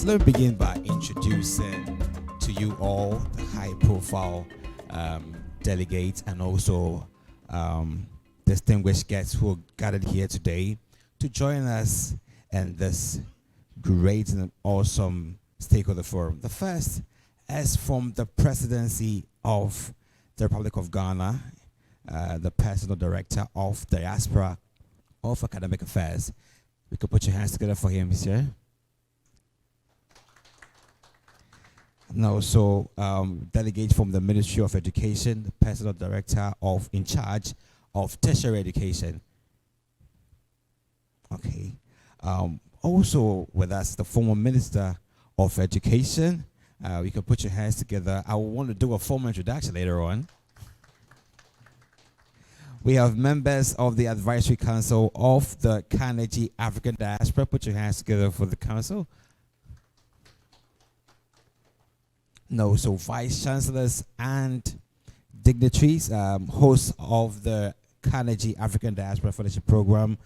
So let me begin by introducing to you all the high-profile delegates and also distinguished guests who are gathered here today to join us in this great and awesome stakeholder forum. The first is from the Presidency of the Republic of Ghana, the Personal Director of Diaspora of Academic Affairs. We could put your hands together for him, monsieur. And also delegate from the Ministry of Education, the Personal Director in charge of Tertiary Education. Okay. Also with us, the former Minister of Education. We can put your hands together. I want to do a formal introduction later on. We have members of the Advisory Council of the Carnegie African Diaspora. Put your hands together for the council. No, so vice chancellors and dignitaries, hosts of the Carnegie African Diaspora Fellowship Program,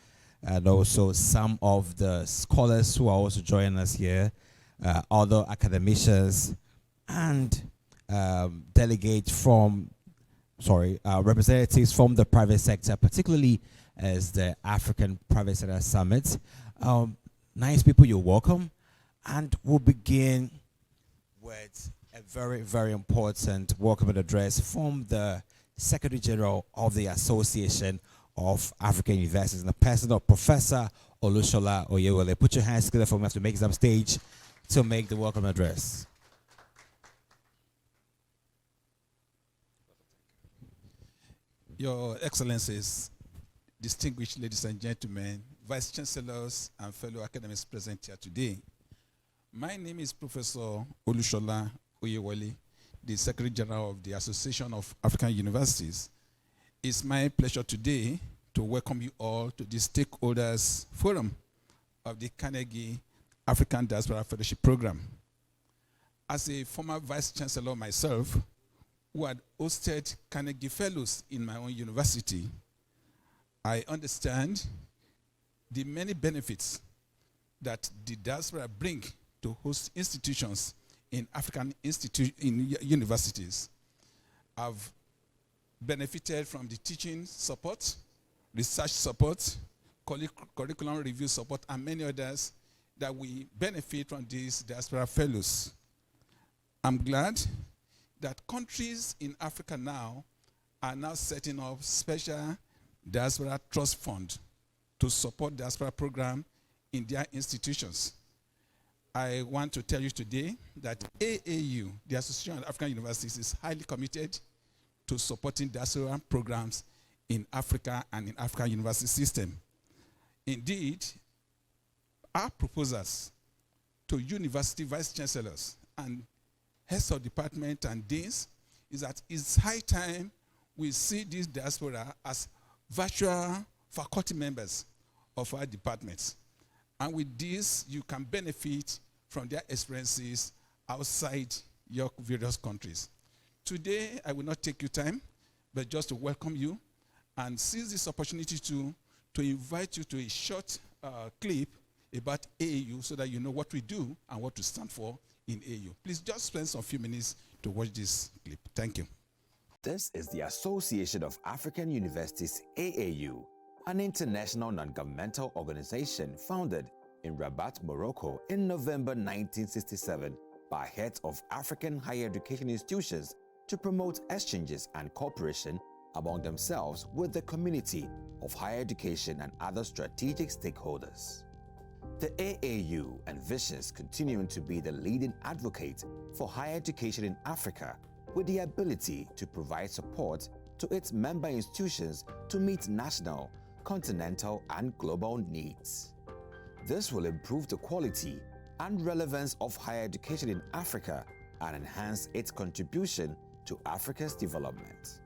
and also some of the scholars who are also joining us here, other academicians, and delegates from, representatives from the private sector, particularly as the African Private Sector Summit. Nice people, you're welcome. And we'll begin with a very, very important welcome address from the Secretary General of the Association of African Universities, and the person of Professor Olushola Oyewole. Put your hands together for me to make it up stage to make the welcome address. Your Excellencies, distinguished ladies and gentlemen, Vice Chancellors and fellow academics present here today. My name is Professor Olushola Oyewole, the Secretary General of the Association of African Universities. It's my pleasure today to welcome you all to the Stakeholders Forum of the Carnegie African Diaspora Fellowship Program. As a former Vice Chancellor myself, who had hosted Carnegie Fellows in my own university, I understand the many benefits that the diaspora bring to host institutions in African universities. I've benefited from the teaching support, research support, curriculum review support, and many others that we benefit from these diaspora fellows. I'm glad that countries in Africa now are now setting up special diaspora trust fund to support diaspora program in their institutions. I want to tell you today that AAU, the Association of African Universities, is highly committed to supporting diaspora programs in Africa and in African university system. Indeed, our proposals to university vice chancellors and heads of department and deans is that it's high time we see this diaspora as virtual faculty members of our departments. And with this, you can benefit from their experiences outside your various countries. Today, I will not take you time, but just to welcome you and seize this opportunity to invite you to a short clip about AAU so that you know what we do and what we stand for in AAU. Please just spend some few minutes to watch this clip. Thank you. This is the Association of African Universities, AAU, an international non-governmental organization founded in Rabat, Morocco in November 1967 by heads of African higher education institutions to promote exchanges and cooperation among themselves with the community of higher education and other strategic stakeholders. The AAU envisions continuing to be the leading advocate for higher education in Africa with the ability to provide support to its member institutions to meet national, continental, and global needs. This will improve the quality and relevance of higher education in Africa and enhance its contribution to Africa's development.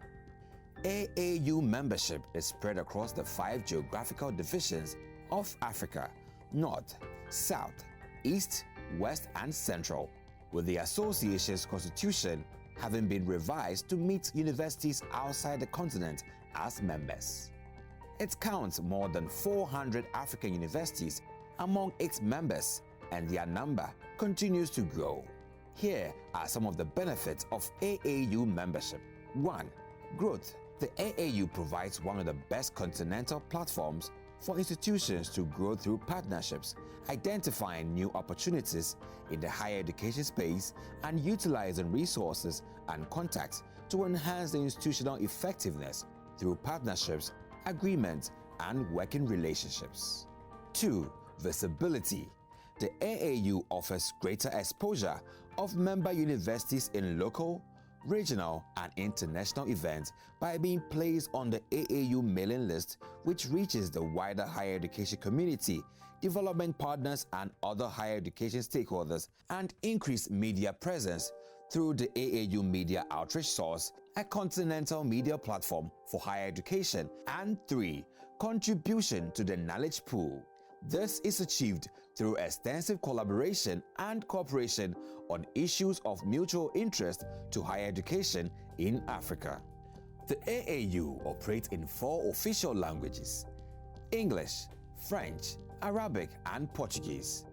AAU membership is spread across the 5 geographical divisions of Africa: North, South, East, West, and Central, with the association's constitution having been revised to meet universities outside the continent as members. It counts more than 400 African universities among its members, and their number continues to grow. Here are some of the benefits of AAU membership. 1. Growth. The AAU provides one of the best continental platforms for institutions to grow through partnerships, identifying new opportunities in the higher education space and utilizing resources and contacts to enhance the institutional effectiveness through partnerships, agreements, and working relationships. 2. Visibility. The AAU offers greater exposure of member universities in local, regional, and international events by being placed on the AAU mailing list, which reaches the wider higher education community, development partners, and other higher education stakeholders, and increased media presence through the AAU Media Outreach Source, a continental media platform for higher education. And 3. Contribution to the knowledge pool. This is achieved through extensive collaboration and cooperation on issues of mutual interest to higher education in Africa. The AAU operates in 4 official languages: English, French, Arabic, and Portuguese.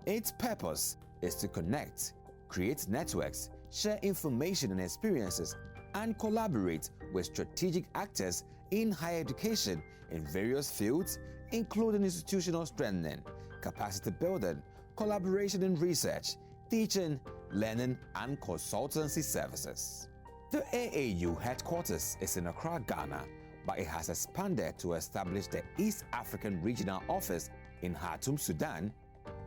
Its purpose is to connect, create networks, share information and experiences, and collaborate with strategic actors in higher education in various fields, including institutional strengthening, capacity building, collaboration in research, teaching, learning, and consultancy services. The AAU headquarters is in Accra, Ghana, but it has expanded to establish the East African Regional Office in Khartoum, Sudan,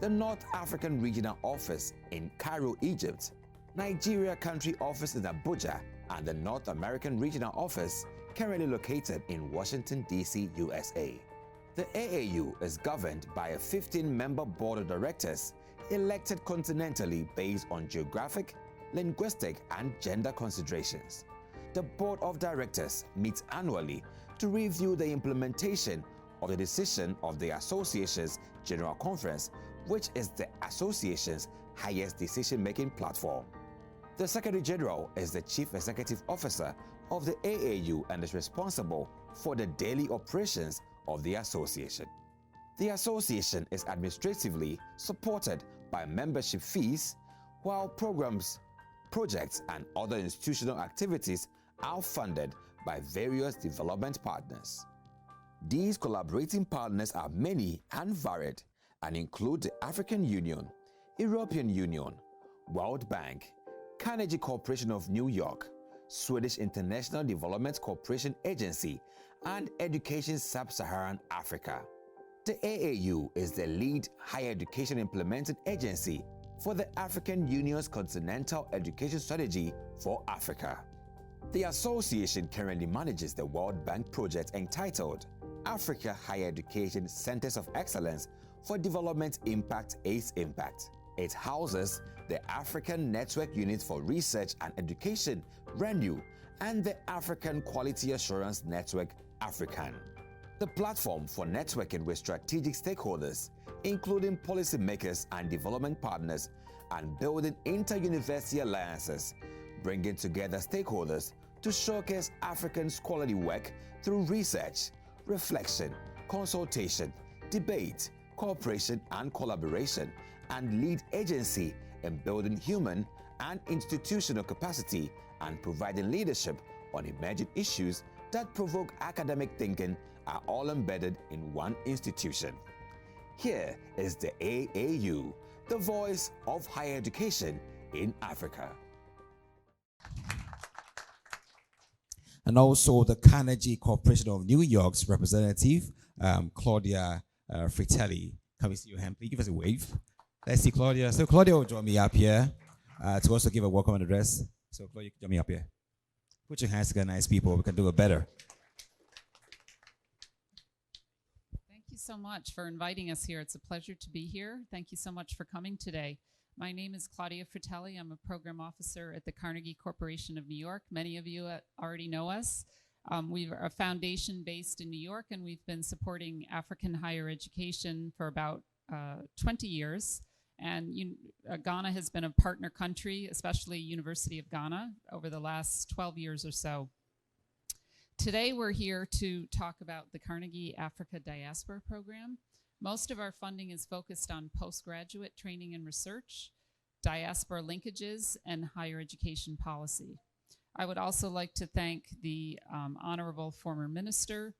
the North African Regional Office in Cairo, Egypt, Nigeria Country Office in Abuja, and the North American Regional Office currently located in Washington, D.C., USA. The AAU is governed by a 15-member board of directors elected continentally based on geographic, linguistic, and gender considerations. The board of directors meets annually to review the implementation of the decision of the association's General Conference, which is the association's highest decision-making platform. The Secretary General is the Chief Executive Officer of the AAU and is responsible for the daily operations of the association. The association is administratively supported by membership fees, while programs, projects, and other institutional activities are funded by various development partners. These collaborating partners are many and varied and include the African Union, European Union, World Bank, Carnegie Corporation of New York, Swedish International Development Corporation Agency, and Education Sub-Saharan Africa. The AAU is the lead higher education implementing agency for the African Union's Continental Education Strategy for Africa. The association currently manages the World Bank project entitled Africa Higher Education Centers of Excellence for Development Impact AIDS Impact. It houses the African Network Unit for Research and Education, RENU, and the African Quality Assurance Network, AFRICAN. The platform for networking with strategic stakeholders, including policymakers and development partners, and building inter-university alliances, bringing together stakeholders to showcase Africans' quality work through research, reflection, consultation, debate, cooperation, and collaboration, and lead agency in building human and institutional capacity and providing leadership on emerging issues that provoke academic thinking are all embedded in one institution. Here is the AAU, the voice of higher education in Africa. And also the Carnegie Corporation of New York's representative, Claudia Fratelli. Can we see your hand, please? Give us a wave. Let's see Claudia. So Claudia will join me up here to also give a welcome address. So Claudia, join me up here. Put your hands together, nice people. We can do it better. Thank you so much for inviting us here. It's a pleasure to be here. Thank you so much for coming today. My name is Claudia Fratelli. I'm a program officer at the Carnegie Corporation of New York. Many of you already know us. We're a foundation based in New York, and we've been supporting African higher education for about 20 years. And Ghana has been a partner country, especially University of Ghana, over the last 12 years or so. Today, we're here to talk about the Carnegie Africa Diaspora program. Most of our funding is focused on postgraduate training and research. diaspora linkages, and higher education policy. I would also like to thank the Honorable Former Minister,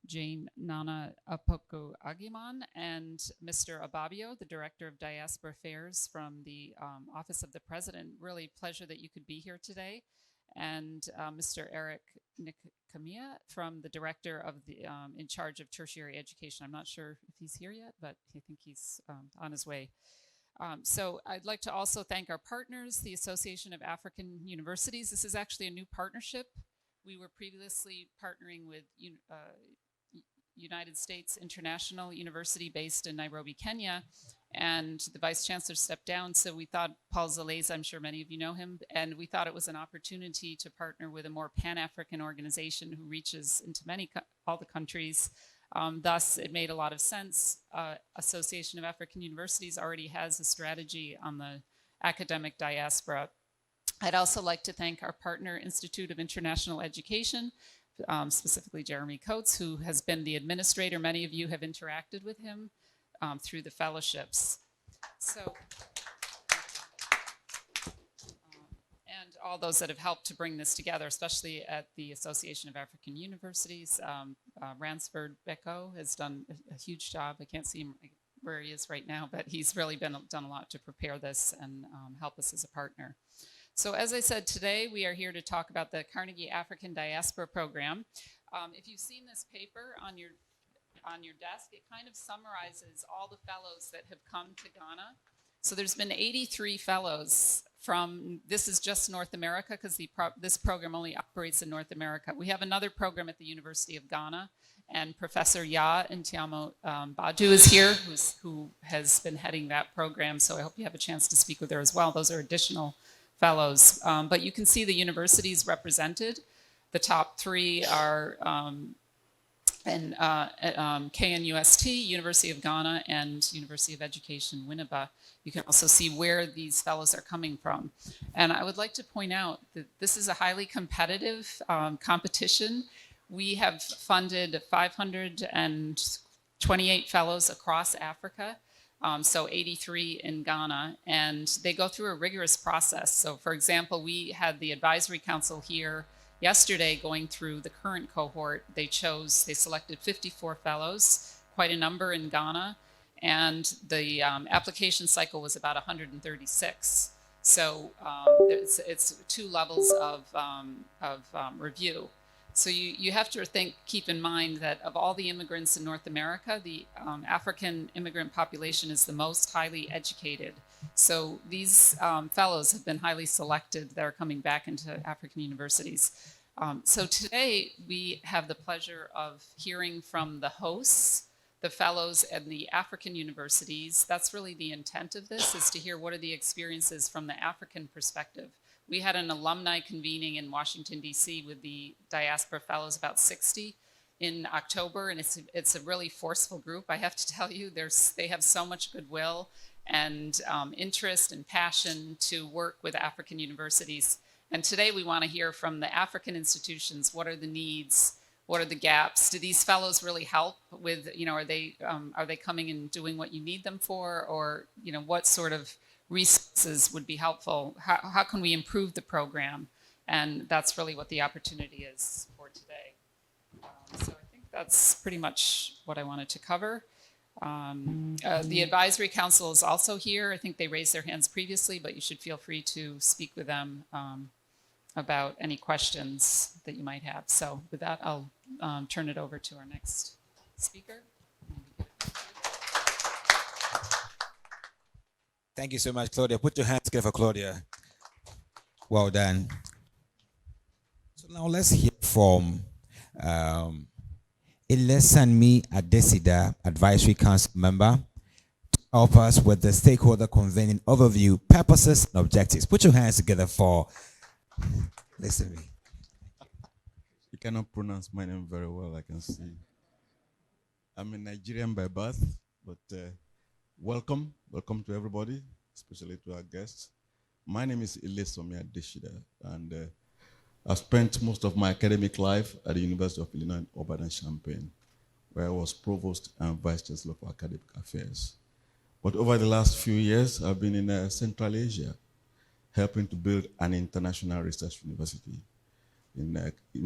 Jane Nana Apoko Agiman, and Mr. Ababio, the Director of Diaspora Affairs from the Office of the President. Really pleasure that you could be here today. And Mr. Eric Nikamia from the Director of the in charge of tertiary education. I'm not sure if he's here yet, but I think he's on his way. So I'd like to also thank our partners, the Association of African Universities. This is actually a new partnership. We were previously partnering with United States International University based in Nairobi, Kenya, and the Vice Chancellor stepped down, so we thought, Paul Zaleza, I'm sure many of you know him, and we thought it was an opportunity to partner with a more Pan-African organization who reaches into all the countries. Thus, it made a lot of sense. Association of African Universities already has a strategy on the academic diaspora. I'd also like to thank our partner, Institute of International Education, specifically Jeremy Coates, who has been the administrator. Many of you have interacted with him through the fellowships. So, and all those that have helped to bring this together, especially at the Association of African Universities. Ransford Beko has done a huge job. I can't see him where he is right now, but he's really done a lot to prepare this and help us as a partner. So as I said, today we are here to talk about the Carnegie African Diaspora Program. If you've seen this paper on your desk, it kind of summarizes all the fellows that have come to Ghana. So there's been 83 fellows from, this is just North America because this program only operates in North America. We have another program at the University of Ghana, and Professor Ya Ntiamo Badu is here, who has been heading that program, so I hope you have a chance to speak with her as well. Those are additional fellows. But you can see the universities represented. The top three are KNUST, University of Ghana, and University of Education, Winneba. You can also see where these fellows are coming from. And I would like to point out that this is a highly competitive competition. We have funded 528 fellows across Africa. So 83 in Ghana, and they go through a rigorous process. So for example, we had the advisory council here yesterday going through the current cohort. They selected 54 fellows, quite a number in Ghana, and the application cycle was about 136. So it's 2 levels of review. So you have to keep in mind that of all the immigrants in North America, the African immigrant population is the most highly educated. So these fellows have been highly selected that are coming back into African universities. So today we have the pleasure of hearing from the hosts, the fellows, and the African universities. That's really the intent of this, is to hear what are the experiences from the African perspective. We had an alumni convening in Washington, D.C. with the Diaspora Fellows, about 60 in October, and it's a really forceful group. I have to tell you, they have so much goodwill and interest and passion to work with African universities. And today we want to hear from the African institutions, what are the needs, what are the gaps? Do these fellows really help with, are they coming and doing what you need them for, or, what sort of resources would be helpful? How can we improve the program? And that's really what the opportunity is for today. So I think that's pretty much what I wanted to cover. The advisory council is also here. I think they raised their hands previously, but you should feel free to speak with them about any questions that you might have. So with that, I'll turn it over to our next speaker. Thank you so much, Claudia. Put your hands together for Claudia. Well done. So now let's hear from Ilesanmi Adesida, Advisory Council member, to help us with the stakeholder convening overview, purposes, and objectives. Put your hands together for Ilesanmi. You cannot pronounce my name very well, I can see. I'm a Nigerian by birth, but welcome to everybody, especially to our guests. My name is Ilesanmi Adesida, and I've spent most of my academic life at the University of Illinois Urbana-Champaign, where I was provost and vice chancellor for academic affairs. But over the last few years, I've been in Central Asia, helping to build an international research university in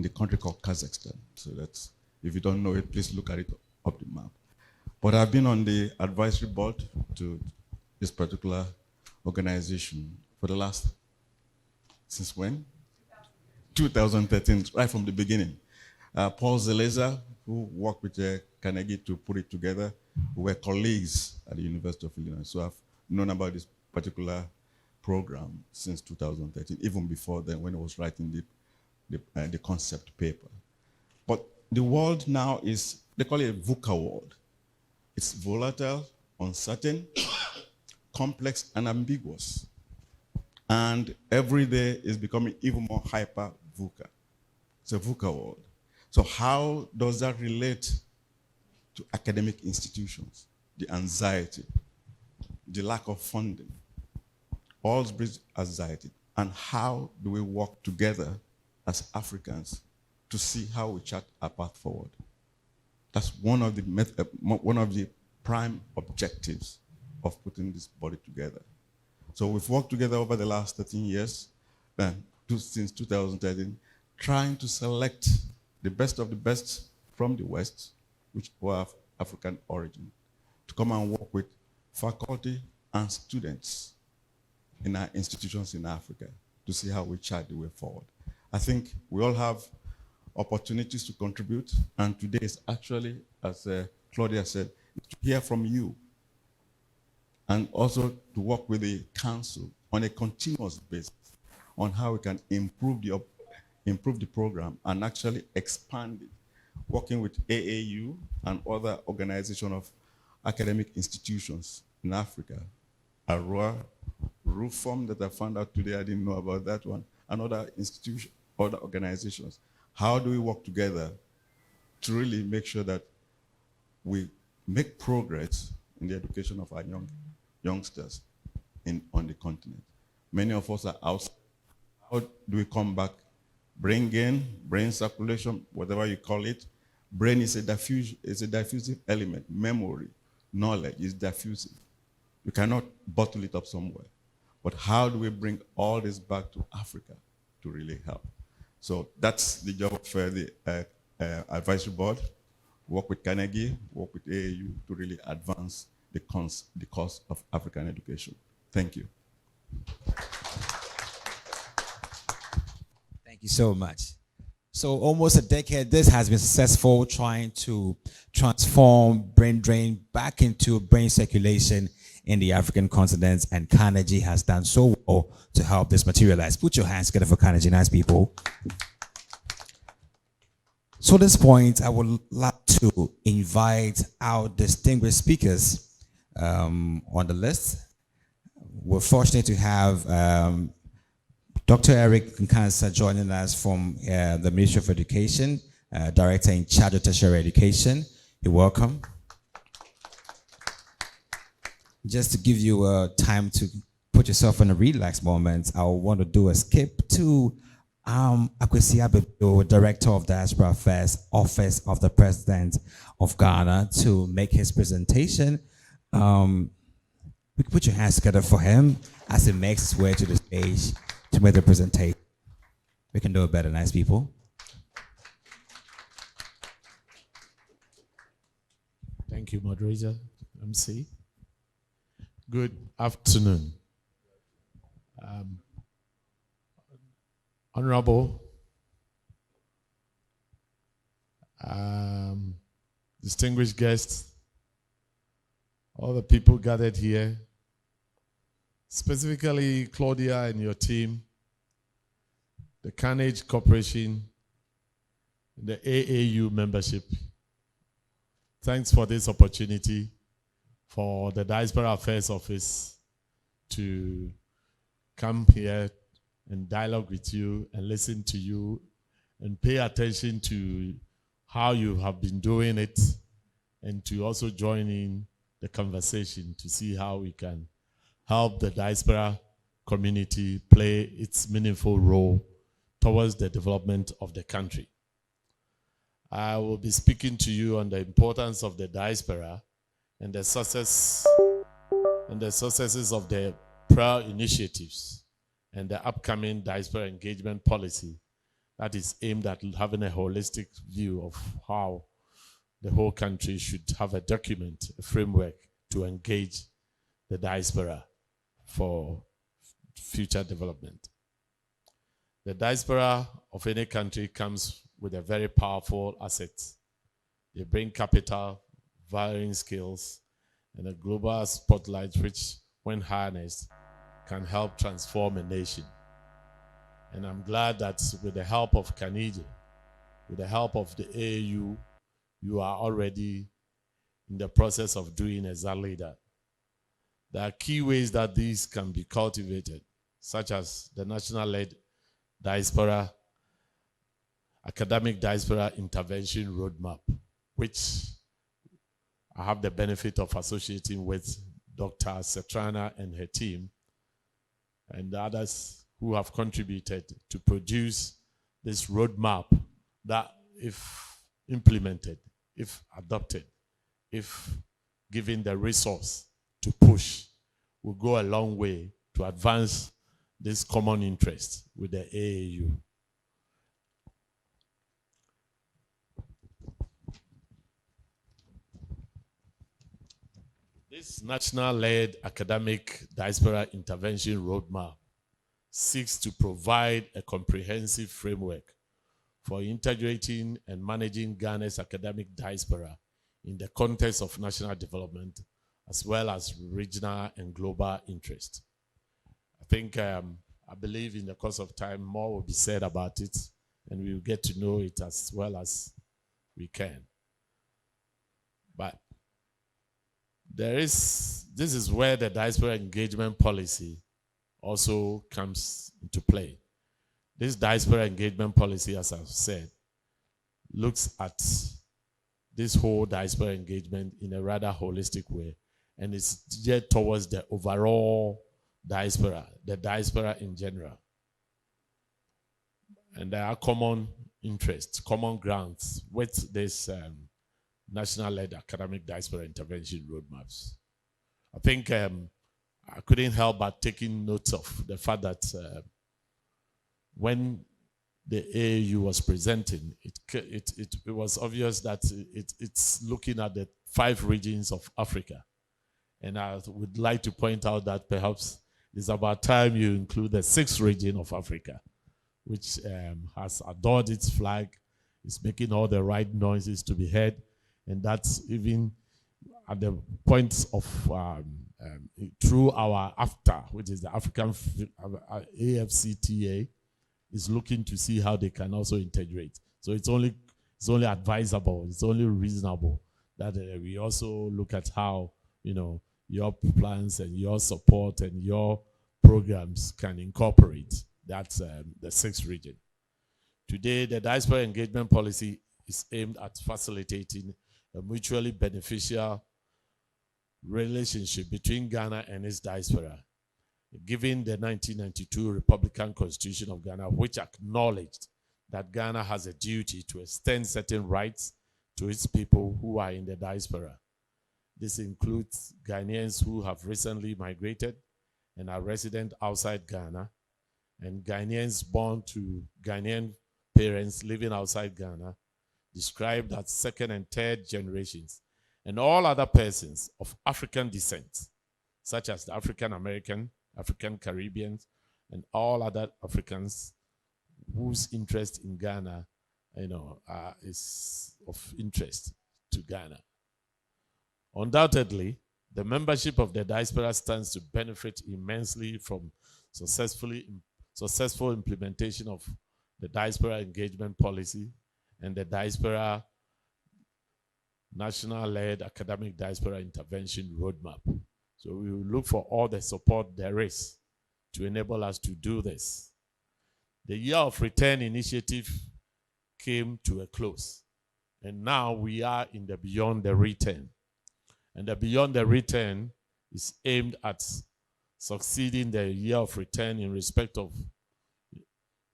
the country called Kazakhstan. So that's, if you don't know it, please look at it up the map. But I've been on the advisory board to this particular organization for the last, since when? 2013, right from the beginning. Paul Zeleza, who worked with Carnegie to put it together, we were colleagues at the University of Illinois. So I've known about this particular program since 2013, even before then when I was writing the concept paper. But the world now is, they call it a VUCA world. It's volatile, uncertain, complex, and ambiguous. And every day is becoming even more hyper VUCA. It's a VUCA world. So how does that relate to academic institutions? The anxiety, the lack of funding, all breeds anxiety. And how do we work together as Africans to see how we chart our path forward? That's one of the prime objectives of putting this body together. So we've worked together over the last 13 years, since 2013, trying to select the best of the best from the West, which were of African origin, to come and work with faculty and students in our institutions in Africa to see how we chart the way forward. I think we all have opportunities to contribute, and today is actually, as Claudia said, to hear from you, and also to work with the council on a continuous basis on how we can improve the program and actually expand it, working with AAU and other organizations of academic institutions in Africa. ARUA, RUFOM that I found out today, I didn't know about that one, and other institutions, other organizations. How do we work together to really make sure that we make progress in the education of our youngsters on the continent? Many of us are outside. How do we come back? Brain circulation, whatever you call it. Brain is a diffusive element. Memory, knowledge is diffusive. You cannot bottle it up somewhere. But how do we bring all this back to Africa to really help? So that's the job of the advisory board. Work with Carnegie, work with AAU to really advance the cause of African education. Thank you. Thank you so much. So almost a decade, this has been successful, trying to transform brain drain back into brain circulation in the African continent, and Carnegie has done so well to help this materialize. Put your hands together for Carnegie, nice people. So at this point, I would like to invite our distinguished speakers on the list. We're fortunate to have Dr. Eric Nkansa joining us from the Ministry of Education, Director in charge of Tertiary Education. You're welcome. Just to give you time to put yourself in a relaxed moment, I want to do a skip to Akwesi Abedo, Director of Diaspora Affairs, Office of the President of Ghana, to make his presentation. Put your hands together for him as he makes his way to the stage to make the presentation. We can do it better, nice people. Thank you, moderator, MC. Good afternoon. Honorable, distinguished guests, all the people gathered here, specifically Claudia and your team, the Carnegie Corporation, the AAU membership. Thanks for this opportunity for the Diaspora Affairs Office to come here and dialogue with you and listen to you and pay attention to how you have been doing it, and to also join in the conversation to see how we can help the diaspora community play its meaningful role towards the development of the country. I will be speaking to you on the importance of the diaspora and the success and the successes of the prior initiatives and the upcoming diaspora engagement policy that is aimed at having a holistic view of how the whole country should have a document, a framework to engage the diaspora for future development. The diaspora of any country comes with a very powerful asset. They bring capital, varying skills, and a global spotlight which, when harnessed, can help transform a nation. And I'm glad that with the help of Carnegie, with the help of the AAU, you are already in the process of doing exactly that. There are key ways that these can be cultivated, such as the national-led diaspora, academic diaspora intervention roadmap, which I have the benefit of associating with Dr. Setrana and her team, and others who have contributed to produce this roadmap that, if implemented, if adopted, if given the resource to push, will go a long way to advance this common interest with the AAU. This national-led academic diaspora intervention roadmap seeks to provide a comprehensive framework for integrating and managing Ghana's academic diaspora in the context of national development, as well as regional and global interest. I think, I believe in the course of time, more will be said about it, and we will get to know it as well as we can. But this is where the diaspora engagement policy also comes into play. This diaspora engagement policy, as I've said, looks at this whole diaspora engagement in a rather holistic way, and it's geared towards the overall diaspora, the diaspora in general. And there are common interests, common grounds with this national-led academic diaspora intervention roadmaps. I think I couldn't help but taking note of the fact that when the AAU was presenting, it was obvious that it's looking at the 5 regions of Africa. And I would like to point out that perhaps it's about time you include the 6th region of Africa, which has adored its flag, is making all the right noises to be heard, and that's even at the point of through our AFTA, which is the African AFCTA, is looking to see how they can also integrate. So it's only advisable, it's only reasonable that we also look at how, you know, your plans and your support and your programs can incorporate that the 6th region. Today, the diaspora engagement policy is aimed at facilitating a mutually beneficial relationship between Ghana and its diaspora, given the 1992 Republican Constitution of Ghana, which acknowledged that Ghana has a duty to extend certain rights to its people who are in the diaspora. This includes Ghanaians who have recently migrated and are resident outside Ghana, and Ghanaians born to Ghanaian parents living outside Ghana, described as 2nd and 3rd generations, and all other persons of African descent, such as the African American, African Caribbeans, and all other Africans whose interest in Ghana, is of interest to Ghana. Undoubtedly, the membership of the diaspora stands to benefit immensely from successful implementation of the diaspora engagement policy and the diaspora national-led academic diaspora intervention roadmap. So we will look for all the support there is to enable us to do this. The Year of Return initiative came to a close, and now we are in the Beyond the Return. And the Beyond the Return is aimed at succeeding the Year of Return in respect of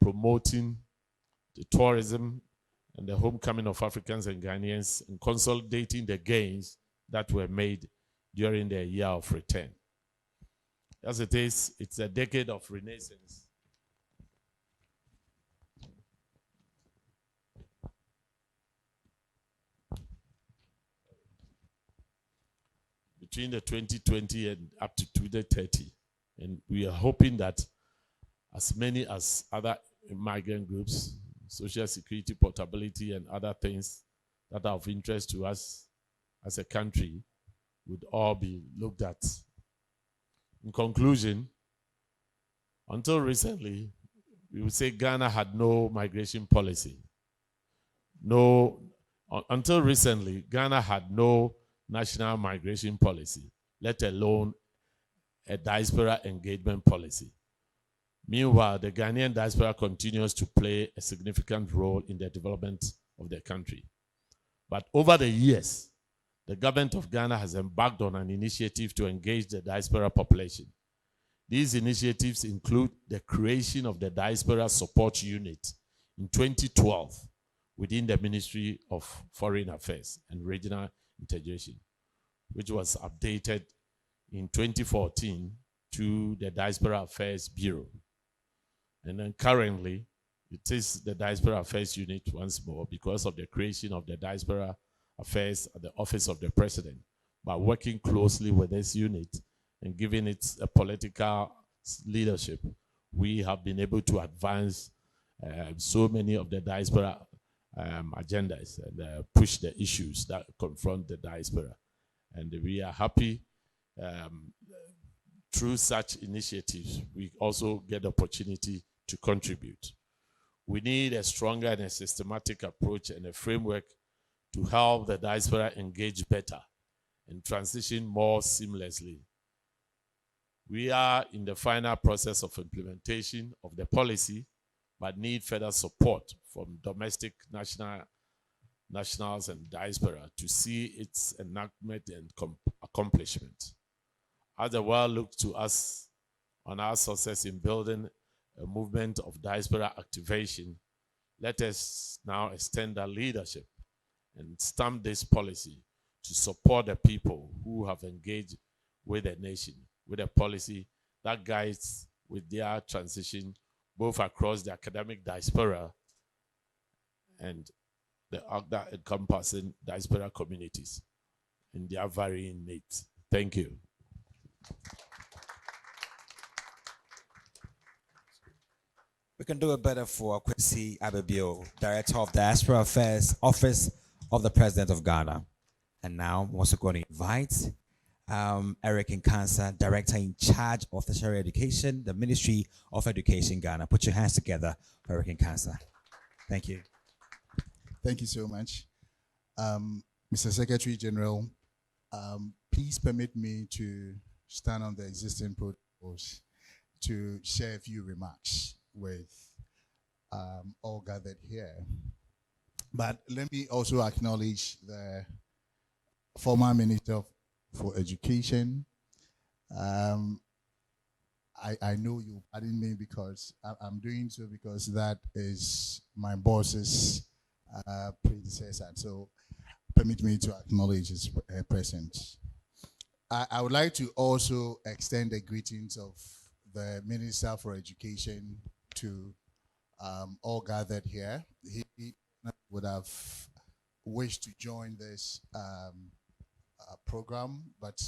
promoting the tourism and the homecoming of Africans and Ghanaians, and consolidating the gains that were made during the Year of Return. As it is, it's a decade of renaissance. Between the 2020 and up to 2030. And we are hoping that as many as other migrant groups, social security portability and other things that are of interest to us as a country would all be looked at. In conclusion, until recently, we would say Ghana had no migration policy. Until recently, Ghana had no national migration policy, let alone a diaspora engagement policy. Meanwhile, the Ghanaian diaspora continues to play a significant role in the development of the country. But over the years, the government of Ghana has embarked on an initiative to engage the diaspora population. These initiatives include the creation of the Diaspora Support Unit in 2012 within the Ministry of Foreign Affairs and Regional Integration, which was updated in 2014 to the Diaspora Affairs Bureau. And then currently, it is the Diaspora Affairs Unit once more because of the creation of the Diaspora Affairs at the Office of the President. By working closely with this unit and giving it a political leadership, we have been able to advance so many of the diaspora agendas and push the issues that confront the diaspora. And we are happy through such initiatives, we also get the opportunity to contribute. We need a stronger and a systematic approach and a framework to help the diaspora engage better and transition more seamlessly. We are in the final process of implementation of the policy, but need further support from domestic nationals and diaspora to see its enactment and accomplishment. As the world looks to us on our success in building a movement of diaspora activation, let us now extend our leadership and stamp this policy to support the people who have engaged with the nation, with a policy that guides with their transition both across the academic diaspora and the other encompassing diaspora communities in their varying needs. Thank you. We can do it better for Kwesi Abebio, Director of Diaspora Affairs, Office of the President of Ghana. And now I'm also going to invite Eric Nkansa, Director in charge of Tertiary Education, the Ministry of Education, Ghana. Put your hands together for Eric Nkansa. Thank you. Thank you so much. Mr. Secretary General, please permit me to stand on the existing protocols to share a few remarks with all gathered here. But let me also acknowledge the former Minister for Education. I know you pardon me because I'm doing so because that is my boss's predecessor. So permit me to acknowledge his presence. I would like to also extend the greetings of the Minister for Education to all gathered here. He would have wished to join this program, but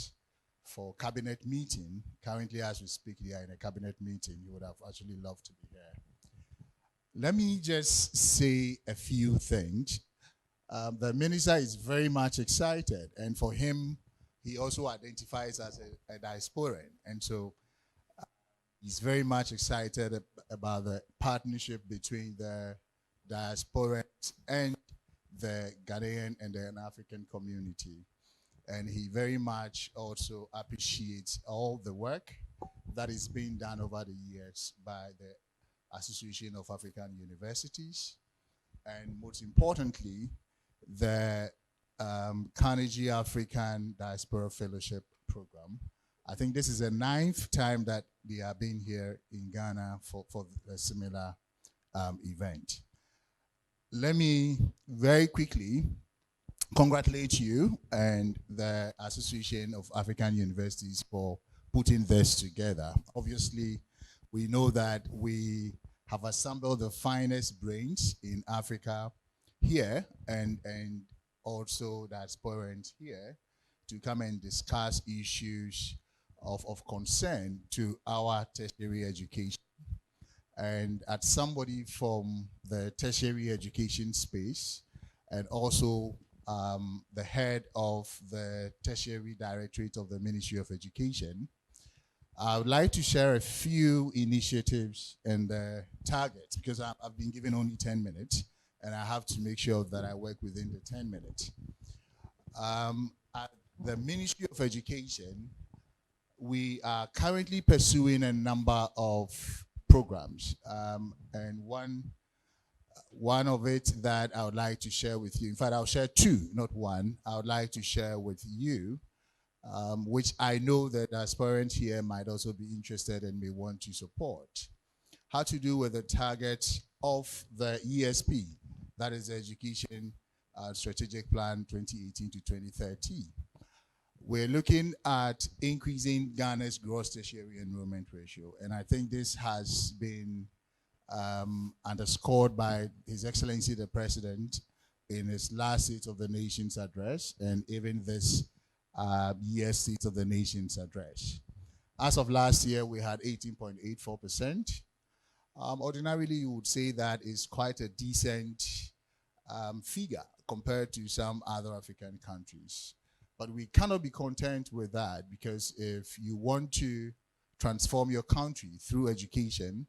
for cabinet meeting, currently as we speak, they are in a cabinet meeting. He would have actually loved to be here. Let me just say a few things. The minister is very much excited, and for him, he also identifies as a diasporan, and so he's very much excited about the partnership between the diasporans and the Ghanaian and the African community. And he very much also appreciates all the work that is being done over the years by the Association of African Universities, and most importantly, the Carnegie African Diaspora Fellowship Program. I think this is the 9th time that they have been here in Ghana for a similar event. Let me very quickly congratulate you and the Association of African Universities for putting this together. Obviously, we know that we have assembled the finest brains in Africa here and also diasporans here to come and discuss issues of concern to our tertiary education. And as somebody from the tertiary education space and also the head of the Tertiary Directorate of the Ministry of Education, I would like to share a few initiatives and targets because I've been given only 10 minutes and I have to make sure that I work within the 10 minutes. At the Ministry of Education, we are currently pursuing a number of programs, and one of it that I would like to share with you. In fact, I'll share two, not one. I would like to share with you, which I know that aspirants here might also be interested and may want to support. How to do with the targets of the ESP, that is the Education Strategic Plan 2018 to 2030. We're looking at increasing Ghana's gross tertiary enrollment ratio, and I think this has been underscored by His Excellency the President in his last State of the Nation's address and even this year's State of the Nation's address. As of last year, we had 18.84%. Ordinarily, you would say that is quite a decent figure compared to some other African countries. But we cannot be content with that, because if you want to transform your country through education,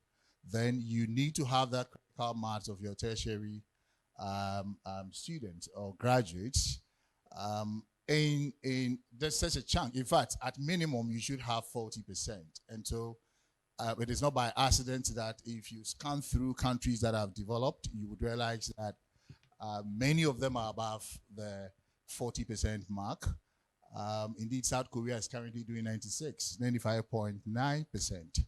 then you need to have that critical mass of your tertiary students or graduates in there's such a chunk. In fact, at minimum, you should have 40%. And so it is not by accident that if you scan through countries that have developed, you would realize that many of them are above the 40% mark. Indeed, South Korea is currently doing 95.9%.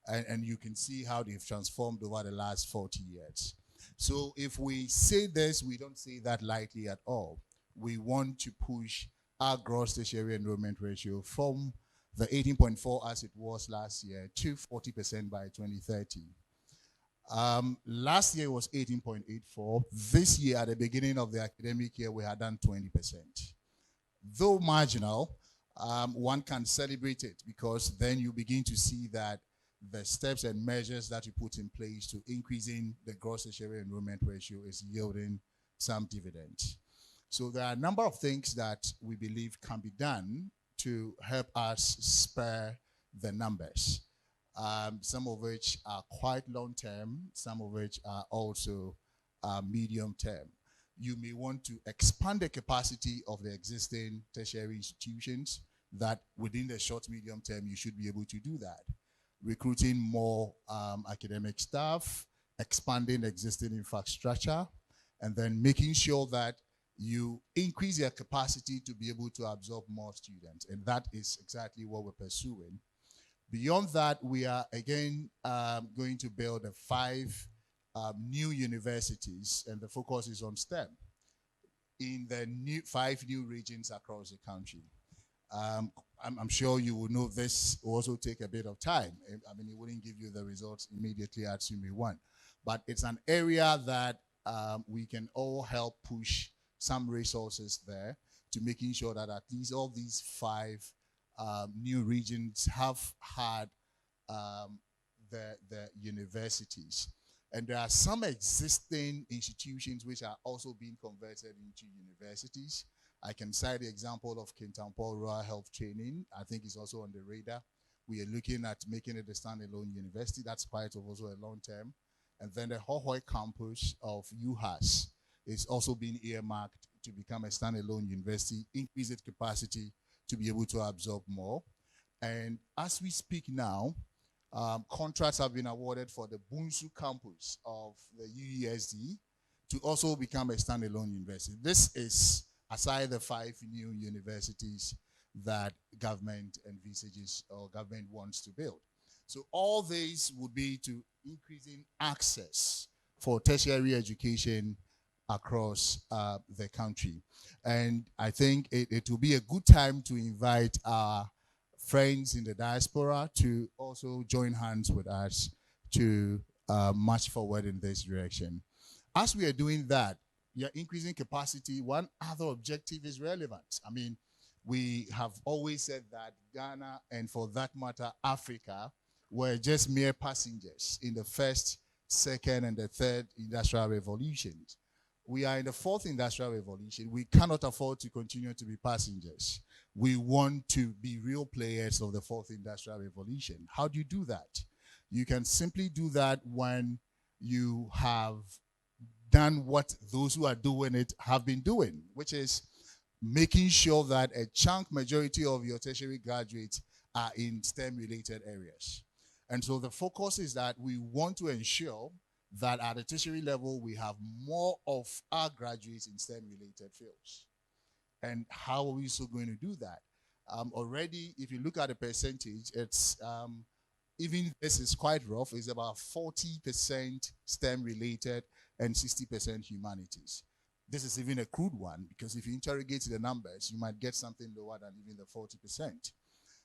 And you can see how they've transformed over the last 40 years. So if we say this, we don't say that lightly at all. We want to push our gross tertiary enrollment ratio from the 18.4 as it was last year to 40% by 2030. Last year was 18.84. This year, at the beginning of the academic year, we had done 20%. Though marginal, one can celebrate it, because then you begin to see that the steps and measures that you put in place to increasing the gross tertiary enrollment ratio is yielding some dividends. So there are a number of things that we believe can be done to help us spur the numbers. Some of which are quite long-term, some of which are also medium-term. You may want to expand the capacity of the existing tertiary institutions that within the short, medium term, you should be able to do that. Recruiting more academic staff, expanding existing infrastructure, and then making sure that you increase your capacity to be able to absorb more students. And that is exactly what we're pursuing. Beyond that, we are again going to build 5 new universities, and the focus is on STEM in the 5 new regions across the country. I'm sure you will know this will also take a bit of time. I mean, it wouldn't give you the results immediately as you may want. But it's an area that we can all help push some resources there to making sure that at least all these 5 new regions have had the universities. And there are some existing institutions which are also being converted into universities. I can cite the example of Kintampo Rural Health Training. I think it's also on the radar. We are looking at making it a standalone university. That's quite also a long term. And then the Hohoi campus of UHAS is also being earmarked to become a standalone university, increase its capacity to be able to absorb more. And as we speak now, contracts have been awarded for the Bunsu campus of the UESD to also become a standalone university. This is aside the 5 new universities that government envisages or government wants to build. So all these would be to increasing access for tertiary education across the country. And I think it will be a good time to invite our friends in the diaspora to also join hands with us to march forward in this direction. As we are doing that, we are increasing capacity. One other objective is relevance. I mean, we have always said that Ghana, and for that matter, Africa, were just mere passengers in the first, second, and the third industrial revolutions. We are in the fourth industrial revolution. We cannot afford to continue to be passengers. We want to be real players of the fourth industrial revolution. How do you do that? You can simply do that when you have done what those who are doing it have been doing, which is making sure that a chunk majority of your tertiary graduates are in STEM-related areas. And so the focus is that we want to ensure that at the tertiary level, we have more of our graduates in STEM-related fields. And how are we so going to do that? Already, if you look at the percentage, it's even this is quite rough. It's about 40% STEM-related and 60% humanities. This is even a crude one, because if you interrogate the numbers, you might get something lower than even the 40%.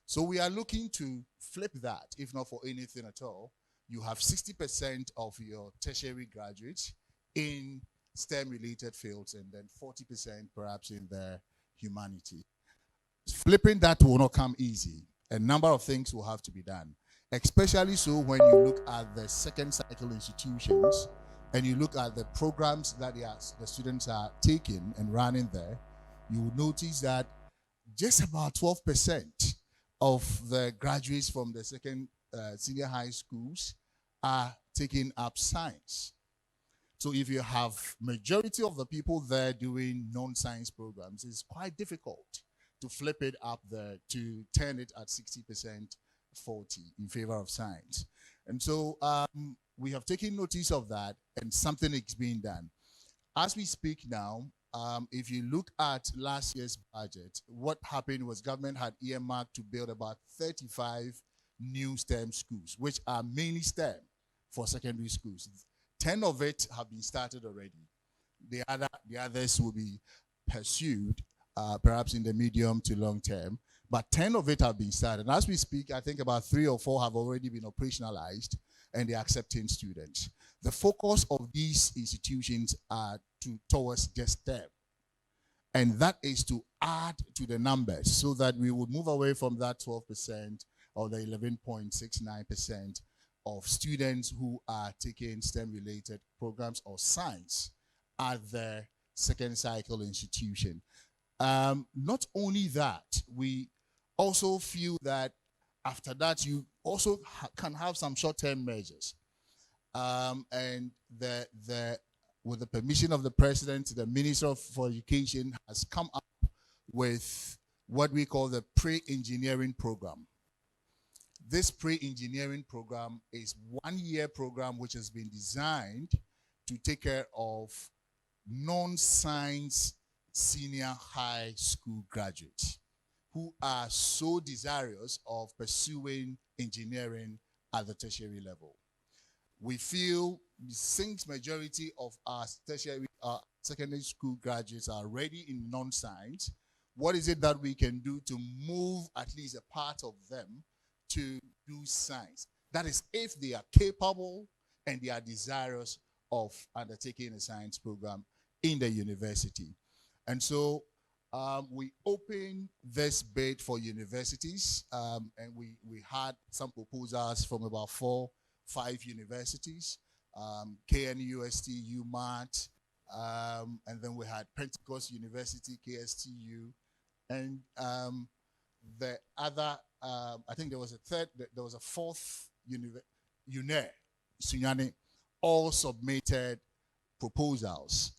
So we are looking to flip that, if not for anything at all. You have 60% of your tertiary graduates in STEM-related fields, and then 40% perhaps in the humanities. Flipping that will not come easy. A number of things will have to be done, especially so when you look at the second cycle institutions and you look at the programs that the students are taking and running there. You will notice that just about 12% of the graduates from the second senior high schools are taking up science. So if you have majority of the people there doing non-science programs, it's quite difficult to flip it up there, to turn it at 60%, 40 in favor of science. And so we have taken notice of that, and something is being done. As we speak now, if you look at last year's budget, what happened was government had earmarked to build about 35 new STEM schools, which are mainly STEM for secondary schools. 10 of it have been started already. The others will be pursued, perhaps in the medium to long term. But 10 of it have been started. And as we speak, I think about 3 or 4 have already been operationalized, and they're accepting students. The focus of these institutions are towards just STEM. And that is to add to the numbers so that we would move away from that 12% or the 11.69% of students who are taking STEM-related programs or science at the second cycle institution. Not only that, we also feel that after that, you also can have some short-term measures. And with the permission of the president, the Minister for Education has come up with what we call the pre-engineering program. This pre-engineering program is a 1-year program which has been designed to take care of non-science senior high school graduates who are so desirous of pursuing engineering at the tertiary level. We feel since majority of our tertiary, secondary school graduates are already in non-science, what is it that we can do to move at least a part of them to do science? That is, if they are capable and they are desirous of undertaking a science program in the university. And so we opened this bid for universities, and we had some proposals from about 4-5 universities, KNUST, UMAT, and then we had Pentecost University, KSTU, and the other, I think there was a fourth, UNE, Sunyani, all submitted proposals.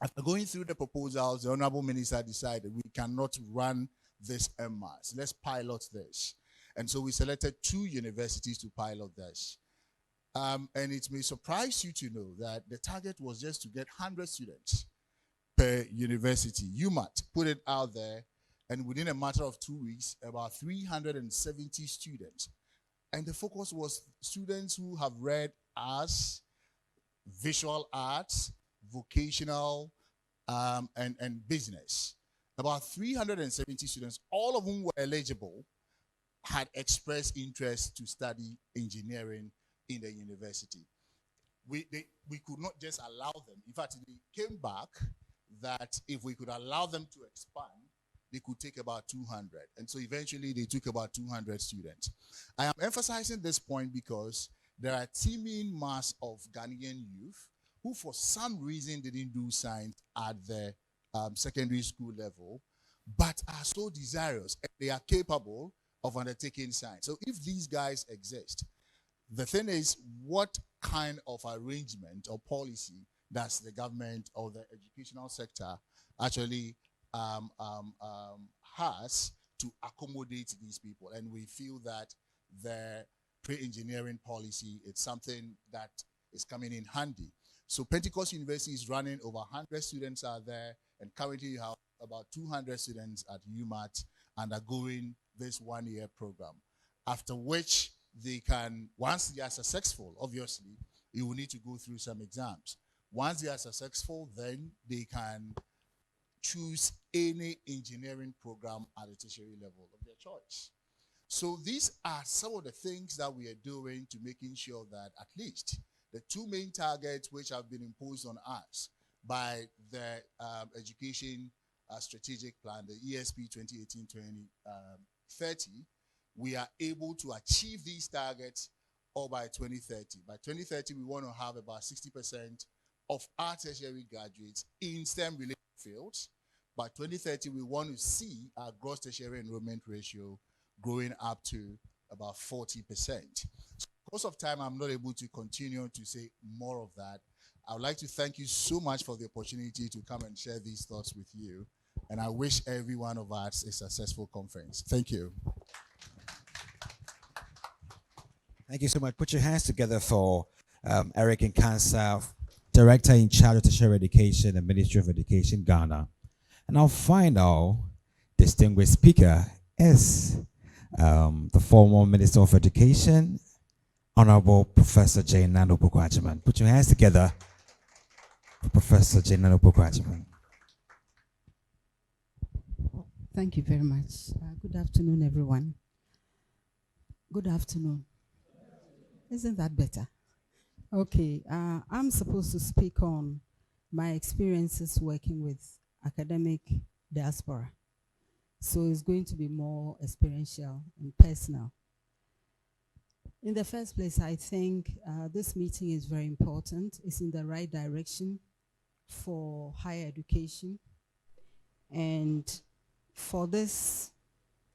After going through the proposals, the Honorable Minister decided we cannot run this en masse. Let's pilot this. And so we selected 2 universities to pilot this. And it may surprise you to know that the target was just to get 100 students per university. UMAT put it out there, and within a matter of 2 weeks, about 370 students. And the focus was students who have read arts, visual arts, vocational, and business. About 370 students, all of whom were eligible, had expressed interest to study engineering in the university. We could not just allow them. In fact, they came back that if we could allow them to expand, they could take about 200. And so eventually they took about 200 students. I am emphasizing this point because there are teeming mass of Ghanaian youth who for some reason didn't do science at the secondary school level, but are so desirous and they are capable of undertaking science. So if these guys exist, the thing is, what kind of arrangement or policy does the government or the educational sector actually has to accommodate these people? And we feel that the pre-engineering policy is something that is coming in handy. So Pentecost University is running over 100 students out there, and currently you have about 200 students at UMAT undergoing this one-year program, after which they can, once they are successful, obviously, you will need to go through some exams. Once they are successful, then they can choose any engineering program at the tertiary level of their choice. So these are some of the things that we are doing to making sure that at least the two main targets which have been imposed on us by the Education Strategic Plan, the ESP 2018-2030, we are able to achieve these targets all by 2030. By 2030, we want to have about 60% of our tertiary graduates in STEM-related fields. By 2030, we want to see our gross tertiary enrollment ratio growing up to about 40%. So because of time, I'm not able to continue to say more of that. I would like to thank you so much for the opportunity to come and share these thoughts with you. And I wish every one of us a successful conference. Thank you. Thank you so much. Put your hands together for Eric Nkansa, Director in charge of Tertiary Education and Ministry of Education, Ghana. And our final distinguished speaker is the former Minister of Education, Honorable Professor J. Nano Pukwajiman. Put your hands together for Professor J. Nano Pukwajiman. Thank you very much. Good afternoon, everyone. Good afternoon. Isn't that better? Okay, I'm supposed to speak on my experiences working with academic diaspora. So it's going to be more experiential and personal. In the first place, I think this meeting is very important. It's in the right direction for higher education. And for this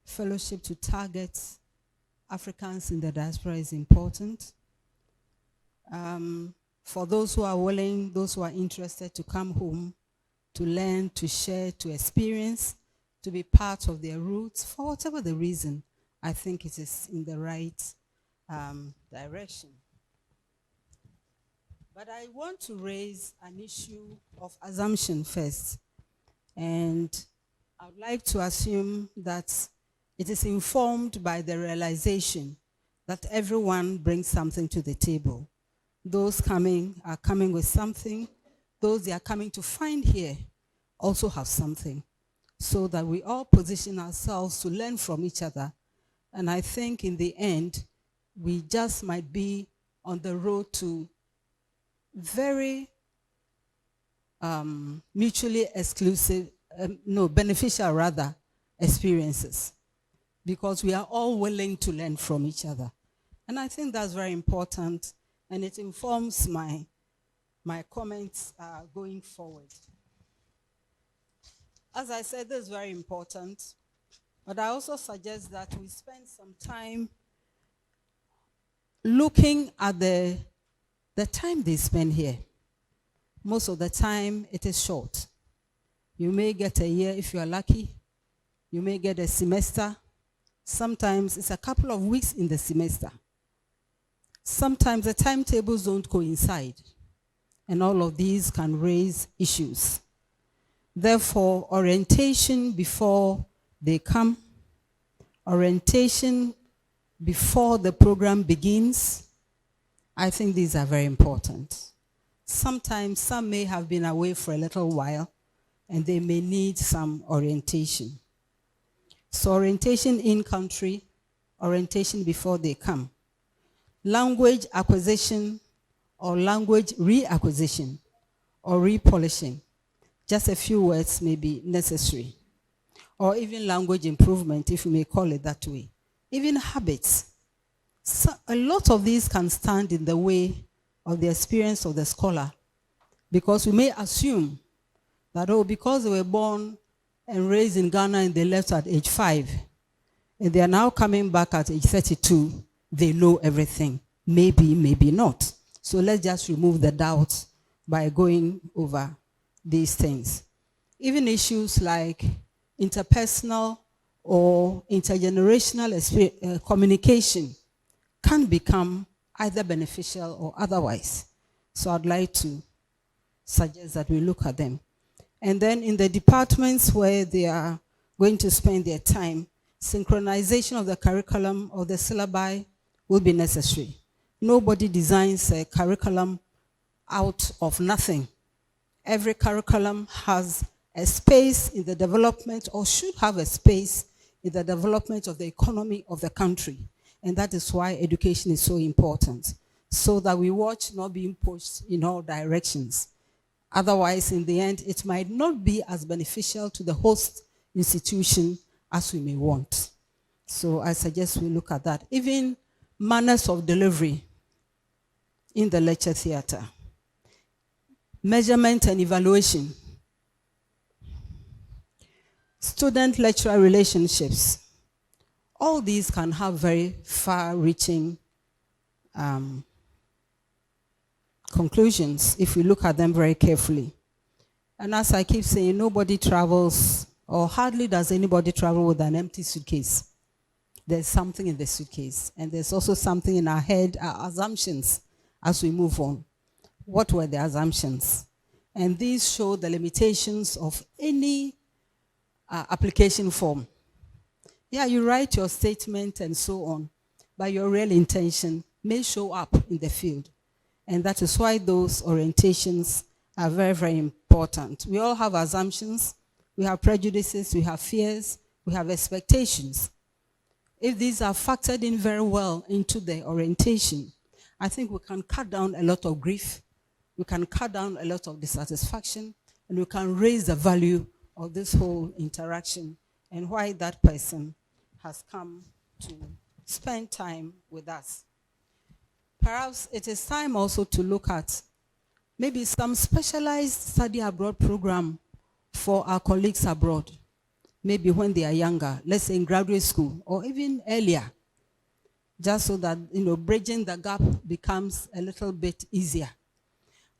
fellowship to target Africans in the diaspora is important. For those who are willing, those who are interested to come home, to learn, to share, to experience, to be part of their roots, for whatever the reason, I think it is in the right direction. But I want to raise an issue of assumption first. And I would like to assume that it is informed by the realization that everyone brings something to the table. Those coming are coming with something. Those they are coming to find here also have something. So that we all position ourselves to learn from each other. And I think in the end, we just might be on the road to very mutually exclusive, beneficial rather, experiences. Because we are all willing to learn from each other. And I think that's very important, and it informs my comments going forward. As I said, this is very important, but I also suggest that we spend some time looking at the time they spend here. Most of the time, it is short. You may get a year if you are lucky. You may get a semester. Sometimes it's a couple of weeks in the semester. Sometimes the timetables don't coincide, and all of these can raise issues. Therefore, orientation before they come, orientation before the program begins, I think these are very important. Sometimes some may have been away for a little while, and they may need some orientation. So orientation in country, orientation before they come. Language acquisition or language reacquisition or repolishing. Just a few words may be necessary. Or even language improvement, if you may call it that way. Even habits. So a lot of these can stand in the way of the experience of the scholar, because we may assume that, oh, because they were born and raised in Ghana and they left at age 5, and they are now coming back at age 32, they know everything. Maybe, maybe not. So let's just remove the doubt by going over these things. Even issues like interpersonal or intergenerational communication can become either beneficial or otherwise. So I'd like to suggest that we look at them. And then in the departments where they are going to spend their time, synchronization of the curriculum or the syllabi will be necessary. Nobody designs a curriculum out of nothing. Every curriculum has a space in the development, or should have a space in the development of the economy of the country. And that is why education is so important, so that we watch not being pushed in all directions. Otherwise, in the end, it might not be as beneficial to the host institution as we may want. So I suggest we look at that. Even manners of delivery in the lecture theater. Measurement and evaluation. Student-lecturer relationships. All these can have very far-reaching conclusions if we look at them very carefully. And as I keep saying, nobody travels, or hardly does anybody travel with an empty suitcase. There's something in the suitcase, and there's also something in our head, our assumptions as we move on. What were the assumptions? And these show the limitations of any application form. Yeah, you write your statement and so on, but your real intention may show up in the field. And that is why those orientations are very, very important. We all have assumptions, we have prejudices, we have fears, we have expectations. If these are factored in very well into the orientation, I think we can cut down a lot of grief, we can cut down a lot of dissatisfaction, and we can raise the value of this whole interaction and why that person has come to spend time with us. Perhaps it is time also to look at maybe some specialized study abroad program for our colleagues abroad, maybe when they are younger, let's say in graduate school or even earlier, just so that, you know, bridging the gap becomes a little bit easier.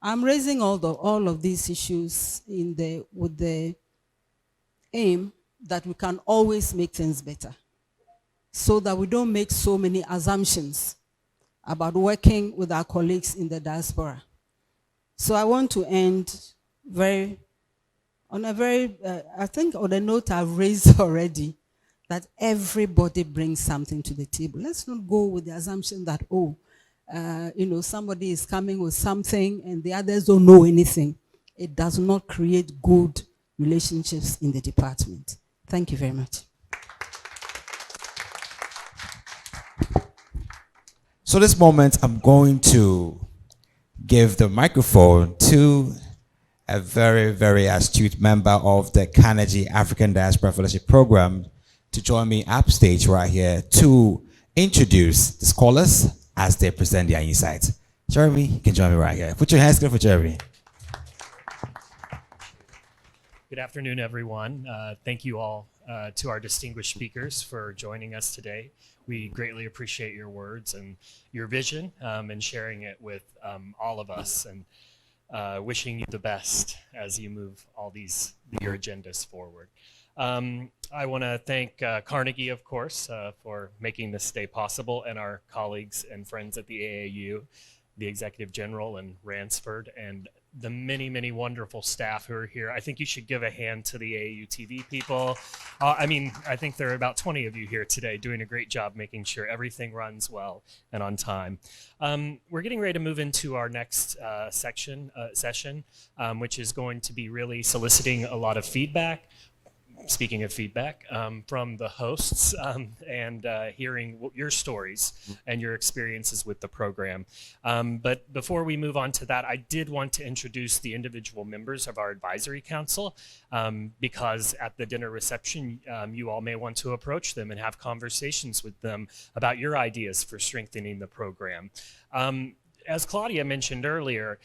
I'm raising all of these issues with the aim that we can always make things better, so that we don't make so many assumptions about working with our colleagues in the diaspora. So I want to end on a note I've raised already, that everybody brings something to the table. Let's not go with the assumption that, somebody is coming with something and the others don't know anything. It does not create good relationships in the department. Thank you very much. So this moment, I'm going to give the microphone to a very, very astute member of the Carnegie African Diaspora Fellowship Program to join me upstage right here to introduce the scholars as they present their insights. Jeremy, you can join me right here. Put your hands together for Jeremy. Good afternoon, everyone. Thank you all to our distinguished speakers for joining us today. We greatly appreciate your words and your vision and sharing it with all of us, and wishing you the best as you move all your agendas forward. I want to thank Carnegie, of course, for making this day possible, and our colleagues and friends at the AAU, the Executive General and Ransford, and the many, many wonderful staff who are here. I think you should give a hand to the AAU TV people. I think there are about 20 of you here today doing a great job making sure everything runs well and on time. We're getting ready to move into our next session, which is going to be really soliciting a lot of feedback. speaking of feedback, from the hosts and hearing your stories and your experiences with the program. But before we move on to that, I did want to introduce the individual members of our advisory council because at the dinner reception, you all may want to approach them and have conversations with them about your ideas for strengthening the program. As Claudia mentioned earlier,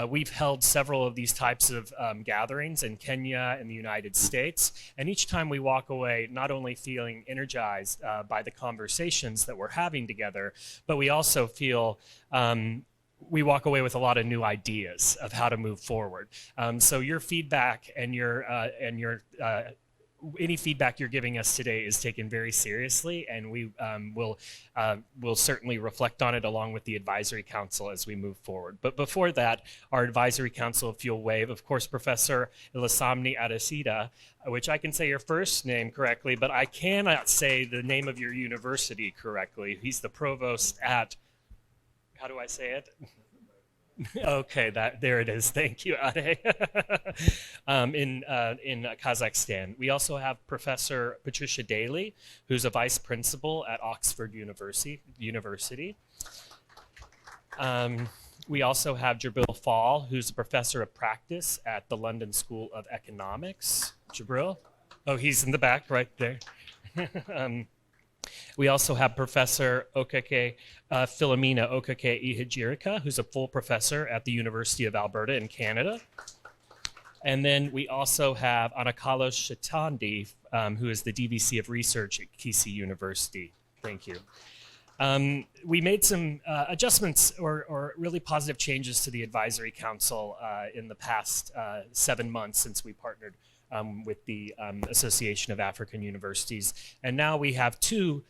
we've held several of these types of gatherings in Kenya and the United States, and each time we walk away not only feeling energized by the conversations that we're having together, but we also feel we walk away with a lot of new ideas of how to move forward. So your feedback and your any feedback you're giving us today is taken very seriously, and we will certainly reflect on it along with the advisory council as we move forward. But before that, our advisory council, if you'll wave, of course, Professor Ilasamni Adesida, which I can say your first name correctly, but I cannot say the name of your university correctly. He's the provost at, how do I say it? Okay, there it is. Thank you, Ade. in Kazakhstan. We also have Professor Patricia Daly, who's a vice principal at Oxford University. We also have Jabril Fall, who's a professor of practice at the London School of Economics. Jabril? Oh, he's in the back right there. We also have Professor Okeke, Philomena Okeke Ihijirika, who's a full professor at the University of Alberta in Canada. And then we also have Anakalo Shetandi, who is the DVC of Research at Kisii University. Thank you. We made some adjustments or really positive changes to the advisory council in the past 7 months since we partnered with the Association of African Universities. And now we have 2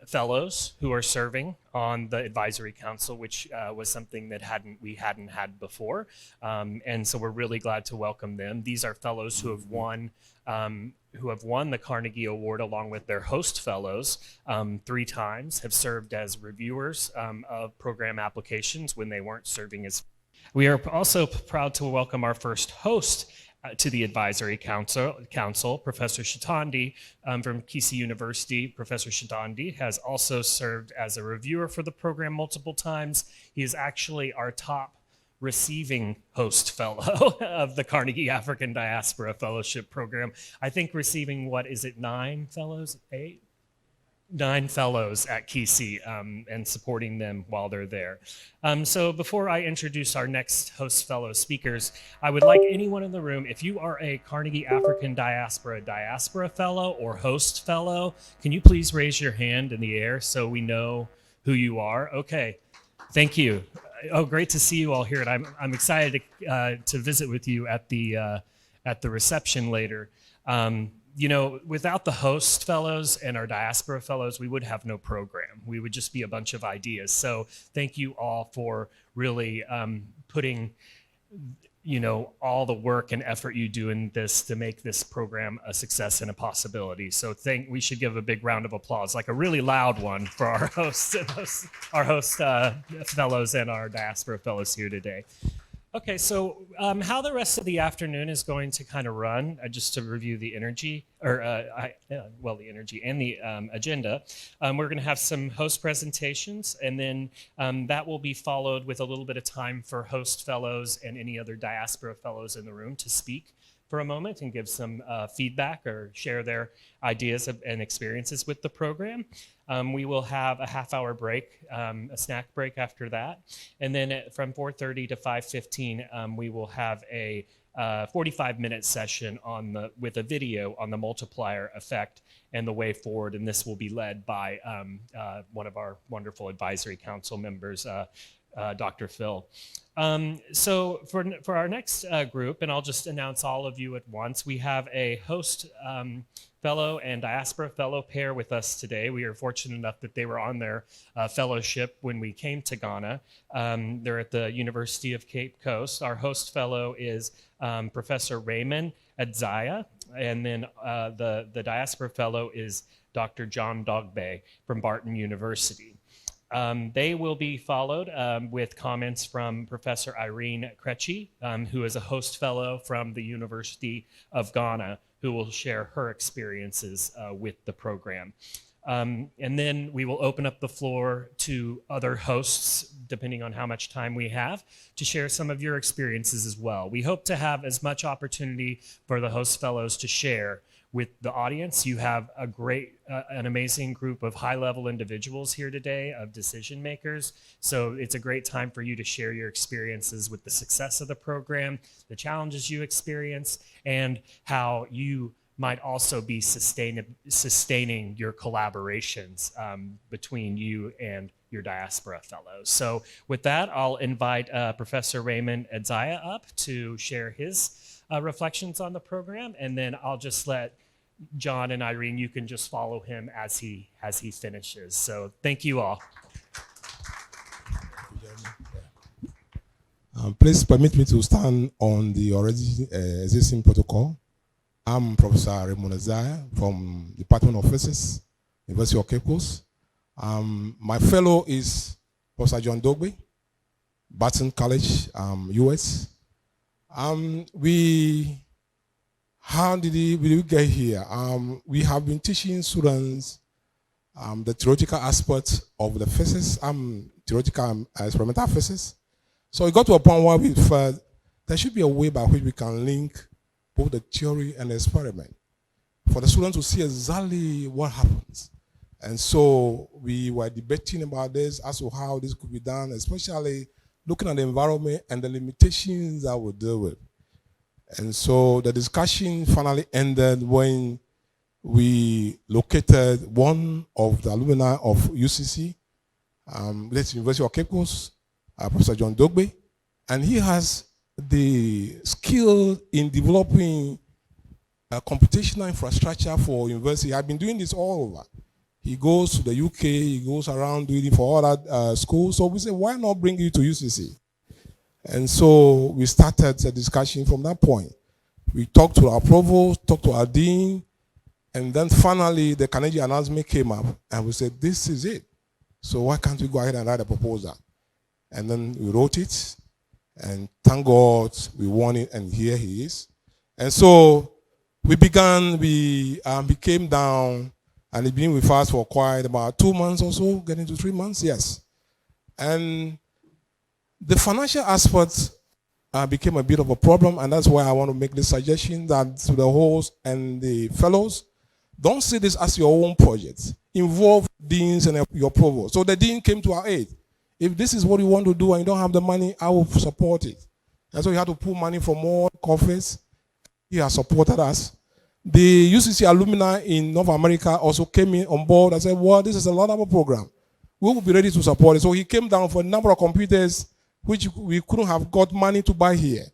fellows who are serving on the advisory council, which was something that we hadn't had before. And so we're really glad to welcome them. These are fellows who have won the Carnegie Award along with their host fellows 3 times, have served as reviewers of program applications when they weren't serving as. We are also proud to welcome our first host to the advisory council, Professor Shetandi from Kisii University. Professor Shetandi has also served as a reviewer for the program multiple times. He is actually our top receiving host fellow of the Carnegie African Diaspora Fellowship Program. I think receiving, 9 fellows, 8? 9 fellows at Kisii and supporting them while they're there. So before I introduce our next host fellow speakers, I would like anyone in the room, if you are a Carnegie African Diaspora Fellow or host fellow, can you please raise your hand in the air so we know who you are? Okay, thank you. Oh, great to see you all here, and I'm excited to visit with you at the reception later. You know, without the host fellows and our diaspora fellows, we would have no program. We would just be a bunch of ideas. So thank you all for really putting, all the work and effort you do in this to make this program a success and a possibility. So we should give a big round of applause, like a really loud one, for our hosts, our host fellows and our diaspora fellows here today. Okay, so how the rest of the afternoon is going to kind of run, just to review the energy, the energy and the agenda. We're going to have some host presentations, and then that will be followed with a little bit of time for host fellows and any other diaspora fellows in the room to speak for a moment and give some feedback or share their ideas and experiences with the program. We will have a half-hour break, a snack break after that. And then from 4:30 to 5:15, we will have a 45-minute session with a video on the multiplier effect and the way forward. And this will be led by one of our wonderful advisory council members, Dr. Phil. So for our next group, and I'll just announce all of you at once, we have a host fellow and diaspora fellow pair with us today. We are fortunate enough that they were on their fellowship when we came to Ghana. They're at the University of Cape Coast. Our host fellow is Professor Raymond Adzaya, and then the diaspora fellow is Dr. John Dogbe from Barton University. They will be followed with comments from Professor Irene Krechi, who is a host fellow from the University of Ghana, who will share her experiences with the program. And then we will open up the floor to other hosts, depending on how much time we have, to share some of your experiences as well. We hope to have as much opportunity for the host fellows to share with the audience. You have a great, an amazing group of high-level individuals here today, of decision makers. So it's a great time for you to share your experiences with the success of the program, the challenges you experience, and how you might also be sustaining your collaborations between you and your Diaspora fellows. So with that, I'll invite Professor Raymond Edzaya up to share his reflections on the program, and then I'll just let John and Irene, you can just follow him as he finishes. So thank you all. Please permit me to stand on the already existing protocol. I'm Professor Raymond Edzaya from Department of Physics, University of Cape Coast. My fellow is Professor John Dogbe, Barton College, US. How did we get here? We have been teaching students the theoretical aspects of the physics, theoretical experimental physics. So we got to a point where we felt there should be a way by which we can link both the theory and the experiment for the students to see exactly what happens. And so we were debating about this as to how this could be done, especially looking at the environment and the limitations that we deal with. And so the discussion finally ended when we located one of the alumni of UCC, that's University of Cape Coast, Professor John Dogbe, and he has the skill in developing computational infrastructure for university. I've been doing this all over. He goes to the UK, he goes around doing it for other schools. So we said, why not bring you to UCC? And so we started a discussion from that point. We talked to our provost, talked to our dean, and then finally the Carnegie announcement came up, and we said, this is it. So why can't we go ahead and write a proposal? And then we wrote it, and thank God we won it, and here he is. And so we began, he came down, and he's been with us for quite about 2 months or so, getting to 3 months, yes. And the financial aspect became a bit of a problem, and that's why I want to make the suggestion that to the hosts and the fellows, don't see this as your own project. Involve deans and your provost. So the dean came to our aid. If this is what you want to do and you don't have the money, I will support it. And so we had to pull money from all coffers. He has supported us. The UCC alumni in North America also came in on board and said, well, this is a lot of a program. We will be ready to support it. So he came down for a number of computers which we couldn't have got money to buy here.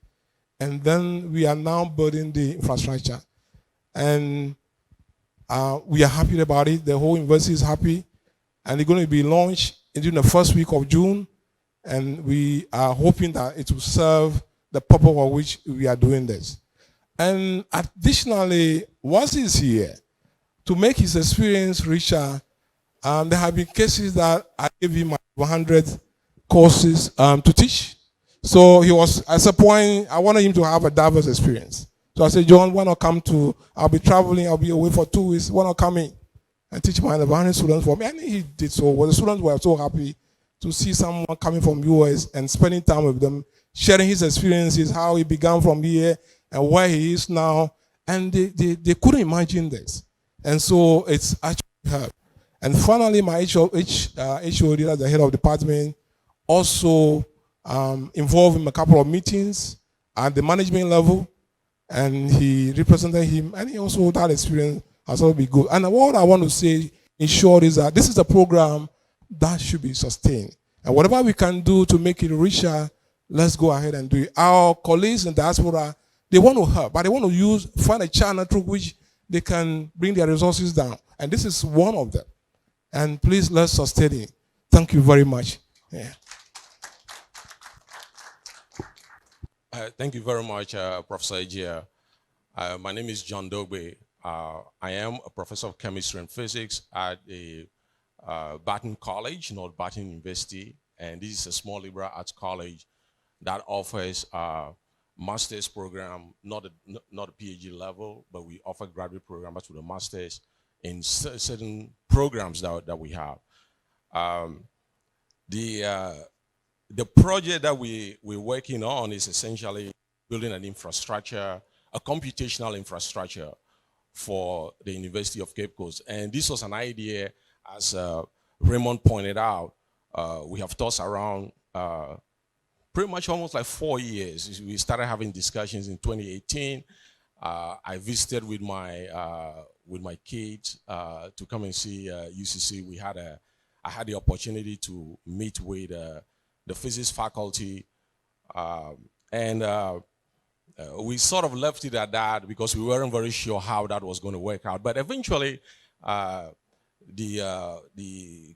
And then we are now building the infrastructure. And we are happy about it. The whole university is happy. And it's going to be launched during the first week of June. And we are hoping that it will serve the purpose for which we are doing this. And additionally, once he's here, to make his experience richer, there have been cases that I gave him 100 courses to teach. So he was, at a point, I wanted him to have a diverse experience. So I said, John, why not come to, I'll be traveling, I'll be away for 2 weeks, why not come in and teach my 100 students for me? And he did so. Well, the students were so happy to see someone coming from US and spending time with them, sharing his experiences, how he began from here and where he is now. And they couldn't imagine this. And so it's actually helped. And finally, my HOD, as the head of department, also involved in a couple of meetings at the management level, and he represented him, and he also that experience has also been good. And what I want to say in short is that this is a program that should be sustained. And whatever we can do to make it richer, let's go ahead and do it. Our colleagues in diaspora, they want to help, but they want to find a channel through which they can bring their resources down. And this is one of them. And please, let's sustain it. Thank you very much. Yeah. Thank you very much, Professor Ejia. My name is John Dogbe. I am a professor of chemistry and physics at the Barton College, North Barton University. And this is a small liberal arts college that offers master's program, not a PhD level, but we offer graduate programs to the master's in certain programs that we have. The project that we're working on is essentially building an infrastructure, a computational infrastructure for the University of Cape Coast. And this was an idea, as Raymond pointed out, we have tossed around pretty much almost like 4 years. We started having discussions in 2018. I visited with my kids to come and see UCC. I had the opportunity to meet with the physics faculty, and we sort of left it at that because we weren't very sure how that was going to work out. But eventually, the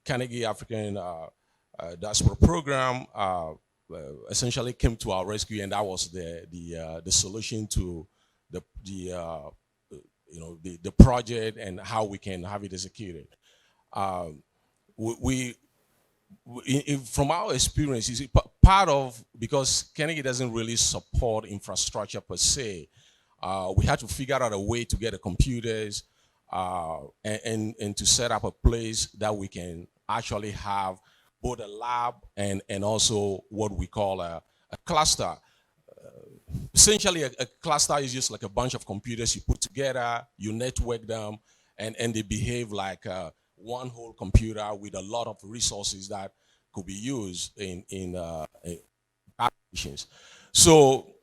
Carnegie African Diaspora program essentially came to our rescue, and that was the solution to the project and how we can have it executed. From our experience, you see, part of, because Carnegie doesn't really support infrastructure per se, we had to figure out a way to get the computers and to set up a place that we can actually have both a lab and also what we call a cluster. Essentially, a cluster is just like a bunch of computers you put together, you network them, and they behave like one whole computer with a lot of resources that could be used in applications. So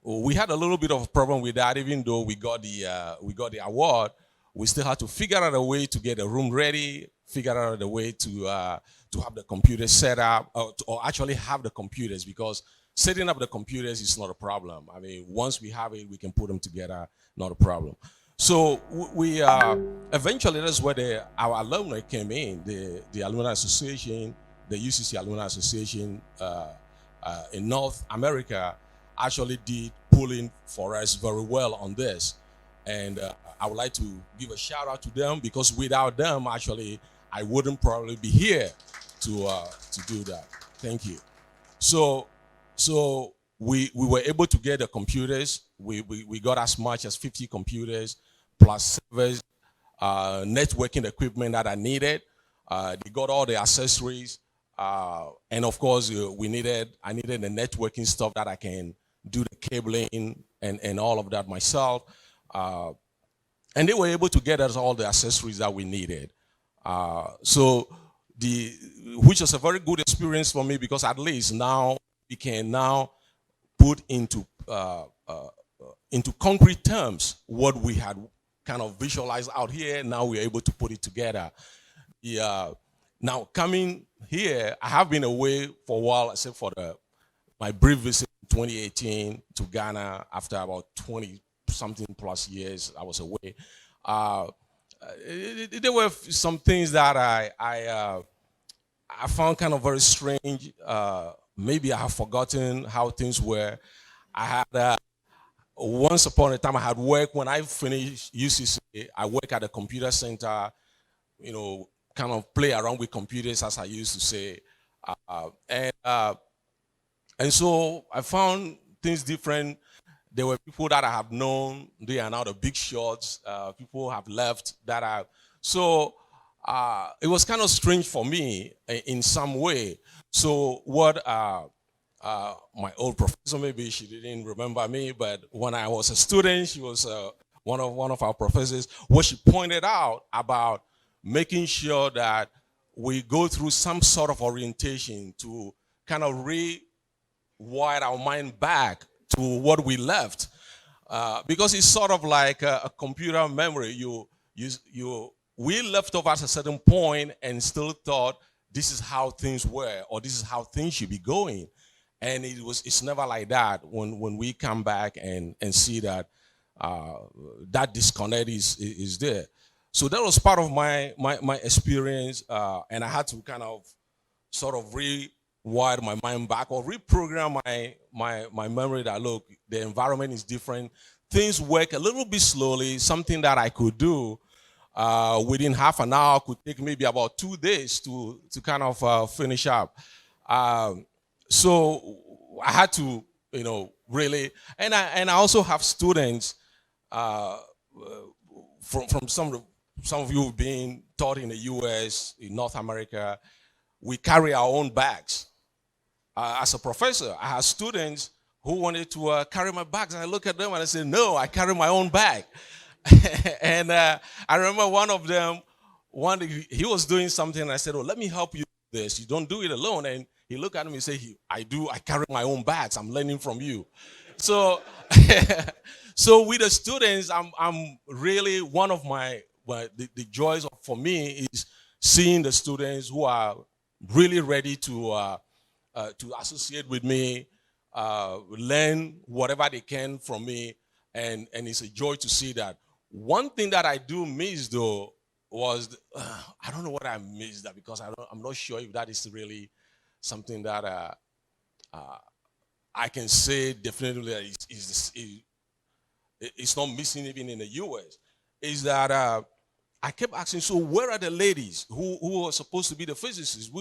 we had a little bit of a problem with that. Even though we got the award, we still had to figure out a way to get a room ready, figure out a way to have the computers set up, or actually have the computers, because setting up the computers is not a problem. I mean, once we have it, we can put them together, not a problem. So we eventually, that's where our alumni came in. The Alumni Association, the UCC Alumni Association in North America actually did pulling for us very well on this. And I would like to give a shout out to them, because without them, actually, I wouldn't probably be here to do that. Thank you. So we were able to get the computers. We got as much as 50 computers plus servers, networking equipment that I needed. They got all the accessories, and of course I needed the networking stuff that I can do the cabling and all of that myself. And they were able to get us all the accessories that we needed. Which was a very good experience for me, because at least now we can now put into concrete terms what we had kind of visualized out here. Now we're able to put it together. Now coming here, I have been away for a while, except for my brief visit in 2018 to Ghana. After about 20-something plus years, I was away. There were some things that I found kind of very strange. Maybe I have forgotten how things were. I had once upon a time I had worked, when I finished UCC, I worked at a computer center, kind of play around with computers, as I used to say. And so I found things different. There were people that I have known, they are now the big shots. People have left that I, so it was kind of strange for me in some way. So what my old professor, maybe she didn't remember me, but when I was a student, she was one of our professors, what she pointed out about making sure that we go through some sort of orientation to kind of rewire our mind back to what we left, because it's sort of like a computer memory. We left off at a certain point and still thought this is how things were, or this is how things should be going, and it's never like that when we come back and see that that disconnect is there. So that was part of my experience, and I had to kind of sort of rewire my mind back, or reprogram my memory that, look, the environment is different. Things work a little bit slowly. Something that I could do within half an hour could take maybe about 2 days to kind of finish up. So I had to, really. And I also have students from some of you being taught in the U.S., in North America. We carry our own bags. As a professor, I have students who wanted to carry my bags. And I look at them and I say, no, I carry my own bag. And I remember one of them, he was doing something, and I said, oh, let me help you with this. You don't do it alone. And he looked at me and said, I carry my own bags. I'm learning from you. So, so with the students, I'm really, one of the joys for me is seeing the students who are really ready to associate with me, learn whatever they can from me, and it's a joy to see that. One thing that I do miss, though, was I don't know what I missed, that because I'm not sure if that is really something that I can say definitely that it's not missing even in the U.S. Is that I kept asking, so where are the ladies who are supposed to be the physicists?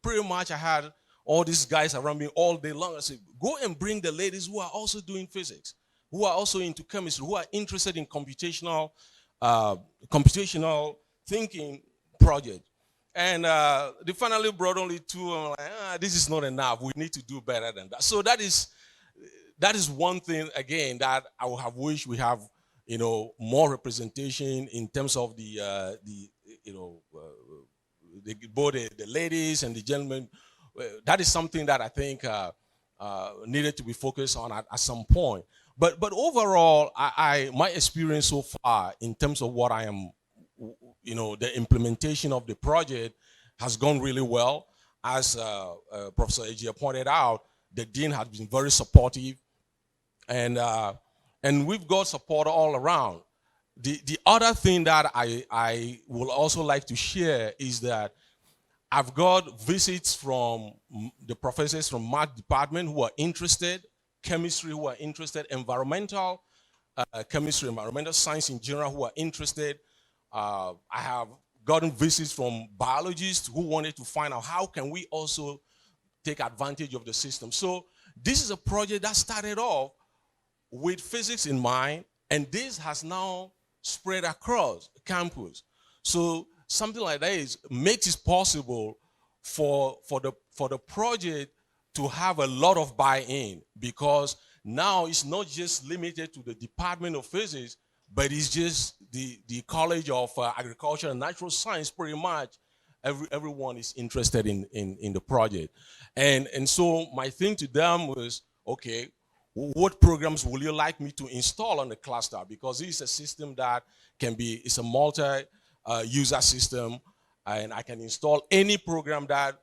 Pretty much I had all these guys around me all day long. I said, go and bring the ladies who are also doing physics, who are also into chemistry, who are interested in computational thinking project. And they finally brought only two. I'm like, this is not enough. We need to do better than that. So that is one thing, again, that I would have wished we have, more representation in terms of both the ladies and the gentlemen. That is something that I think needed to be focused on at some point. But overall, my experience so far in terms of what I am, the implementation of the project has gone really well. As Professor Ejia pointed out, the dean has been very supportive, and we've got support all around. The other thing that I would also like to share is that I've got visits from the professors from math department who are interested, chemistry who are interested, environmental chemistry, environmental science in general who are interested. I have gotten visits from biologists who wanted to find out how can we also take advantage of the system. So this is a project that started off with physics in mind, and this has now spread across campus. So something like that makes it possible for the project to have a lot of buy-in, because now it's not just limited to the Department of Physics, but it's just the College of Agriculture and Natural Science. Pretty much everyone is interested in the project. And so my thing to them was, okay, what programs will you like me to install on the cluster? Because it's a system that it's a multi-user system, and I can install any program that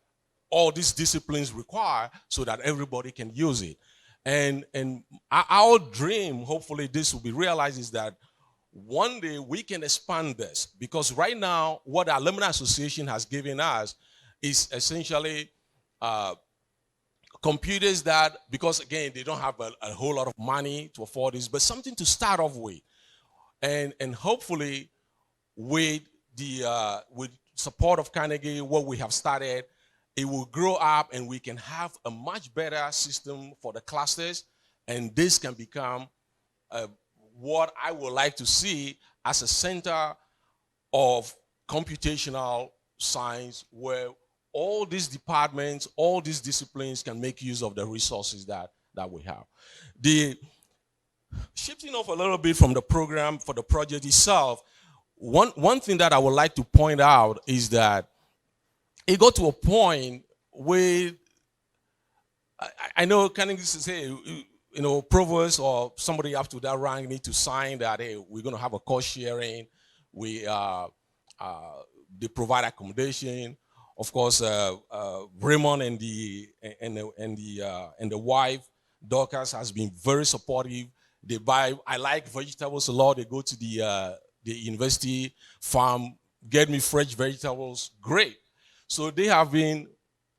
all these disciplines require so that everybody can use it. And our dream, hopefully this will be realized, is that one day we can expand this, because right now what the Alumni Association has given us is essentially computers that, because again, they don't have a whole lot of money to afford this, but something to start off with. And hopefully with support of Carnegie, what we have started, it will grow up and we can have a much better system for the clusters, and this can become what I would like to see as a center of computational science, where all these departments, all these disciplines can make use of the resources that we have. Shifting off a little bit from the program for the project itself, one thing that I would like to point out is that it got to a point where I know Carnegie says, hey, provost or somebody up to that rank need to sign that, hey, we're going to have a cost sharing. They provide accommodation. Of course, Raymond and the wife, Dorcas, has been very supportive. I like vegetables a lot. They go to the university farm, get me fresh vegetables, great. So they have been,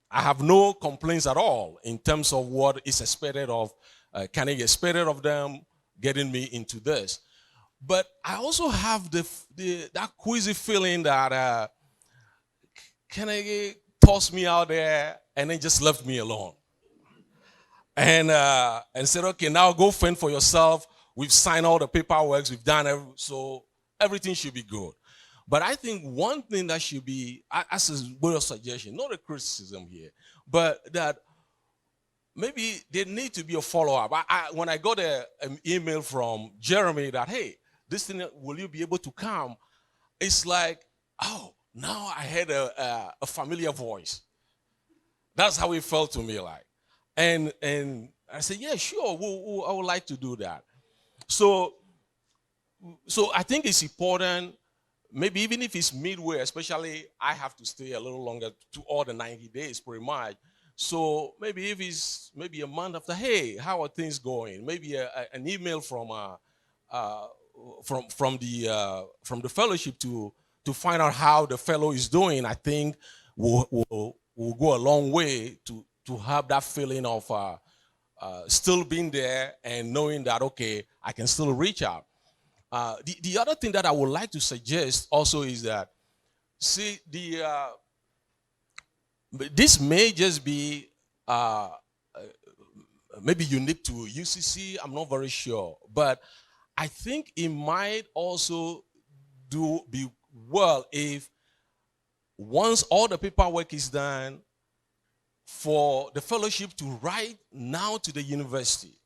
I have no complaints at all in terms of what is expected of, Carnegie expected of them, getting me into this. But I also have that queasy feeling that Carnegie tossed me out there and then just left me alone. and said, okay, now go fend for yourself. We've signed all the paperwork, we've done so everything should be good. But I think one thing that should be, as a word of suggestion, not a criticism here, but that maybe there need to be a follow-up. When I got an email from Jeremy that, hey, this thing, will you be able to come? It's like, oh, now I heard a familiar voice. That's how it felt to me like. And I said, yeah, sure, I would like to do that. So I think it's important, maybe even if it's midway, especially I have to stay a little longer to all the 90 days pretty much. So maybe if it's maybe a month after, hey, how are things going? Maybe an email from the fellowship to find out how the fellow is doing, I think will go a long way to have that feeling of still being there and knowing that, okay, I can still reach out. The other thing that I would like to suggest also is that, see, this may just be maybe unique to UCC, I'm not very sure, but I think it might also be well if once all the paperwork is done, for the fellowship to write now to the university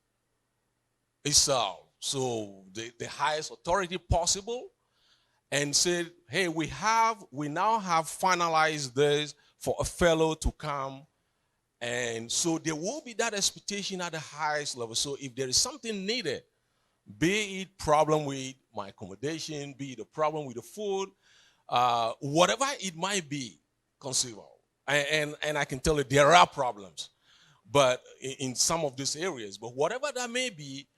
itself, so the highest authority possible, and said, hey, we now have finalized this for a fellow to come. And so there will be that expectation at the highest level. So if there is something needed, be it problem with my accommodation, be it a problem with the food, whatever it might be, conceivable. And I can tell you there are problems, but in some of these areas, but whatever that may be,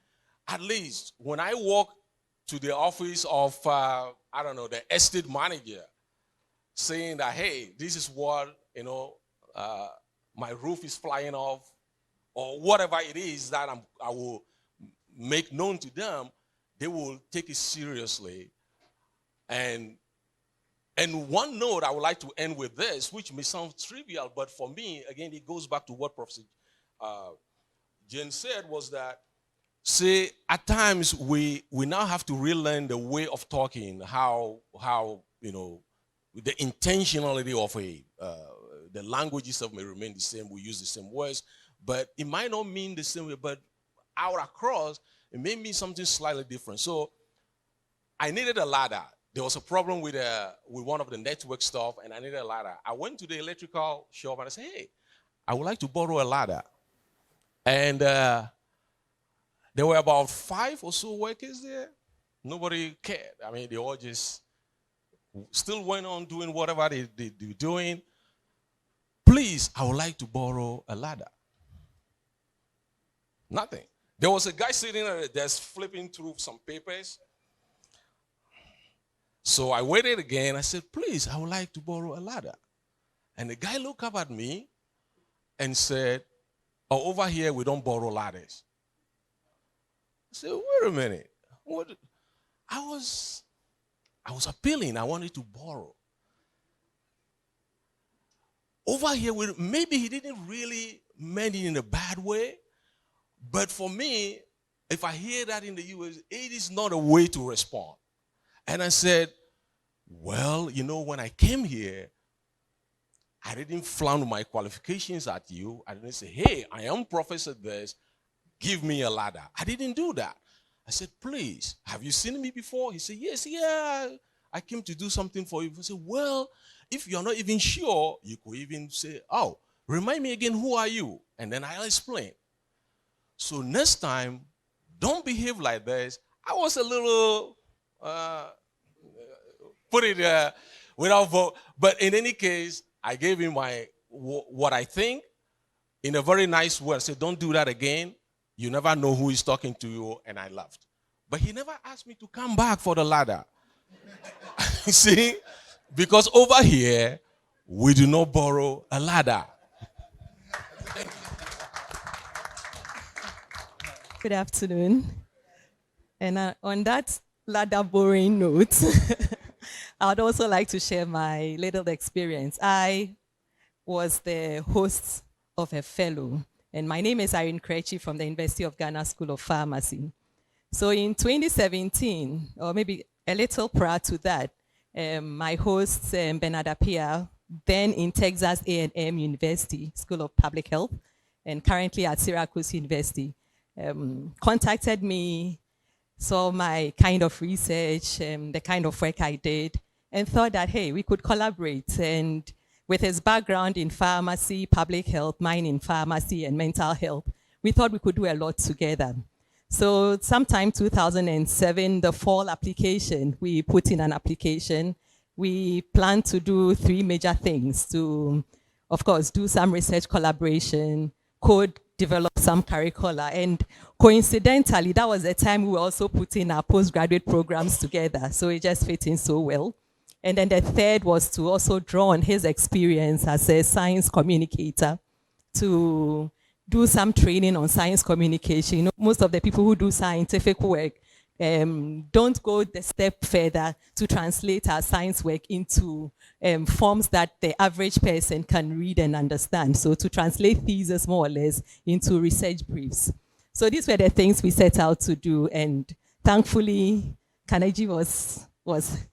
at least when I walk to the office of, I don't know, the estate manager, saying that, hey, this is what, my roof is flying off, or whatever it is that I will make known to them, they will take it seriously. And one note I would like to end with this, which may sound trivial, but for me, again, it goes back to what Professor Jane said, was that, see, at times we now have to relearn the way of talking, how the intentionality of the language itself may remain the same, we use the same words, but it might not mean the same way, but out across, it may mean something slightly different. So I needed a ladder. There was a problem with one of the network stuff, and I needed a ladder. I went to the electrical shop and I said, hey, I would like to borrow a ladder. And there were about 5 or so workers there. Nobody cared. I mean, they all just still went on doing whatever they were doing. Please, I would like to borrow a ladder. Nothing. There was a guy sitting at the desk flipping through some papers. So I waited again. I said, please, I would like to borrow a ladder. And the guy looked up at me and said, oh, over here, we don't borrow ladders. I said, wait a minute. What? I was appealing. I wanted to borrow. Over here, maybe he didn't really mean it in a bad way. But for me, if I hear that in the US, it is not a way to respond. And I said, well, when I came here, I didn't flaunt my qualifications at you. I didn't say, hey, I am Professor this, give me a ladder. I didn't do that. I said, please, have you seen me before? He said, yes, yeah, I came to do something for you. I said, well, if you're not even sure, you could even say, oh, remind me again, who are you? And then I'll explain. So next time, don't behave like this. I was a little, put it without vote. But in any case, I gave him what I think in a very nice way. I said, don't do that again. You never know who is talking to you, and I left. But he never asked me to come back for the ladder. See? Because over here, we do not borrow a ladder. Good afternoon. And on that ladder borrowing note, I would also like to share my little experience. I was the host of a fellow And my name is Irene Krechi from the University of Ghana School of Pharmacy. So in 2017, or maybe a little prior to that, my host, Bernard Appiah, then in Texas A&M University School of Public Health, and currently at Syracuse University, contacted me, saw my kind of research, the kind of work I did, and thought that, hey, we could collaborate. And with his background in pharmacy, public health, mine in pharmacy and mental health, we thought we could do a lot together. So sometime 2007, the fall application, we put in an application. We planned to do 3 major things: to, of course, do some research collaboration, develop some curricula, and coincidentally, that was the time we were also putting our postgraduate programs together, so it just fit in so well. And then the third was to also draw on his experience as a science communicator to do some training on science communication. You know, most of the people who do scientific work don't go the step further to translate our science work into forms that the average person can read and understand. So to translate thesis more or less into research briefs. So these were the things we set out to do, and thankfully Carnegie was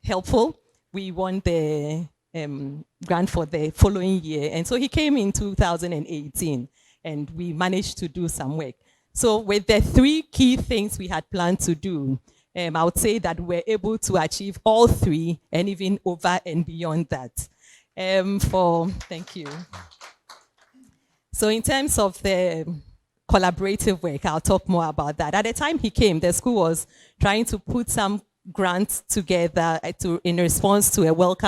helpful. We won the grant for the following year, and so he came in 2018, and we managed to do some work. So with the 3 key things we had planned to do, I would say that we're able to achieve all 3 and even over and beyond that. Thank you. So in terms of the collaborative work, I'll talk more about that. At the time he came, the school was trying to put some grants together in response to a World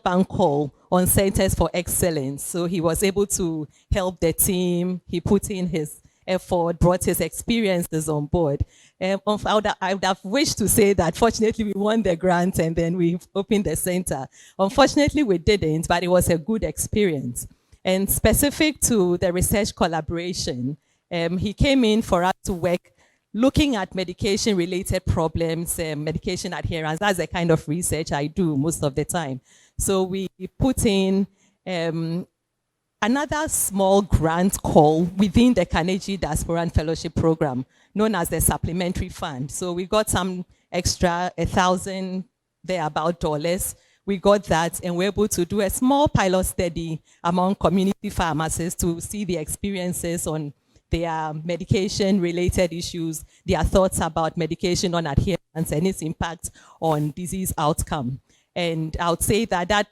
Bank call on Centers for Excellence. So he was able to help the team. He put in his effort, brought his experiences on board. I would have wished to say that fortunately we won the grant and then we opened the center. Unfortunately we didn't, but it was a good experience. And specific to the research collaboration, he came in for us to work looking at medication-related problems, medication adherence. That's the kind of research I do most of the time. So we put in another small grant call within the Carnegie Diaspora and Fellowship Program, known as the Supplementary Fund. So we got some extra $1,000 thereabout dollars. We got that, and we're able to do a small pilot study among community pharmacists to see the experiences on their medication-related issues, their thoughts about medication on adherence and its impact on disease outcome. And I would say that that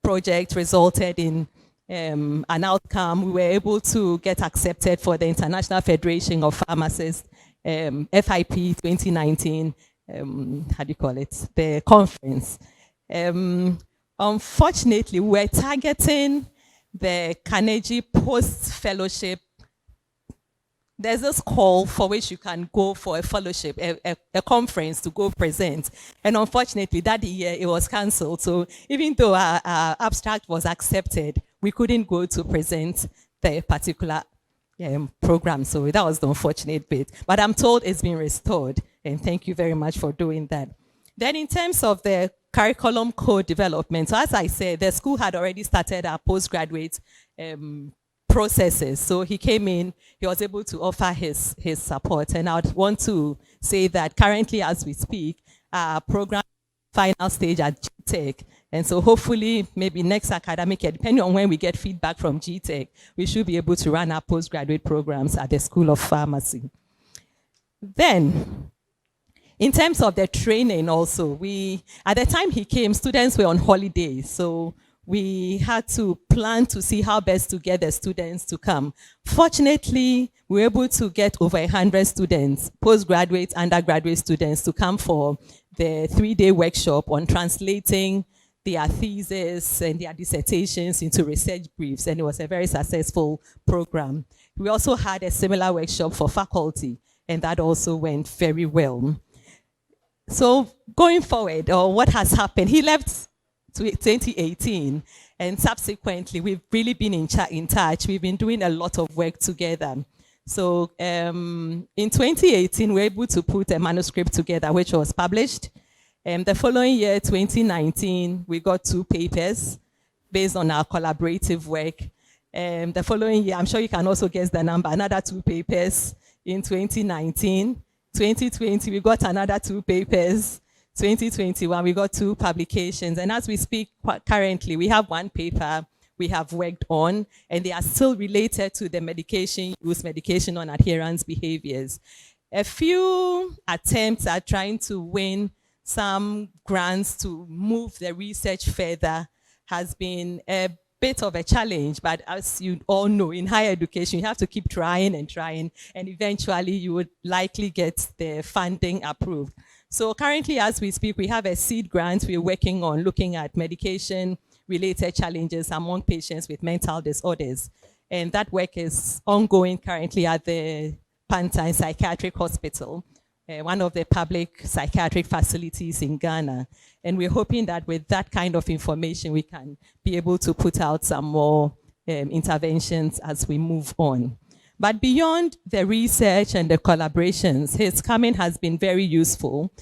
project resulted in an outcome. We were able to get accepted for the International Federation of Pharmacists, FIP 2019, the conference. Unfortunately, we're targeting the Carnegie post-fellowship. There's this call for which you can go for a fellowship, a conference to go present. And unfortunately, that year it was cancelled. So even though our abstract was accepted, we couldn't go to present the particular program. So that was the unfortunate bit. But I'm told it's been restored. And thank you very much for doing that. Then in terms of the curriculum co-development, so as I said, the school had already started our postgraduate processes. So he came in, he was able to offer his support. And I would want to say that currently as we speak, our program final stage at GTech. And so hopefully maybe next academic year, depending on when we get feedback from GTech, we should be able to run our postgraduate programs at the School of Pharmacy. Then, in terms of the training also, at the time he came, students were on holiday. So we had to plan to see how best to get the students to come. Fortunately, we were able to get over 100 students, postgraduate, undergraduate students, to come for the 3-day workshop on translating their thesis and their dissertations into research briefs, and it was a very successful program. We also had a similar workshop for faculty, and that also went very well. So going forward, or what has happened, he left 2018, and subsequently we've really been in touch. We've been doing a lot of work together. So in 2018, we were able to put a manuscript together, which was published. The following year, 2019, we got 2 papers based on our collaborative work. The following year, I'm sure you can also guess the number, another 2 papers in 2019. 2020, we got another 2 papers. 2021, we got 2 publications. And as we speak currently, we have 1 paper we have worked on, and they are still related to the medication use, medication non-adherence behaviors. A few attempts at trying to win some grants to move the research further has been a bit of a challenge, but as you all know, in higher education, you have to keep trying, and eventually you would likely get the funding approved. So currently, as we speak, we have a seed grant we're working on looking at medication-related challenges among patients with mental disorders. And that work is ongoing currently at the Pantine Psychiatric Hospital, one of the public psychiatric facilities in Ghana. And we're hoping that with that kind of information, we can be able to put out some more interventions as we move on. But beyond the research and the collaborations, his coming has been very useful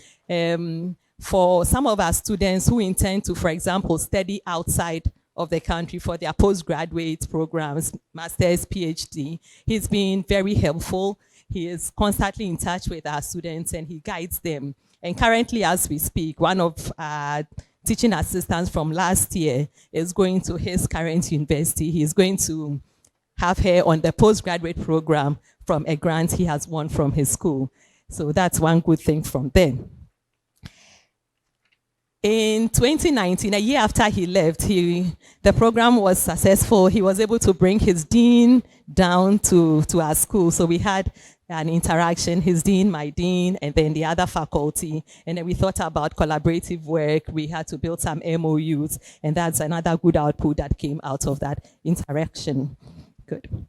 for some of our students who intend to, for example, study outside of the country for their postgraduate programs, master's, PhD. He's been very helpful. He is constantly in touch with our students and he guides them. And currently, as we speak, one of our teaching assistants from last year is going to his current university. He's going to have her on the postgraduate program from a grant he has won from his school. So that's one good thing from them. In 2019, a year after he left, the program was successful. He was able to bring his dean down to our school. So we had an interaction, his dean, my dean, and then the other faculty. And then we thought about collaborative work. We had to build some MOUs, and that's another good output that came out of that interaction. Good.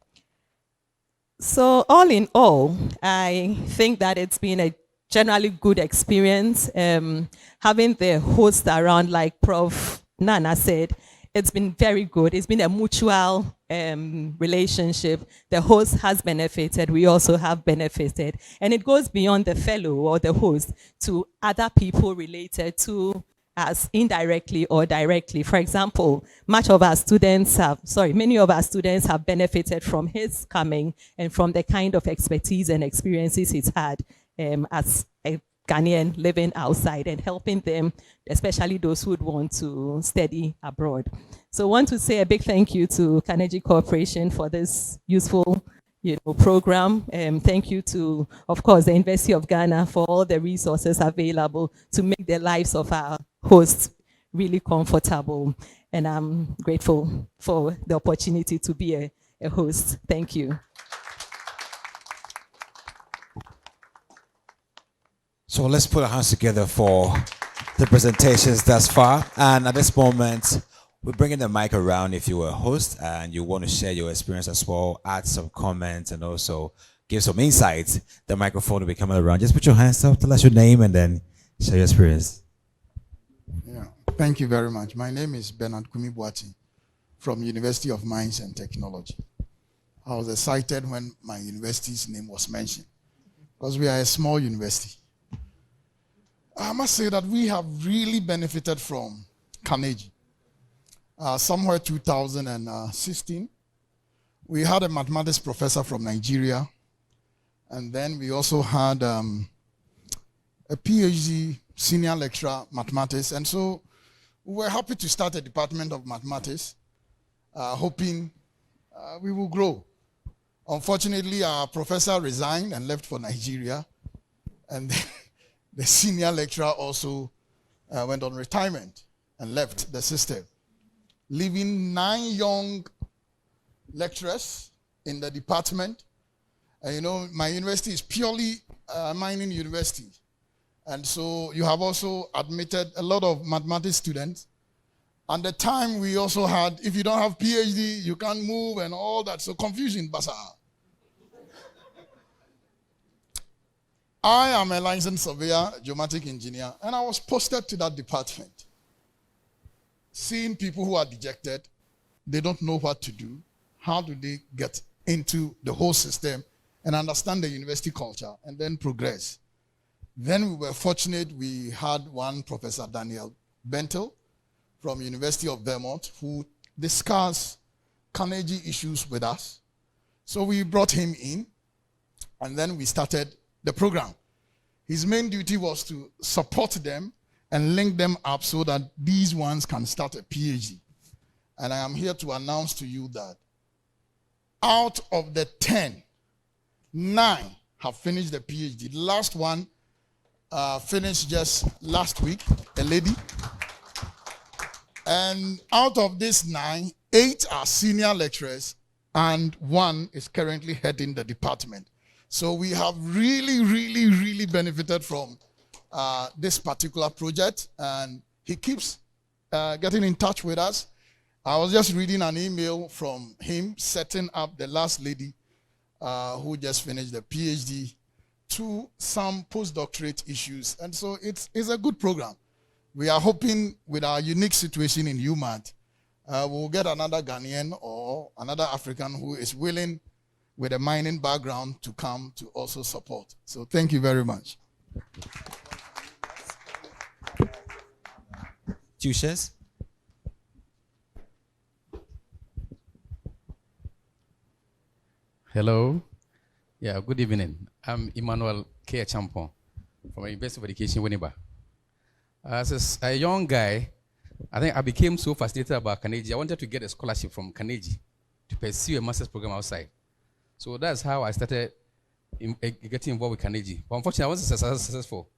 So all in all, I think that it's been a generally good experience. Having the host around, like Prof. Nana said, it's been very good. It's been a mutual relationship. The host has benefited. We also have benefited. And it goes beyond the fellow or the host to other people related to us indirectly or directly. For example, many of our students have benefited from his coming and from the kind of expertise and experiences he's had as a Ghanaian living outside and helping them, especially those who would want to study abroad. So I want to say a big thank you to Carnegie Corporation for this useful program. Thank you to, of course, the University of Ghana for all the resources available to make the lives of our hosts really comfortable. And I'm grateful for the opportunity to be a host. Thank you. So let's put our hands together for the presentations thus far. And at this moment, we're bringing the mic around. If you were a host and you want to share your experience as well, add some comments and also give some insights, the microphone will be coming around. Just put your hands up, tell us your name, and then share your experience. Yeah, thank you very much. My name is Bernard Kumibuati from University of Mines and Technology. I was excited when my university's name was mentioned because we are a small university. I must say that we have really benefited from Carnegie. Somewhere 2016, we had a mathematics professor from Nigeria, and then we also had a PhD senior lecturer mathematics, and so we were happy to start a department of mathematics, hoping we will grow. Unfortunately, our professor resigned and left for Nigeria, and the senior lecturer also went on retirement and left the system, leaving 9 young lecturers in the department. And my university is purely a mining university. And so you have also admitted a lot of mathematics students. And the time we also had, if you don't have PhD, you can't move and all that. So confusion, basa. I am a licensed surveyor, geomatic engineer, and I was posted to that department. Seeing people who are dejected, they don't know what to do. How do they get into the whole system and understand the university culture and then progress? Then we were fortunate, we had one Professor Daniel Bentel from University of Vermont who discussed Carnegie issues with us. So we brought him in, and then we started the program. His main duty was to support them and link them up so that these ones can start a PhD. And I am here to announce to you that out of the 10, 9 have finished the PhD. The last one finished just last week, a lady. And out of these 9, 8 are senior lecturers and 1 is currently heading the department. So we have really benefited from this particular project, and he keeps getting in touch with us. I was just reading an email from him setting up the last lady who just finished the PhD to some postdoctorate issues. And so it's a good program. We are hoping with our unique situation in UMaD, we'll get another Ghanaian or another African who is willing with a mining background to come to also support. So thank you very much. Tuitions. Hello. Yeah, good evening. I'm Emmanuel K. Champon from the University of Education, Winneba. As a young guy, I think I became so fascinated about Carnegie. I wanted to get a scholarship from Carnegie to pursue a master's program outside. So that's how I started getting involved with Carnegie. But unfortunately, I wasn't successful.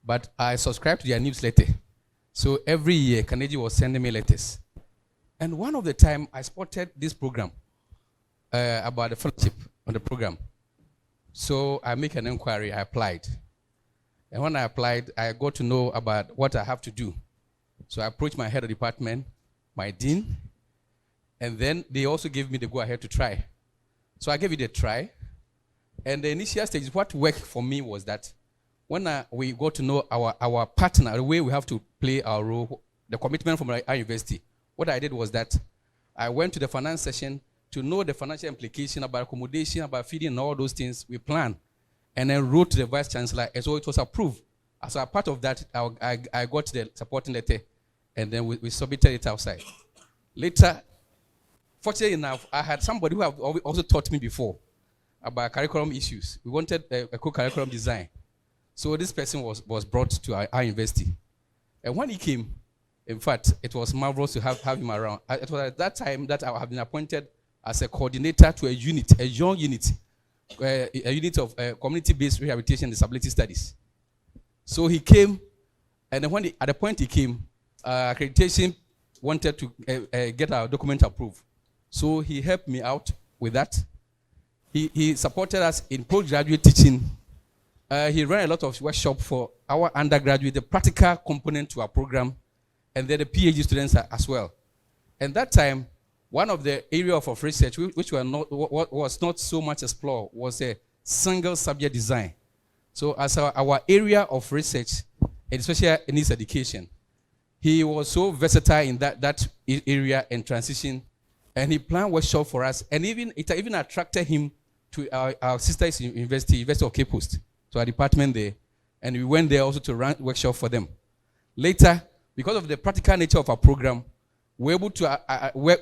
But I subscribed to their newsletter. So every year, Carnegie was sending me letters. And one of the time, I spotted this program about the fellowship on the program. So I make an inquiry, I applied. And when I applied, I got to know about what I have to do. So I approached my head of department, my dean, and then they also gave me the go-ahead to try. So I gave it a try. And the initial stage, what worked for me was that when we got to know our partner, the way we have to play our role, the commitment from our university, what I did was that I went to the finance session to know the financial implication about accommodation, about feeding, and all those things we planned. And then wrote to the vice chancellor, and so it was approved. As a part of that, I got the supporting letter, and then we submitted it outside. Later, fortunately enough, I had somebody who had also taught me before about curriculum issues. We wanted a co-curriculum design. So this person was brought to our university. And when he came, in fact, it was marvelous to have him around. It was at that time that I have been appointed as a coordinator to a unit, a young unit, a unit of community-based rehabilitation and disability studies. So he came, and then at the point he came, accreditation wanted to get our document approved. So he helped me out with that. He supported us in postgraduate teaching. He ran a lot of workshops for our undergraduate, the practical component to our program, and then the PhD students as well. And that time, one of the areas of research which was not so much explored was a single subject design. So as our area of research, and especially in his education, he was so versatile in that area and transition, and he planned workshop for us, and it even attracted him to our sister University of Cape Coast, to our department there, and we went there also to run workshop for them. Later, because of the practical nature of our program, we were able to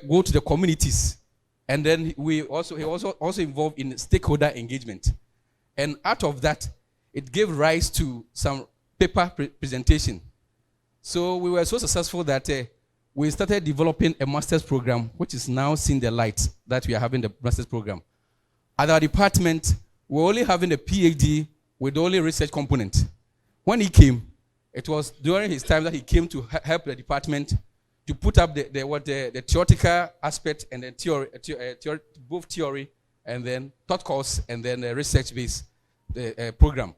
go to the communities, and then he also involved in stakeholder engagement, and out of that, it gave rise to some paper presentation. So we were so successful that we started developing a master's program, which is now seeing the light that we are having the master's program. At our department, we're only having a PhD with only research component. When he came, it was during his time that he came to help the department to put up the theoretical aspect and the both theory and then thought course and then the research-based program.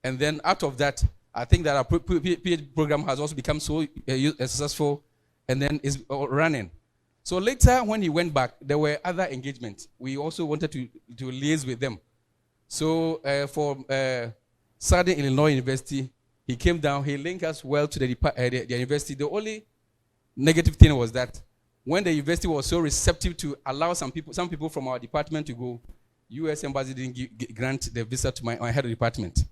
And then out of that, I think that our PhD program has also become so successful and then is running. So later, when he went back, there were other engagements. We also wanted to liaise with them. So for Southern Illinois University, he came down, he linked us well to the university. The only negative thing was that when the university was so receptive to allow some people from our department to go, U.S. Embassy didn't grant the visa to my head of department.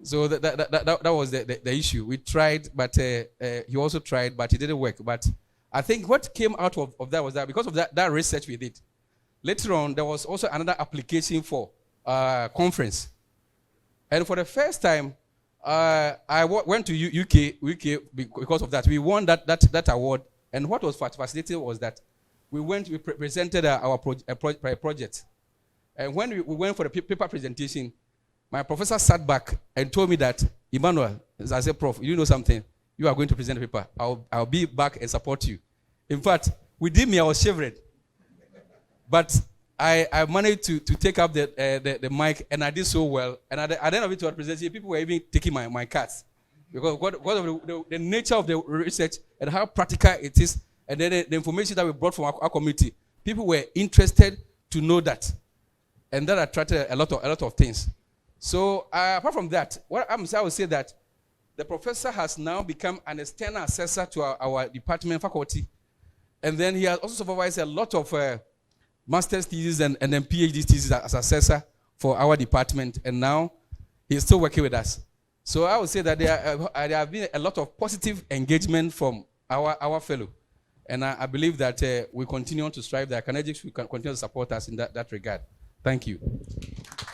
So that was the issue. We tried, but he also tried, but it didn't work. But I think what came out of that was that because of that research we did, later on, there was also another application for conference. And for the first time, I went to UK because of that. We won that award. And what was fascinating was that we presented our project. And when we went for the paper presentation, my professor sat back and told me that, Emmanuel, as I said, Prof, you know something? You are going to present the paper. I'll be back and support you. In fact, within me, I was shivering. But I managed to take up the mic, and I did so well. And at the end of it, to present, people were even taking my cards. Because of the nature of the research and how practical it is, and then the information that we brought from our community, people were interested to know that. And that attracted a lot of things. So apart from that, I would say that the professor has now become an external assessor to our department faculty. And then he has also supervised a lot of master's theses and then PhD theses as assessor for our department. And now he's still working with us. So I would say that there have been a lot of positive engagement from our fellow. And I believe that we continue to strive that Carnegie will continue to support us in that regard. Thank you.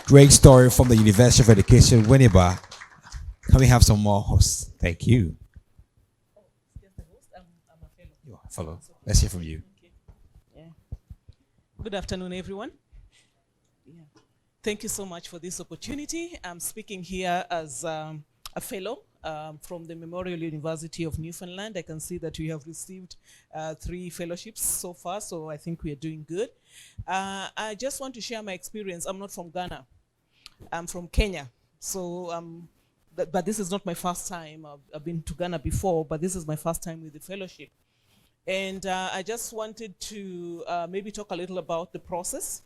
Great story from the University of Education, Winneba. Can we have some more hosts? Thank you. You are a fellow. Let's hear from you. Okay. Yeah. Good afternoon, everyone. Yeah. Thank you so much for this opportunity. I'm speaking here as a fellow from the Memorial University of Newfoundland. I can see that we have received 3 fellowships so far, so I think we are doing good. I just want to share my experience. I'm not from Ghana. I'm from Kenya. So, but this is not my first time. I've been to Ghana before, but this is my first time with the fellowship. And I just wanted to maybe talk a little about the process.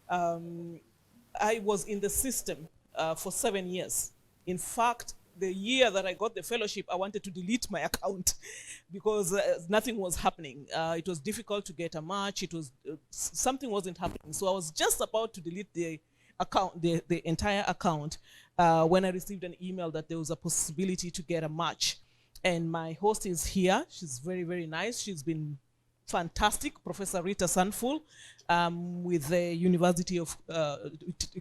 I was in the system for 7 years. In fact, the year that I got the fellowship, I wanted to delete my account because nothing was happening. It was difficult to get a match. It was something wasn't happening. So I was just about to delete the account, the entire account, when I received an email that there was a possibility to get a match. And my host is here. She's very, very nice. She's been fantastic, Professor Rita Sanful, with the University of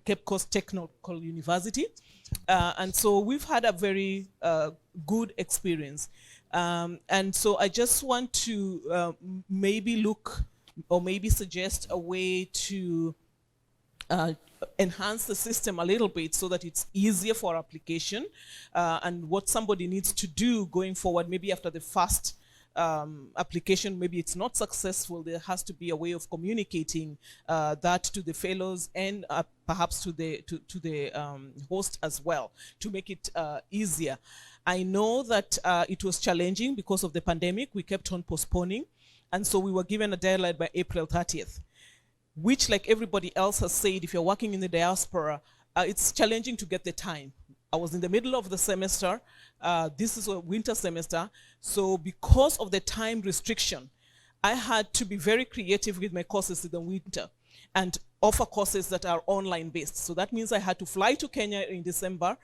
Cape Coast Technical University. And so we've had a very good experience. And so I just want to maybe look or maybe suggest a way to enhance the system a little bit so that it's easier for application and what somebody needs to do going forward, maybe after the first application, maybe it's not successful, there has to be a way of communicating that to the fellows and perhaps to the host as well to make it easier. I know that it was challenging because of the pandemic. We kept on postponing, and so we were given a deadline by April 30th, which, like everybody else has said, if you're working in the diaspora, it's challenging to get the time. I was in the middle of the semester. This is a winter semester. So because of the time restriction, I had to be very creative with my courses in the winter and offer courses that are online based. So that means I had to fly to Kenya in December,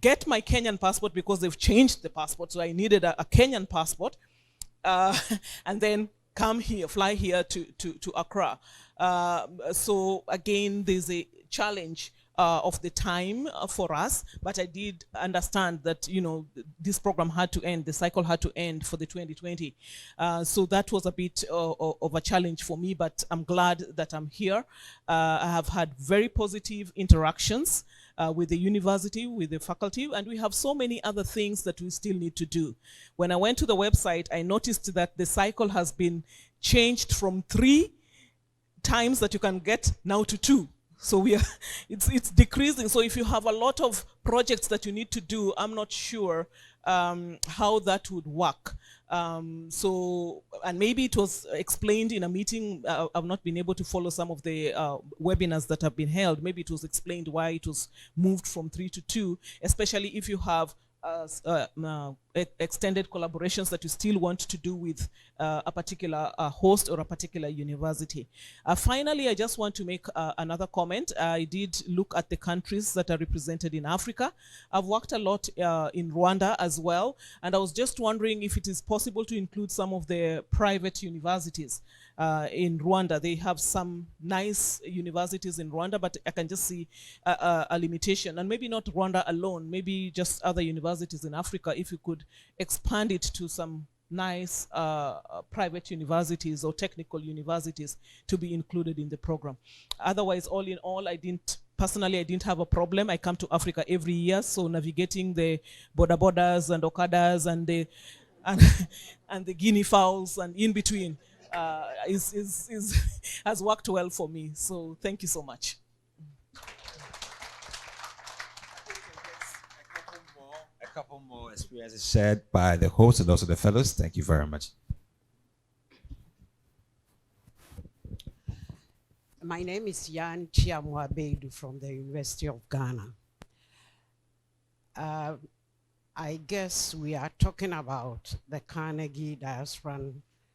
get my Kenyan passport because they've changed the passport. So I needed a Kenyan passport, and then come here, fly here to Accra. So again, there's a challenge of the time for us, but I did understand that, you know, this program had to end, the cycle had to end for the 2020. So that was a bit of a challenge for me, but I'm glad that I'm here. I have had very positive interactions with the university, with the faculty, and we have so many other things that we still need to do. When I went to the website, I noticed that the cycle has been changed from 3 times that you can get now to 2. So we are, it's decreasing. So if you have a lot of projects that you need to do, I'm not sure how that would work. So, and maybe it was explained in a meeting. I've not been able to follow some of the webinars that have been held. Maybe it was explained why it was moved from 3 to 2, especially if you have extended collaborations that you still want to do with a particular host or a particular university. Finally, I just want to make another comment. I did look at the countries that are represented in Africa. I've worked a lot in Rwanda as well, and I was just wondering if it is possible to include some of the private universities in Rwanda. They have some nice universities in Rwanda, but I can just see a limitation, and maybe not Rwanda alone, maybe just other universities in Africa, if you could expand it to some nice private universities or technical universities to be included in the program. Otherwise, all in all, I didn't have a problem. I come to Africa every year, so navigating the borders and okadas and the and the guinea fowls and in between has worked well for me. So thank you so much. A couple more experiences shared by the host and also the fellows. Thank you very much. My name is Yan Chiamwabedu from the University of Ghana. I guess we are talking about the Carnegie Diaspora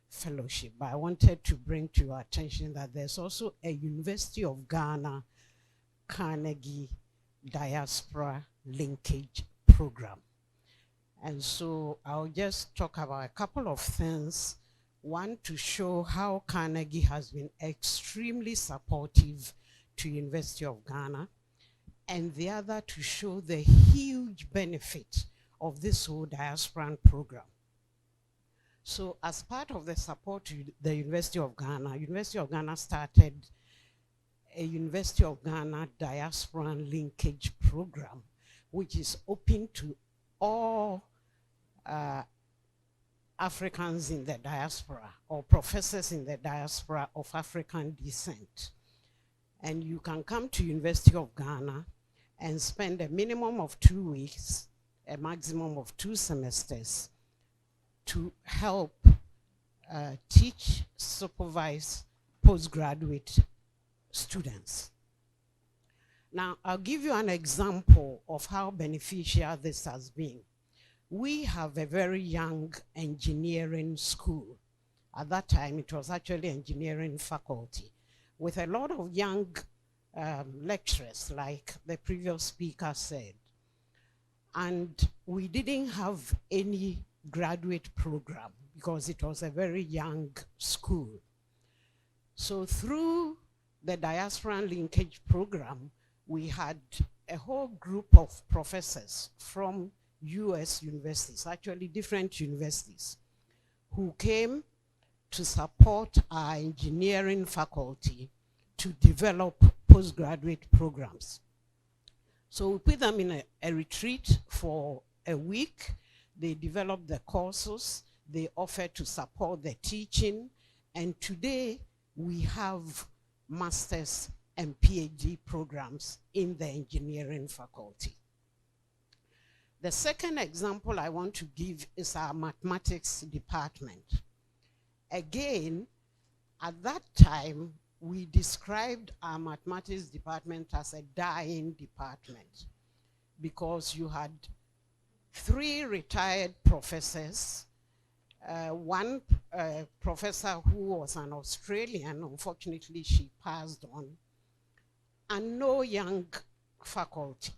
Fellowship, but I wanted to bring to your attention that there's also a University of Ghana Carnegie Diaspora Linkage Program. And so I'll just talk about a couple of things. One, to show how Carnegie has been extremely supportive to University of Ghana, and the other to show the huge benefit of this whole diaspora program. So as part of the support to the University of Ghana started a University of Ghana Diaspora Linkage Program, which is open to all Africans in the diaspora or professors in the diaspora of African descent. And you can come to University of Ghana and spend a minimum of 2 weeks, a maximum of 2 semesters to help teach, supervise postgraduate students. Now, I'll give you an example of how beneficial this has been. We have a very young engineering school. At that time, it was actually engineering faculty, with a lot of young lecturers, like the previous speaker said. And we didn't have any graduate program because it was a very young school. So through the Diaspora Linkage Program, we had a whole group of professors from US universities, actually different universities, who came to support our engineering faculty to develop postgraduate programs. So we put them in a retreat for a week. They developed the courses, they offered to support the teaching, and today we have master's and PhD programs in the engineering faculty. The second example I want to give is our mathematics department. Again, at that time, we described our mathematics department as a dying department because you had 3 retired professors, one professor who was an Australian, unfortunately she passed on, and no young faculty.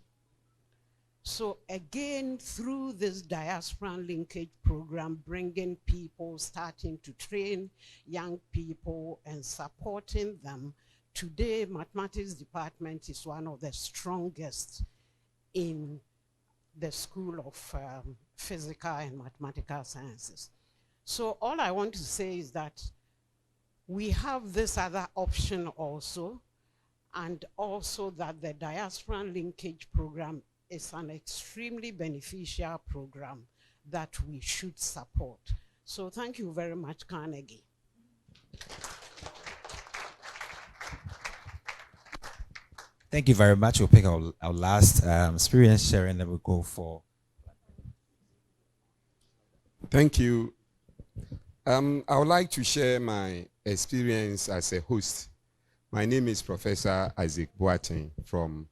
So again, through this diaspora linkage program, bringing people, starting to train young people and supporting them, today mathematics department is one of the strongest in the School of Physical and Mathematical Sciences. So all I want to say is that we have this other option also, and also that the diaspora linkage program is an extremely beneficial program that we should support. So thank you very much, Carnegie. Thank you very much. We'll pick our last experience sharing, then we'll go for. Thank you. I would like to share my experience as a host. My name is Professor Isaac Boateng from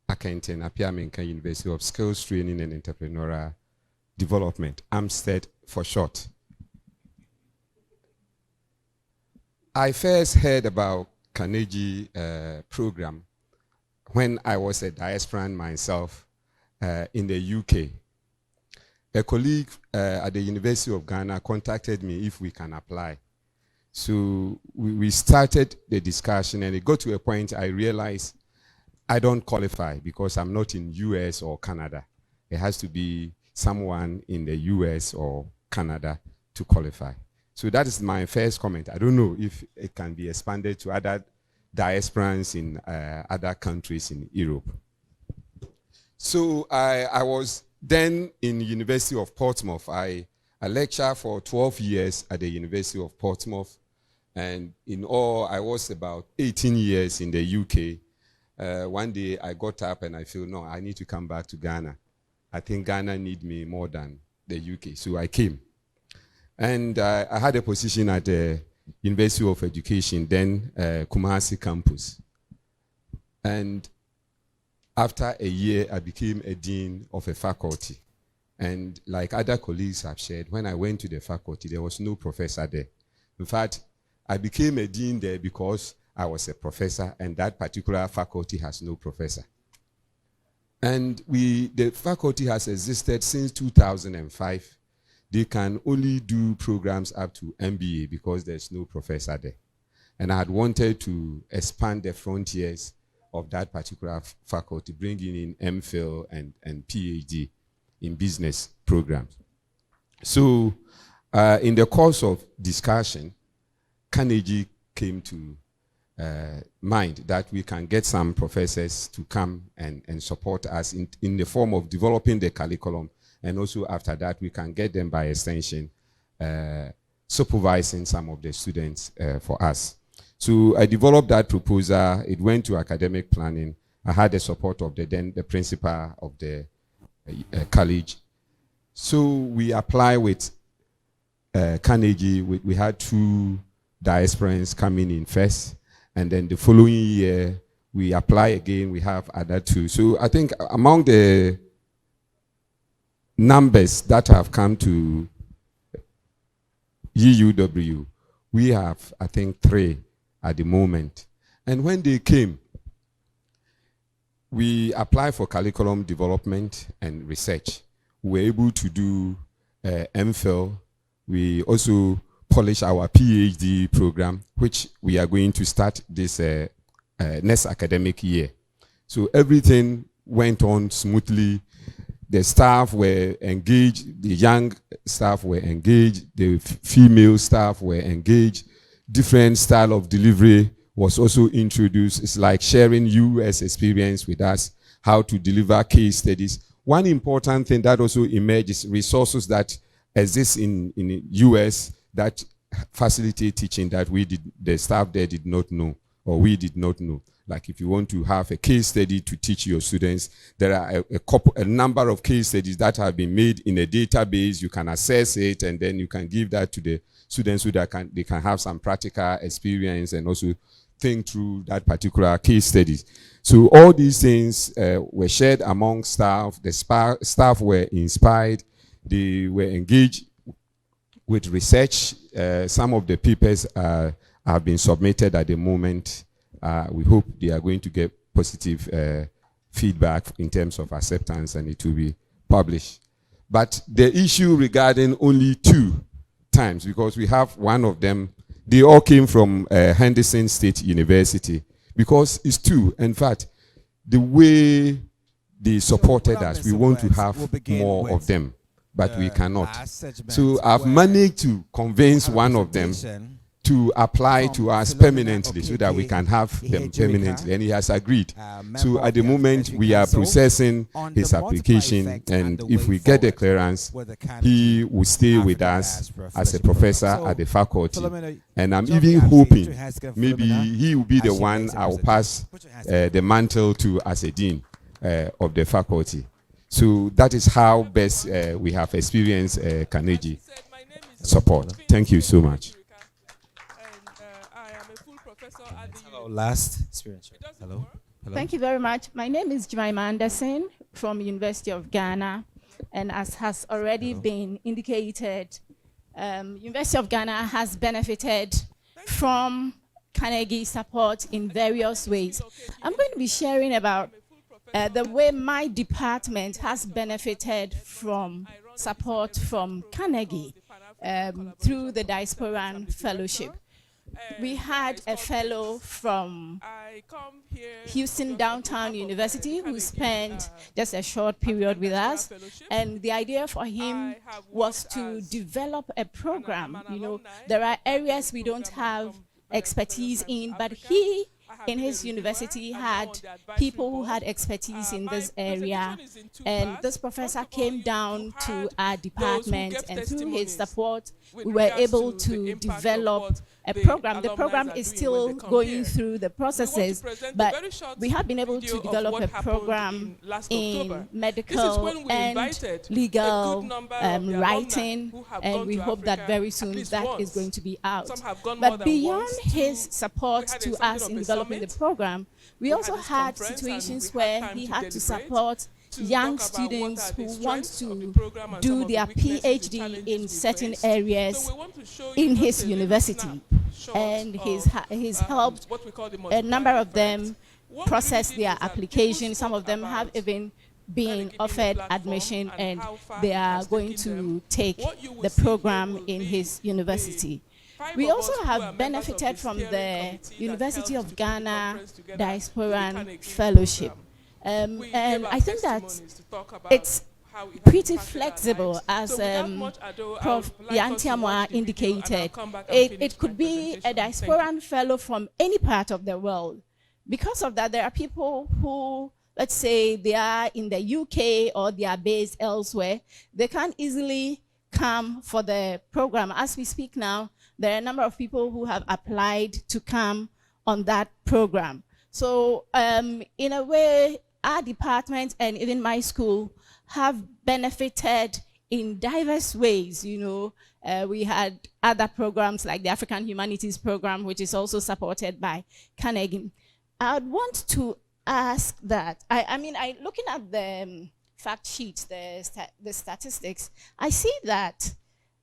Akenten Apiamenka University of Skills Training and Entrepreneurial Development, AMSTED for short. I first heard about Carnegie program when I was a diasporan myself in the UK. A colleague at the University of Ghana contacted me if we can apply. So we started the discussion, and it got to a point I realized I don't qualify because I'm not in US or Canada. It has to be someone in the US or Canada to qualify. So that is my first comment. I don't know if it can be expanded to other diasporans in other countries in Europe. So I was then in the University of Portsmouth. I lectured for 12 years at the University of Portsmouth. And in all, I was about 18 years in the UK. One day I got up and I feel, no, I need to come back to Ghana. I think Ghana need me more than the UK. So I came. And I had a position at the University of Education, then Kumasi campus. And after a year, I became a dean of a faculty. And like other colleagues have shared, when I went to the faculty, there was no professor there. In fact, I became a dean there because I was a professor, and that particular faculty has no professor. And the faculty has existed since 2005. They can only do programs up to MBA because there's no professor there. And I had wanted to expand the frontiers of that particular faculty, bringing in MPhil and PhD in business programs. So in the course of discussion, Carnegie came to mind that we can get some professors to come and support us in the form of developing the curriculum. And also after that, we can get them by extension, supervising some of the students for us. So I developed that proposal. It went to academic planning. I had the support of the principal of the college. So we applied with Carnegie. We had 2 diasporans coming in first. And then the following year, we apply again. We have other 2. So I think among the numbers that have come to UUW, we have, I think, 3 at the moment. And when they came, we applied for curriculum development and research. We were able to do MPhil. We also polish our PhD program, which we are going to start this next academic year. So everything went on smoothly. The staff were engaged, the young staff were engaged, the female staff were engaged. Different style of delivery was also introduced. It's like sharing US experience with us, how to deliver case studies. One important thing that also emerged is resources that exist in US that facilitate teaching that the staff there did not know, or we did not know. Like if you want to have a case study to teach your students, there are a number of case studies that have been made in a database. You can access it, and then you can give that to the students so that they can have some practical experience and also think through that particular case studies. So all these things were shared among staff. The staff were inspired. They were engaged with research. Some of the papers have been submitted at the moment. We hope they are going to get positive feedback in terms of acceptance, and it will be published. But the issue regarding only 2 times, because we have one of them, they all came from Henderson State University, because it's 2. In fact, the way they supported us, we want to have more of them, but we cannot. So I've managed to convince one of them to apply to us permanently so that we can have them permanently, and he has agreed. So at the moment, we are processing his application, and if we get the clearance, he will stay with us as a professor at the faculty. And I'm even hoping maybe he will be the one I will pass the mantle to as a dean of the faculty. So that is how best we have experienced Carnegie support. Thank you so much. Last experiential. Hello. Hello. Thank you very much. My name is Jemima Anderson from University of Ghana. And as has already been indicated, University of Ghana has benefited from Carnegie support in various ways. I'm going to be sharing about the way my department has benefited from support from Carnegie through the Diaspora and Fellowship. We had a fellow from Houston Downtown University who spent just a short period with us, and the idea for him was to develop a program. You know, there are areas we don't have expertise in, but he in his university had people who had expertise in this area, and this professor came down to our department, and through his support we were able to develop a program. The program is still going through the processes, but we have been able to develop a program in medical and legal writing, and we hope that very soon that is going to be out. But beyond his support to us in developing the program, we also had situations where he had to support young students who want to do their PhD in certain areas in his university. And he's helped a number of them process their application. Some of them have even been offered admission, and they are going to take the program in his university. We also have benefited from the University of Ghana Diaspora Fellowship. And I think that it's pretty flexible, as Prof. Yantiamwa indicated. It could be a diasporan fellow from any part of the world. Because of that, there are people who, let's say, they are in the UK or they are based elsewhere. They can't easily come for the program. As we speak now, there are a number of people who have applied to come on that program. So in a way, our department and even my school have benefited in diverse ways. You know, we had other programs like the African Humanities Program, which is also supported by Carnegie. I would want to ask that, I mean, looking at the fact sheets, the statistics, I see that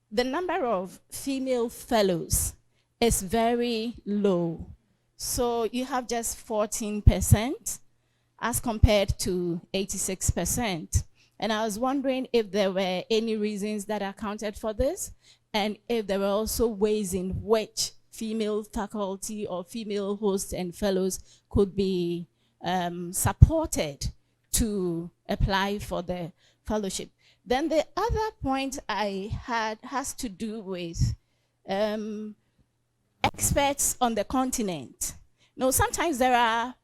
the number of female fellows is very low. So you have just 14% as compared to 86%. And I was wondering if there were any reasons that accounted for this, and if there were also ways in which female faculty or female hosts and fellows could be supported to apply for the fellowship. Then the other point I had has to do with experts on the continent. You know, sometimes there are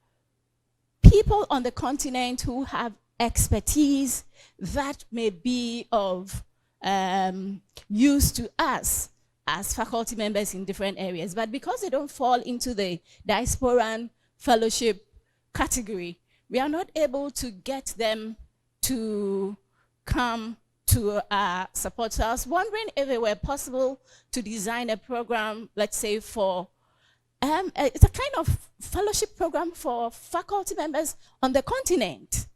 people on the continent who have expertise that may be of use to us as faculty members in different areas, but because they don't fall into the Diasporan Fellowship category, we are not able to get them to come to our support. So I was wondering if it were possible to design a program, let's say for, it's a kind of fellowship program for faculty members on the continent,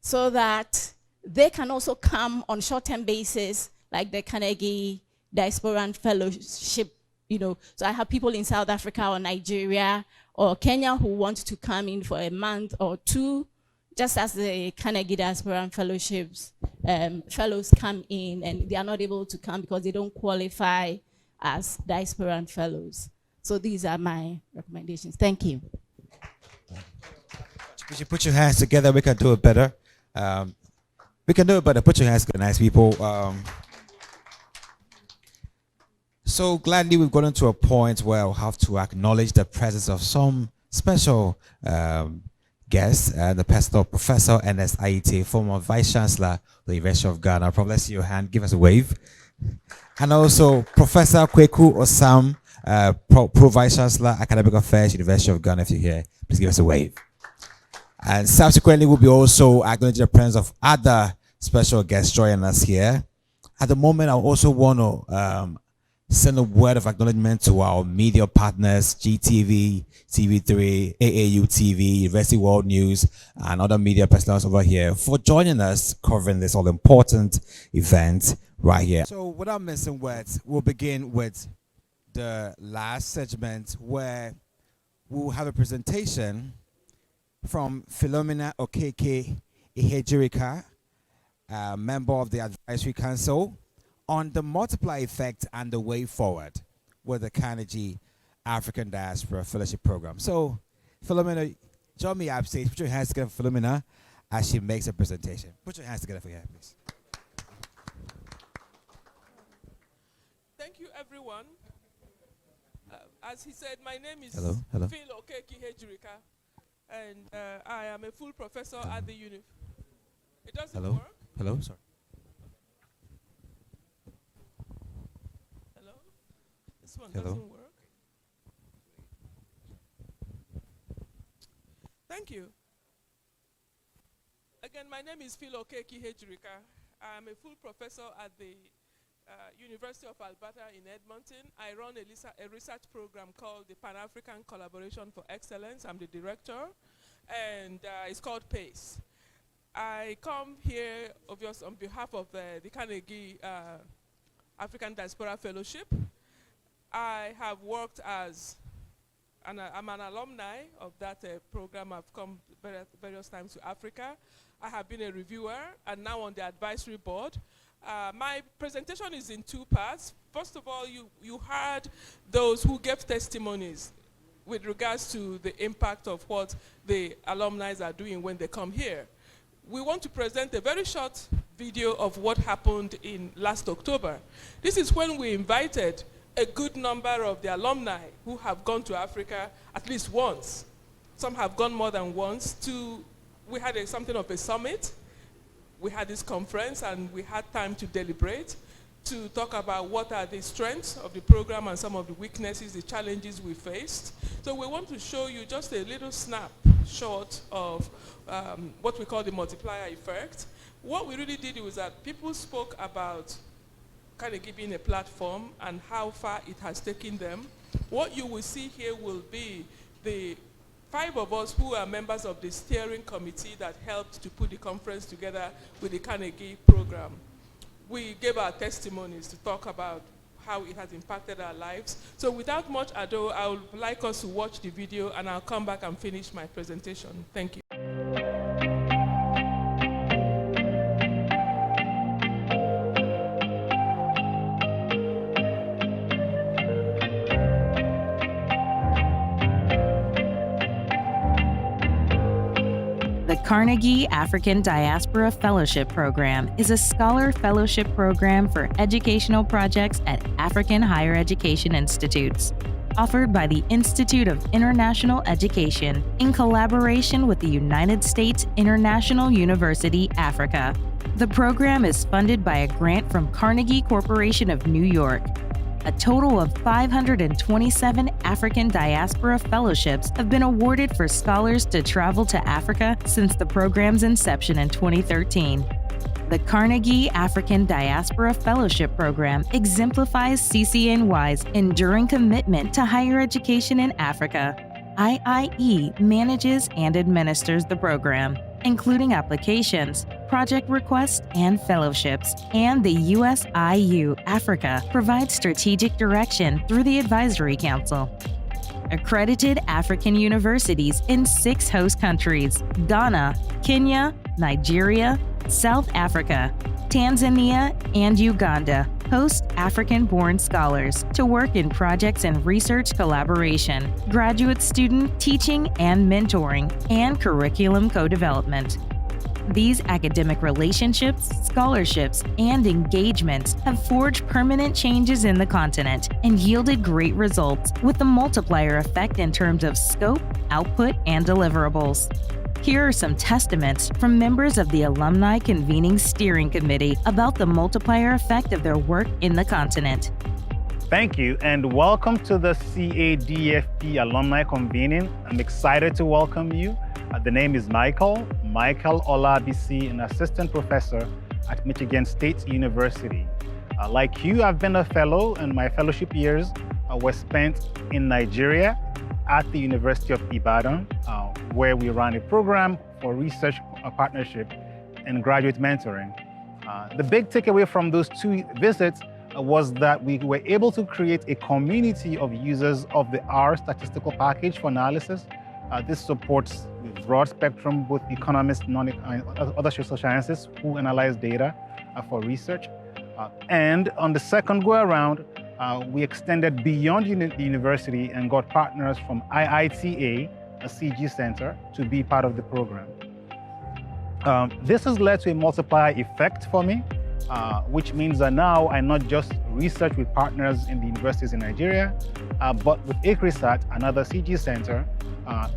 so that they can also come on short-term basis, like the Carnegie Diasporan Fellowship, you know. So I have people in South Africa or Nigeria or Kenya who want to come in for a month or two, just as the Carnegie Diasporan Fellowships fellows come in, and they are not able to come because they don't qualify as Diasporan fellows. So these are my recommendations. Thank you. Would you put your hands together? We can do it better. We can do it better. Put your hands together, nice people. So gladly we've gotten to a point where I'll have to acknowledge the presence of some special guests, the personal Professor Ernest Aite, former Vice Chancellor of the University of Ghana. Probably let's see your hand, give us a wave. And also Professor Kweku Osam, Pro Vice Chancellor, Academic Affairs, University of Ghana. If you're here, please give us a wave. And subsequently, we'll be also acknowledging the presence of other special guests joining us here. At the moment, I also want to send a word of acknowledgement to our media partners, GTV, TV3, AAU TV, University World News, and other media personnel over here for joining us covering this all-important event right here. So without missing words, we'll begin with the last segment where we'll have a presentation from Philomena Okeke Ihejirika, a member of the Advisory Council, on the multiplier effect and the way forward with the Carnegie African Diaspora Fellowship Program. So, Philomena, join me upstage. Put your hands together for Philomena as she makes a presentation. Put your hands together for her, please. Thank you, everyone. As he said, my name is Hello. Phil Okeke Ihejirika, and I am a full professor at the uni. It doesn't work? Hello, sorry. Hello? This one doesn't work. Thank you. Again, my name is Phil Okeke Ihejirika. I am a full professor at the University of Alberta in Edmonton. I run a research program called the Pan-African Collaboration for Excellence. I'm the director, and it's called PACE. I come here, obviously, on behalf of the Carnegie African Diaspora Fellowship. I have worked as, I'm an alumni of that program. I've come various times to Africa. I have been a reviewer and now on the advisory board. My presentation is in two parts. First of all, you heard those who gave testimonies with regards to the impact of what the alumni are doing when they come here. We want to present a very short video of what happened in last October. This is when we invited a good number of the alumni who have gone to Africa at least once. Some have gone more than once. We had something of a summit. We had this conference and we had time to deliberate, to talk about what are the strengths of the program and some of the weaknesses, the challenges we faced. So we want to show you just a little snapshot of what we call the multiplier effect. What we really did was that people spoke about Carnegie being a platform and how far it has taken them. What you will see here will be the 5 of us who are members of the steering committee that helped to put the conference together with the Carnegie program. We gave our testimonies to talk about how it has impacted our lives. So without much ado, I would like us to watch the video and I'll come back and finish my presentation. Thank you. The Carnegie African Diaspora Fellowship Program is a scholar fellowship program for educational projects at African higher education institutes, offered by the Institute of International Education in collaboration with the United States International University, Africa. The program is funded by a grant from Carnegie Corporation of New York. A total of 527 African Diaspora Fellowships have been awarded for scholars to travel to Africa since the program's inception in 2013. The Carnegie African Diaspora Fellowship Program exemplifies CCNY's enduring commitment to higher education in Africa. IIE manages and administers the program, including applications, project requests, and fellowships, and the USIU Africa provides strategic direction through the Advisory Council. Accredited African universities in 6 host countries: Ghana, Kenya, Nigeria, South Africa, Tanzania, and Uganda host African-born scholars to work in projects and research collaboration, graduate student teaching and mentoring, and curriculum co-development. These academic relationships, scholarships, and engagements have forged permanent changes in the continent and yielded great results with the multiplier effect in terms of scope, output, and deliverables. Here are some testaments from members of the Alumni Convening Steering Committee about the multiplier effect of their work in the continent. Thank you, and welcome to the CADFP Alumni Convening. I'm excited to welcome you. The name is Michael Olabisi, an assistant professor at Michigan State University. Like you, I've been a fellow, and my fellowship years were spent in Nigeria at the University of Ibadan, where we ran a program for research partnership and graduate mentoring. The big takeaway from those 2 visits was that we were able to create a community of users of the R statistical package for analysis. This supports the broad spectrum, both economists and other social sciences who analyze data for research. And on the second go around, we extended beyond the university and got partners from IITA, a CG center, to be part of the program. This has led to a multiplier effect for me, which means that now I not just research with partners in the universities in Nigeria, but with ICRISAT, another CG center,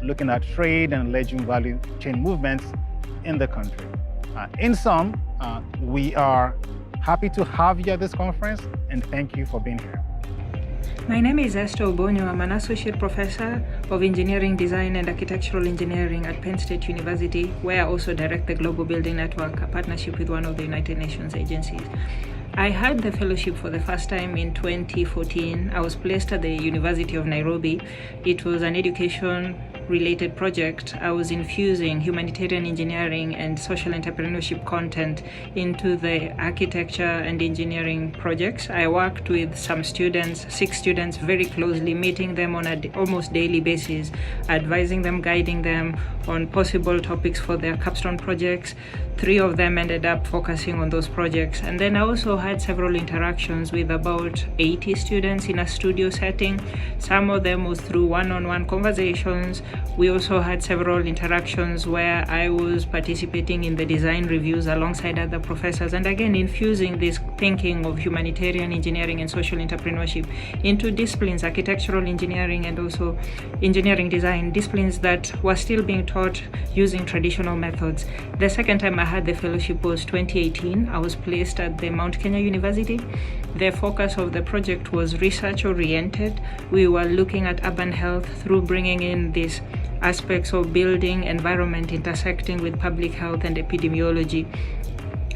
looking at trade and alleging value chain movements in the country. In sum, we are happy to have you at this conference, and thank you for being here. My name is Esther Obonyo. I'm an Associate Professor of Engineering Design and Architectural Engineering at Penn State University, where I also direct the Global Building Network, a partnership with one of the United Nations agencies. I had the fellowship for the first time in 2014. I was placed at the University of Nairobi. It was an education-related project. I was infusing humanitarian engineering and social entrepreneurship content into the architecture and engineering projects. I worked with some students, 6 students, very closely, meeting them on an almost daily basis, advising them, guiding them on possible topics for their capstone projects. 3 of them ended up focusing on those projects. And then I also had several interactions with about 80 students in a studio setting. Some of them was through one-on-one conversations. We also had several interactions where I was participating in the design reviews alongside other professors, and again infusing this thinking of humanitarian engineering and social entrepreneurship into disciplines, architectural engineering and also engineering design, disciplines that were still being taught using traditional methods. The second time I had the fellowship was 2018. I was placed at the Mount Kenya University. The focus of the project was research oriented. We were looking at urban health through bringing in these aspects of building environment intersecting with public health and epidemiology.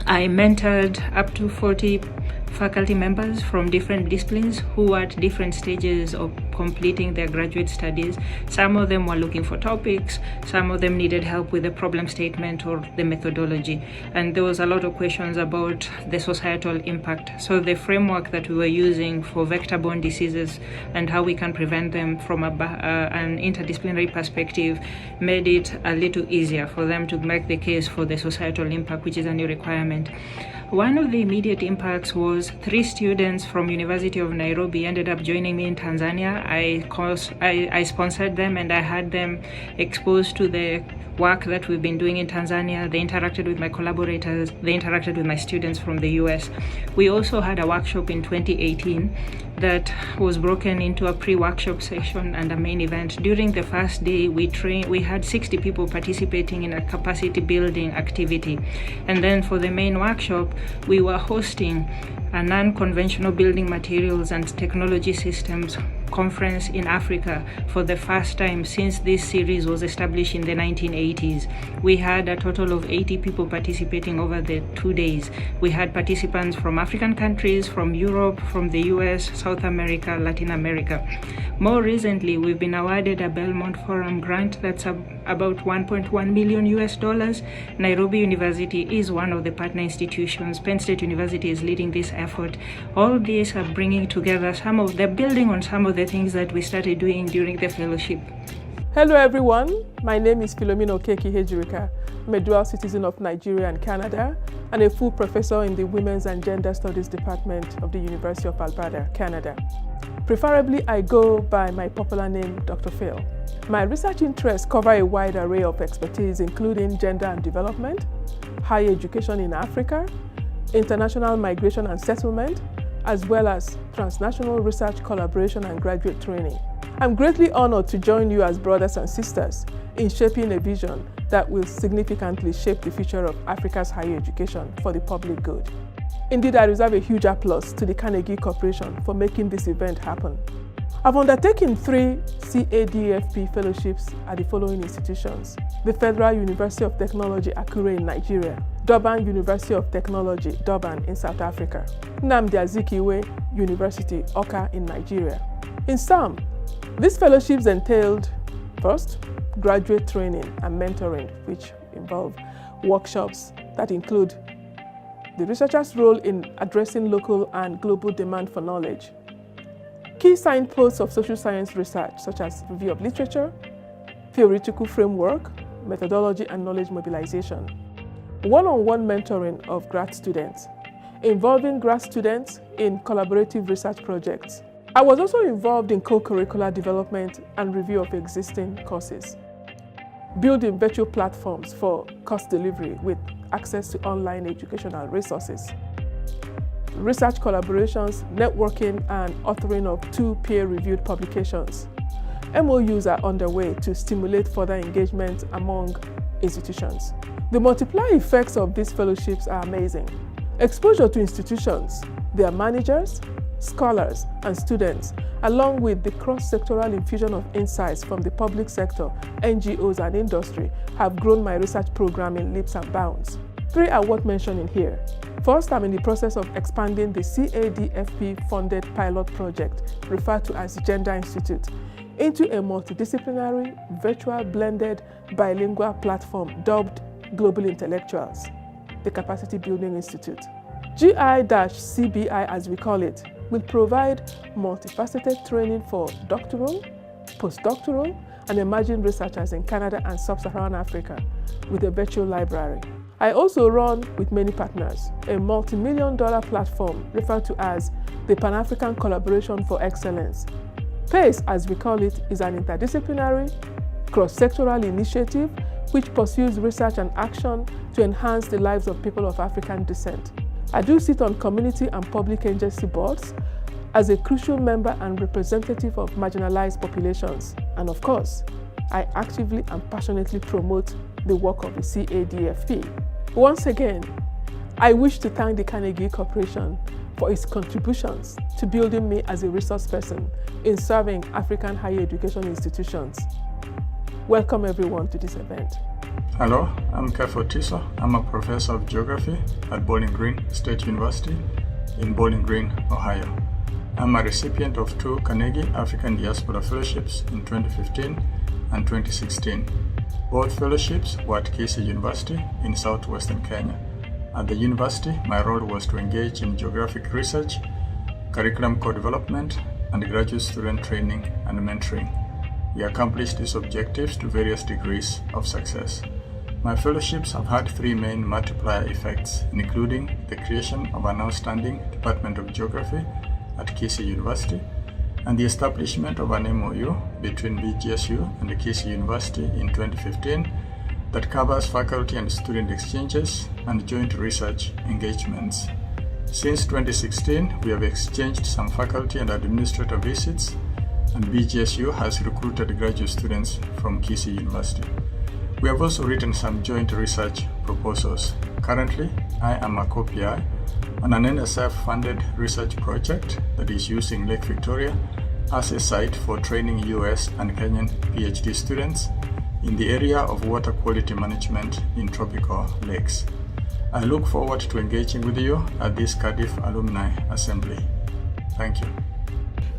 I mentored up to 40 faculty members from different disciplines who were at different stages of completing their graduate studies. Some of them were looking for topics, some of them needed help with the problem statement or the methodology, and there was a lot of questions about the societal impact. So the framework that we were using for vector-borne diseases and how we can prevent them from an interdisciplinary perspective made it a little easier for them to make the case for the societal impact, which is a new requirement. One of the immediate impacts was 3 students from University of Nairobi ended up joining me in Tanzania. I sponsored them and I had them exposed to the work that we've been doing in Tanzania. They interacted with my collaborators. They interacted with my students from the US. We also had a workshop in 2018 that was broken into a pre-workshop session and a main event. During the first day, we had 60 people participating in a capacity building activity. And then for the main workshop, we were hosting a non-conventional building materials and technology systems conference in Africa for the first time since this series was established in the 1980s. We had a total of 80 people participating over the 2 days. We had participants from African countries, from Europe, from the US, South America, Latin America. More recently, we've been awarded a Belmont Forum grant that's about $1.1 million. Nairobi University is one of the partner institutions. Penn State University is leading this effort. All these are bringing together building on some of the things that we started doing during the fellowship. Hello everyone, my name is Philomena Okeki Hejirika. I'm a dual citizen of Nigeria and Canada and a full professor in the Women's and Gender Studies Department of the University of Alberta, Canada. Preferably, I go by my popular name, Dr. Phil. My research interests cover a wide array of expertise, including gender and development, higher education in Africa, international migration and settlement, as well as transnational research collaboration and graduate training. I'm greatly honored to join you as brothers and sisters in shaping a vision that will significantly shape the future of Africa's higher education for the public good. Indeed, I reserve a huge applause to the Carnegie Corporation for making this event happen. I've undertaken 3 CADFP fellowships at the following institutions: the Federal University of Technology, Akure in Nigeria, Durban University of Technology, Durban in South Africa, Nnamdi Azikiwe University, Awka in Nigeria. In sum, these fellowships entailed, first, graduate training and mentoring, which involve workshops that include the researcher's role in addressing local and global demand for knowledge, key signposts of social science research, such as review of literature, theoretical framework, methodology, and knowledge mobilization, one-on-one mentoring of grad students, involving grad students in collaborative research projects. I was also involved in co-curricular development and review of existing courses, building virtual platforms for course delivery with access to online educational resources, research collaborations, networking, and authoring of 2 peer-reviewed publications. MOUs are underway to stimulate further engagement among institutions. The multiplier effects of these fellowships are amazing. Exposure to institutions, their managers, scholars, and students, along with the cross-sectoral infusion of insights from the public sector, NGOs, and industry, have grown my research program in leaps and bounds. 3 are worth mentioning here. First, I'm in the process of expanding the CADFP-funded pilot project, referred to as Gender Institute, into a multidisciplinary, virtual, blended, bilingual platform dubbed Global Intellectuals, the Capacity Building Institute. GI-CBI, as we call it, will provide multifaceted training for doctoral, postdoctoral, and emerging researchers in Canada and Sub-Saharan Africa with a virtual library. I also run, with many partners, a multi-million-dollar platform referred to as the Pan-African Collaboration for Excellence. PACE, as we call it, is an interdisciplinary, cross-sectoral initiative which pursues research and action to enhance the lives of people of African descent. I do sit on community and public agency boards as a crucial member and representative of marginalized populations. And of course, I actively and passionately promote the work of the CADFP. Once again, I wish to thank the Carnegie Corporation for its contributions to building me as a resource person in serving African higher education institutions. Welcome everyone to this event. Hello, I'm Kefo Tiso. I'm a professor of geography at Bowling Green State University in Bowling Green, Ohio. I'm a recipient of 2 Carnegie African Diaspora Fellowships in 2015 and 2016. Both fellowships were at Kisii University in southwestern Kenya. At the university, my role was to engage in geographic research, curriculum co-development, and graduate student training and mentoring. We accomplished these objectives to various degrees of success. My fellowships have had 3 main multiplier effects, including the creation of an outstanding Department of Geography at Kisii University, and the establishment of an MOU between BGSU and the Kisii University in 2015 that covers faculty and student exchanges and joint research engagements. Since 2016, we have exchanged some faculty and administrator visits, and BGSU has recruited graduate students from Kisii University. We have also written some joint research proposals. Currently, I am a co-PI on an NSF-funded research project that is using Lake Victoria as a site for training US and Kenyan PhD students in the area of water quality management in tropical lakes. I look forward to engaging with you at this Cardiff Alumni Assembly. Thank you.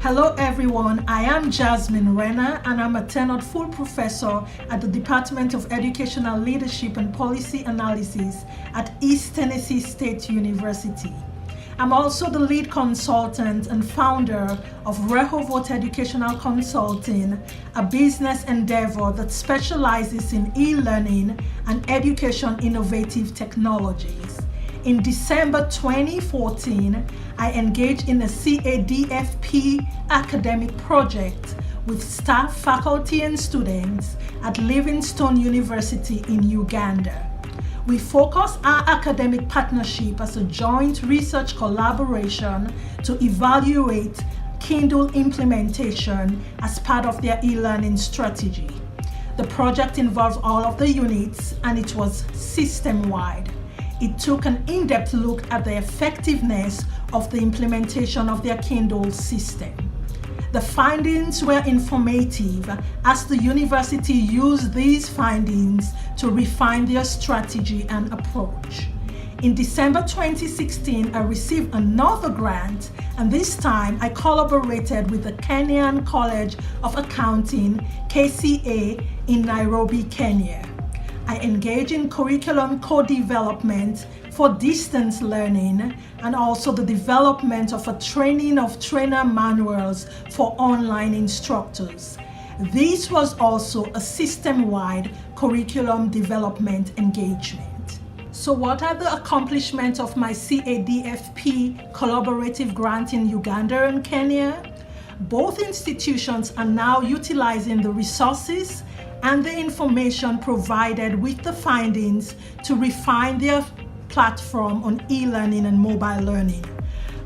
Hello everyone, I am Jasmine Renner and I'm a tenured full professor at the Department of Educational Leadership and Policy Analysis at East Tennessee State University. I'm also the lead consultant and founder of Rehovot Educational Consulting, a business endeavor that specializes in e-learning and education innovative technologies. In December 2014, I engaged in a CADFP academic project with staff, faculty, and students at Livingstone University in Uganda. We focus our academic partnership as a joint research collaboration to evaluate Kindle implementation as part of their e-learning strategy. The project involved all of the units and it was system-wide. It took an in-depth look at the effectiveness of the implementation of their Kindle system. The findings were informative as the university used these findings to refine their strategy and approach. In December 2016, I received another grant, and this time I collaborated with the Kenyan College of Accounting, KCA, in Nairobi, Kenya. I engaged in curriculum co-development for distance learning and also the development of a training of trainer manuals for online instructors. This was also a system-wide curriculum development engagement. So what are the accomplishments of my CADFP collaborative grant in Uganda and Kenya? Both institutions are now utilizing the resources and the information provided with the findings to refine their platform on e-learning and mobile learning.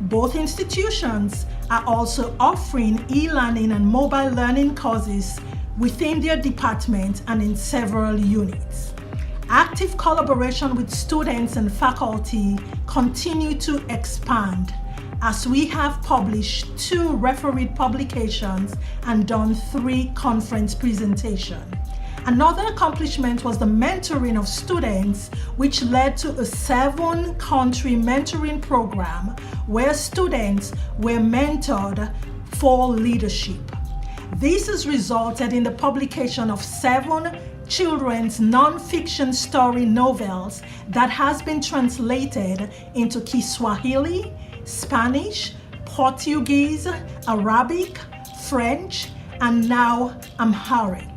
Both institutions are also offering e-learning and mobile learning courses within their department and in several units. Active collaboration with students and faculty continue to expand as we have published 2 refereed publications and done 3 conference presentations. Another accomplishment was the mentoring of students, which led to a 7-country mentoring program where students were mentored for leadership. This has resulted in the publication of 7 children's non-fiction story novels that has been translated into Kiswahili, Spanish, Portuguese, Arabic, French, and now Amharic.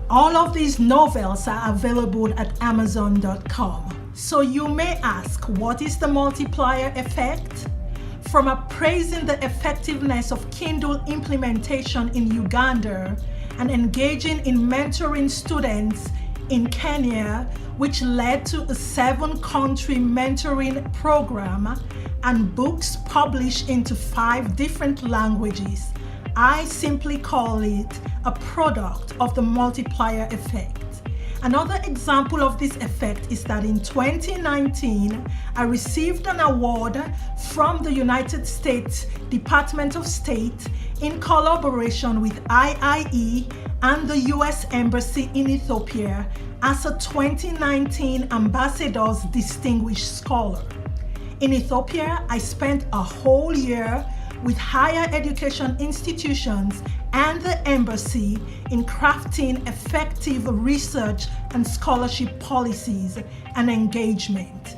All of these novels are available at Amazon.com. So you may ask, what is the multiplier effect? From appraising the effectiveness of Kindle implementation in Uganda and engaging in mentoring students in Kenya, which led to a 7-country mentoring program and books published into 5 different languages, I simply call it a product of the multiplier effect. Another example of this effect is that in 2019, I received an award from the United States Department of State in collaboration with IIE and the US Embassy in Ethiopia as a 2019 Ambassador's Distinguished Scholar. In Ethiopia, I spent a whole year with higher education institutions and the embassy in crafting effective research and scholarship policies and engagement.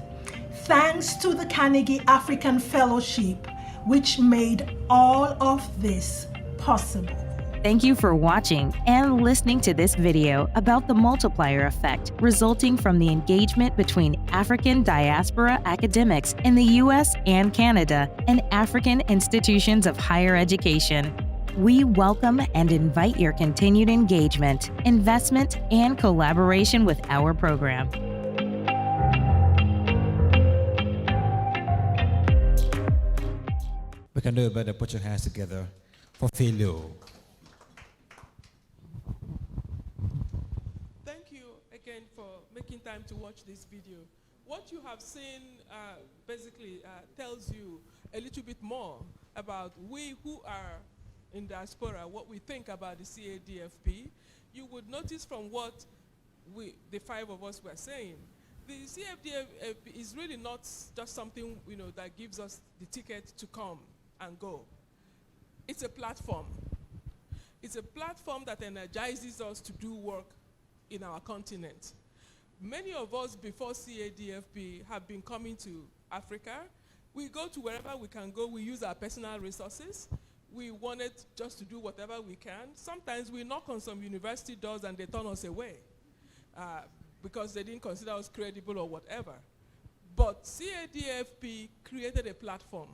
Thanks to the Carnegie African Fellowship, which made all of this possible. Thank you for watching and listening to this video about the multiplier effect resulting from the engagement between African diaspora academics in the US and Canada and African institutions of higher education. We welcome and invite your continued engagement, investment, and collaboration with our program. We can do it better. Put your hands together for Philo. Time to watch this video. What you have seen basically tells you a little bit more about we who are in diaspora, what we think about the CADFP. You would notice from what the 5 of us were saying, the CADFP is really not just something that gives us the ticket to come and go. It's a platform. It's a platform that energizes us to do work in our continent. Many of us before CADFP have been coming to Africa. We go to wherever we can go. We use our personal resources. We wanted just to do whatever we can. Sometimes we knock on some university doors and they turn us away because they didn't consider us credible or whatever. But CADFP created a platform.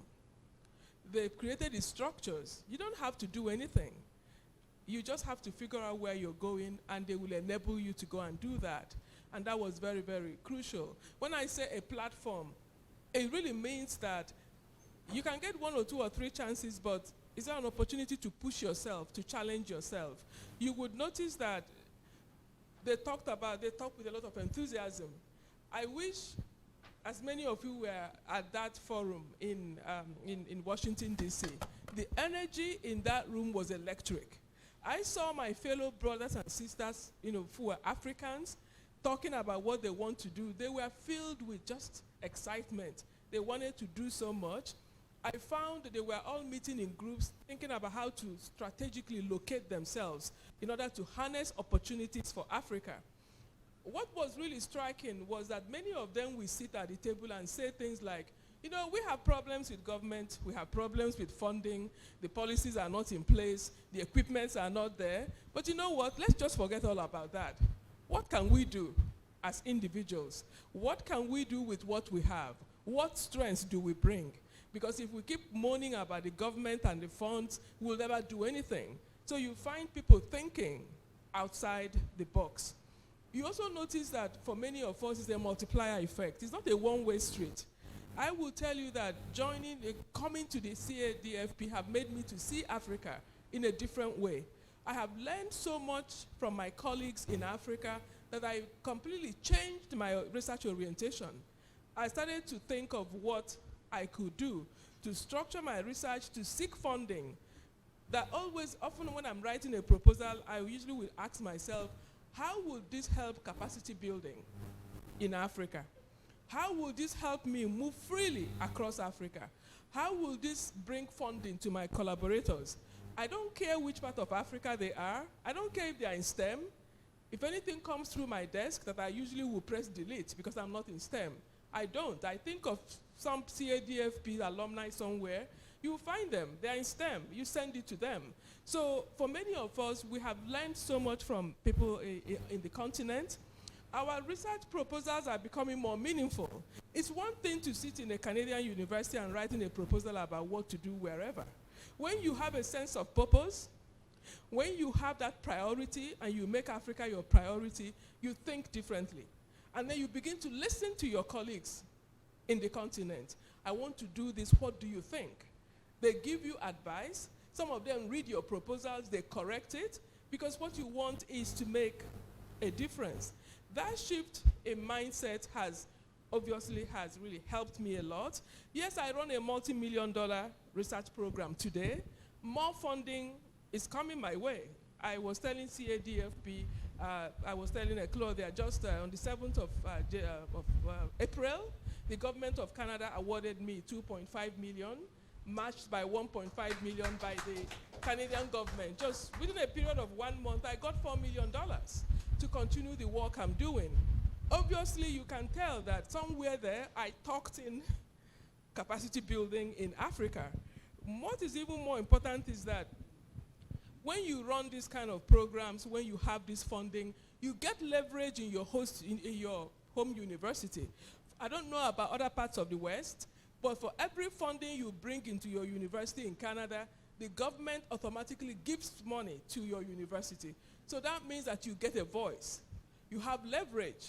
They created the structures. You don't have to do anything. You just have to figure out where you're going and they will enable you to go and do that. And that was very, very crucial. When I say a platform, it really means that you can get 1 or 2 or 3 chances, but is there an opportunity to push yourself, to challenge yourself? You would notice that they talked with a lot of enthusiasm. I wish as many of you were at that forum in Washington, D.C. The energy in that room was electric. I saw my fellow brothers and sisters, who were Africans, talking about what they want to do. They were filled with just excitement. They wanted to do so much. I found that they were all meeting in groups, thinking about how to strategically locate themselves in order to harness opportunities for Africa. What was really striking was that many of them will sit at the table and say things like, you know, we have problems with government, we have problems with funding, the policies are not in place, the equipments are not there, but you know what, let's just forget all about that. What can we do as individuals? What can we do with what we have? What strengths do we bring? Because if we keep moaning about the government and the funds, we'll never do anything. So you find people thinking outside the box. You also notice that for many of us, it's a multiplier effect. It's not a one-way street. I will tell you that coming to the CADFP have made me to see Africa in a different way. I have learned so much from my colleagues in Africa that I completely changed my research orientation. I started to think of what I could do to structure my research, to seek funding. That often when I'm writing a proposal, I usually will ask myself, how would this help capacity building in Africa? How will this help me move freely across Africa? How will this bring funding to my collaborators? I don't care which part of Africa they are. I don't care if they are in STEM. If anything comes through my desk that I usually will press delete because I'm not in STEM, I don't. I think of some CADFP alumni somewhere, you find them, they're in STEM, you send it to them. So for many of us, we have learned so much from people in the continent. Our research proposals are becoming more meaningful. It's one thing to sit in a Canadian university and writing a proposal about what to do wherever. When you have a sense of purpose, when you have that priority and you make Africa your priority, you think differently. And then you begin to listen to your colleagues in the continent. I want to do this, what do you think? They give you advice. Some of them read your proposals, they correct it, because what you want is to make a difference. That shift in mindset obviously has really helped me a lot. Yes, I run a multi-million-dollar research program today. More funding is coming my way. I was telling CADFP, I was telling Claudia, just on the 7th of April, the government of Canada awarded me $2.5 million, matched by $1.5 million by the Canadian government. Just within a period of 1 month, I got $4 million to continue the work I'm doing. Obviously, you can tell that somewhere there, I talked in capacity building in Africa. What is even more important is that when you run these kind of programs, when you have this funding, you get leverage in your home university. I don't know about other parts of the West, but for every funding you bring into your university in Canada, the government automatically gives money to your university. So that means that you get a voice. You have leverage.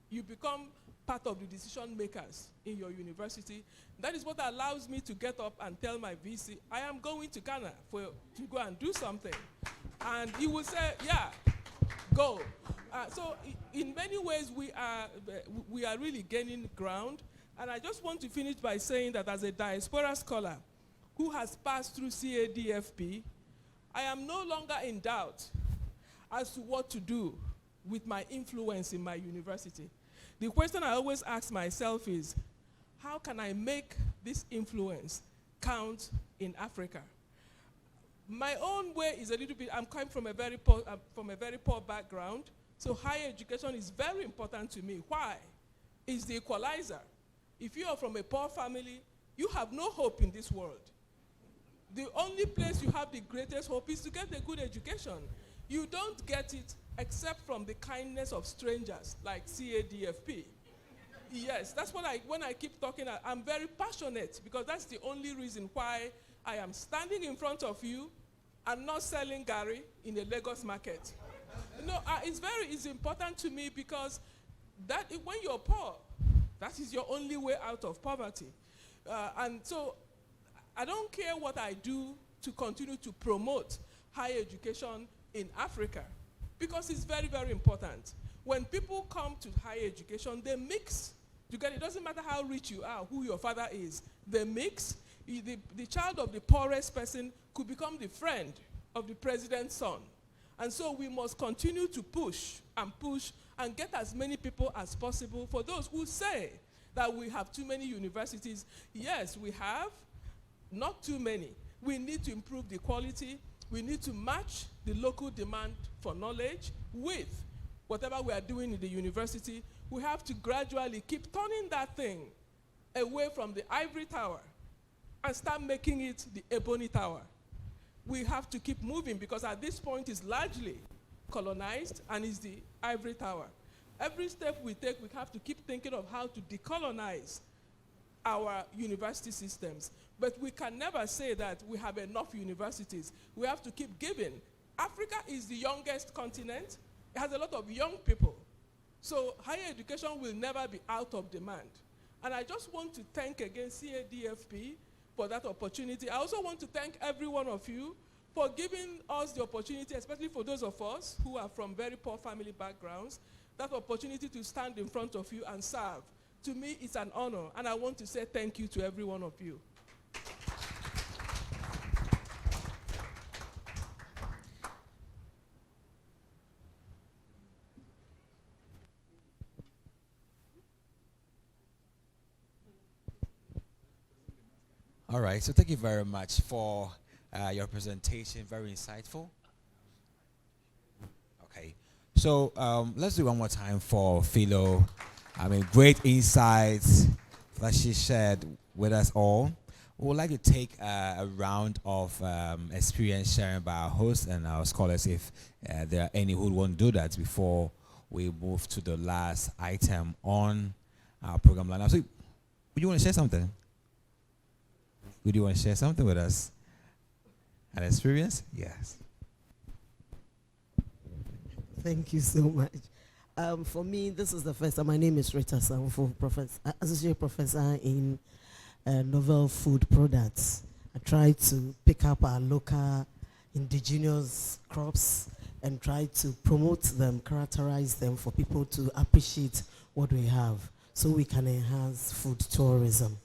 You become part of the decision makers in your university. That is what allows me to get up and tell my VC, I am going to Ghana to go and do something. And he will say, yeah, go. So in many ways, we are really gaining ground. And I just want to finish by saying that as a diaspora scholar who has passed through CADFP, I am no longer in doubt as to what to do with my influence in my university. The question I always ask myself is, how can I make this influence count in Africa? My own way is a little bit, I'm coming from a very poor background, so higher education is very important to me. Why? It's the equalizer. If you are from a poor family, you have no hope in this world. The only place you have the greatest hope is to get a good education. You don't get it except from the kindness of strangers like CADFP. Yes, that's what when I keep talking, I'm very passionate because that's the only reason why I am standing in front of you and not selling Gary in a Lagos market. No, it's important to me because when you're poor, that is your only way out of poverty. And so I don't care what I do to continue to promote higher education in Africa because it's very, very important. When people come to higher education, they mix together. It doesn't matter how rich you are, who your father is. They mix. The child of the poorest person could become the friend of the president's son. And so we must continue to push and get as many people as possible for those who say that we have too many universities. Yes, we have, not too many. We need to improve the quality. We need to match the local demand for knowledge with whatever we are doing in the university. We have to gradually keep turning that thing away from the ivory tower and start making it the ebony tower. We have to keep moving because at this point it's largely colonized and is the ivory tower. Every step we take, we have to keep thinking of how to decolonize our university systems. But we can never say that we have enough universities. We have to keep giving. Africa is the youngest continent. It has a lot of young people. So higher education will never be out of demand. And I just want to thank again CADFP for that opportunity. I also want to thank every one of you for giving us the opportunity, especially for those of us who are from very poor family backgrounds, that opportunity to stand in front of you and serve. To me, it's an honor, and I want to say thank you to every one of you. All right, so thank you very much for your presentation, very insightful. Okay, so let's do one more time for Philo. I mean, great insights that she shared with us all. We would like to take a round of experience sharing by our hosts and our scholars, if there are any who want to do that before we move to the last item on our program lineup. So, would you want to share something? Would you want to share something with us? An experience? Yes. Thank you so much. For me, this is the first time. My name is Rita Sanfo, Associate Professor in Novel Food Products. I try to pick up our local indigenous crops and try to promote them, characterize them for people to appreciate what we have so we can enhance food tourism.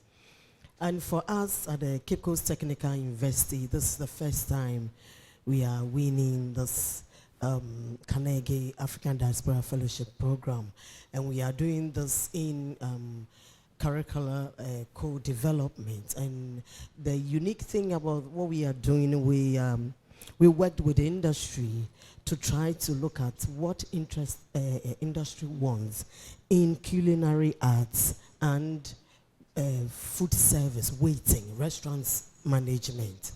And for us at the Cape Coast Technical University, this is the first time we are winning this Carnegie African Diaspora Fellowship Program. And we are doing this in curricular co-development. And the unique thing about what we are doing, we worked with the industry to try to look at what industry wants in culinary arts and food service, waiting, restaurants management.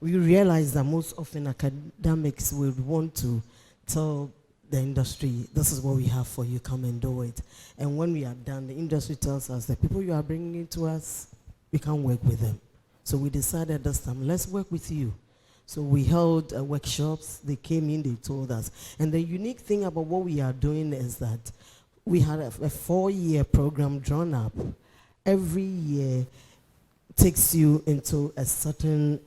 We realize that most often academics would want to tell the industry, this is what we have for you, come and do it. And when we are done, the industry tells us, the people you are bringing to us, we can't work with them. So we decided this time, let's work with you. So we held workshops, they came in, they told us. And the unique thing about what we are doing is that we had a 4-year program drawn up. Every year takes you into a certain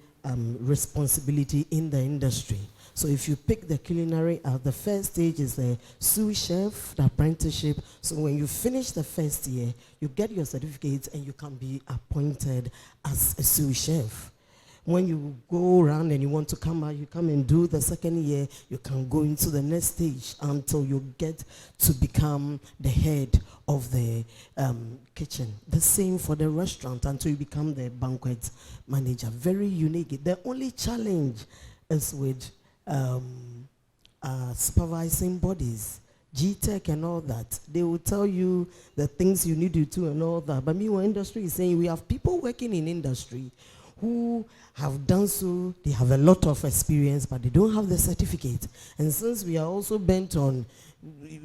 responsibility in the industry. So if you pick the culinary, the first stage is the sous chef, the apprenticeship. So when you finish the first year, you get your certificates and you can be appointed as a sous chef. When you go around and you want to come out, you come and do the second year, you can go into the next stage until you get to become the head of the kitchen. The same for the restaurant until you become the banquet manager. Very unique. The only challenge is with supervising bodies, GTech and all that. They will tell you the things you need to do and all that. But meanwhile, industry is saying we have people working in industry who have done so, they have a lot of experience, but they don't have the certificate. And since we are also bent on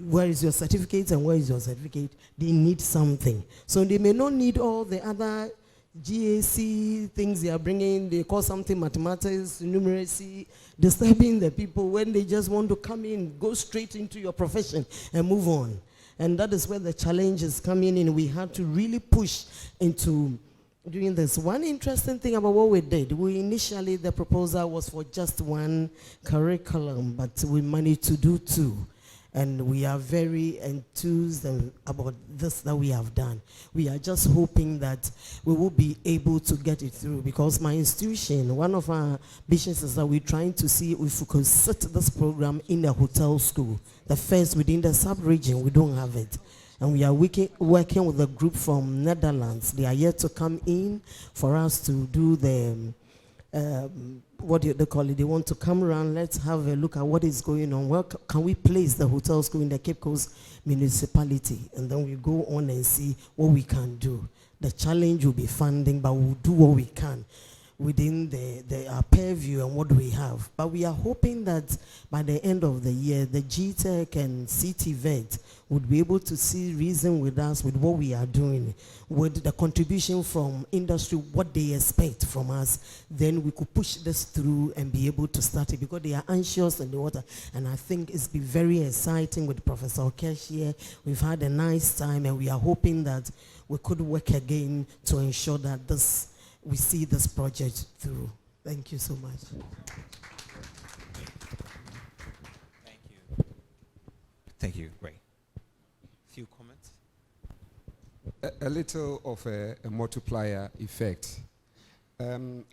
where is your certificate and where is your certificate, they need something. So they may not need all the other GAC things they are bringing. They call something mathematics, numeracy, disturbing the people when they just want to come in, go straight into your profession and move on. And that is where the challenge is coming in. We had to really push into doing this. One interesting thing about what we did, initially the proposal was for just one curriculum, but we managed to do 2. And we are very enthused about this that we have done. We are just hoping that we will be able to get it through, because my institution, one of our ambitions is that we're trying to see if we could set this program in a hotel school. The first within the sub-region, we don't have it. And we are working with a group from Netherlands. They are yet to come in for us to do the, what do they call it? They want to come around, let's have a look at what is going on. Where can we place the hotel school in the Cape Coast municipality? And then we go on and see what we can do. The challenge will be funding, but we'll do what we can within our purview and what we have. But we are hoping that by the end of the year, the GTEC and CTVET would be able to see reason with us with what we are doing, with the contribution from industry, what they expect from us. Then we could push this through and be able to start it, because they are anxious in the water. And I think it's been very exciting with Professor Okesh here. We've had a nice time, and we are hoping that we could work again to ensure that we see this project through. Thank you so much. Thank you. Thank you. Great. Few comments? A little of a multiplier effect.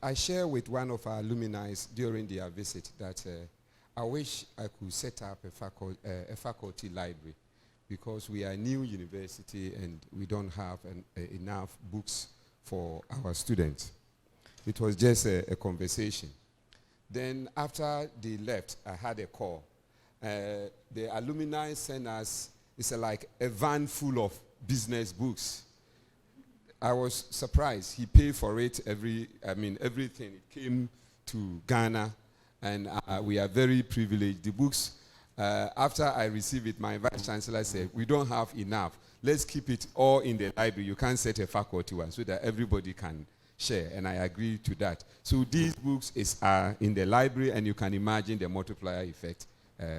I share with one of our alumni during their visit that I wish I could set up a faculty library, because we are a new university and we don't have enough books for our students. It was just a conversation. Then after they left, I had a call. The alumni sent us, it's like a van full of business books. I was surprised. He paid for it, everything. It came to Ghana, and we are very privileged. The books, after I received it, my vice chancellor said, we don't have enough. Let's keep it all in the library. You can't set a faculty one so that everybody can share, and I agree to that. So these books are in the library, and you can imagine the multiplier effect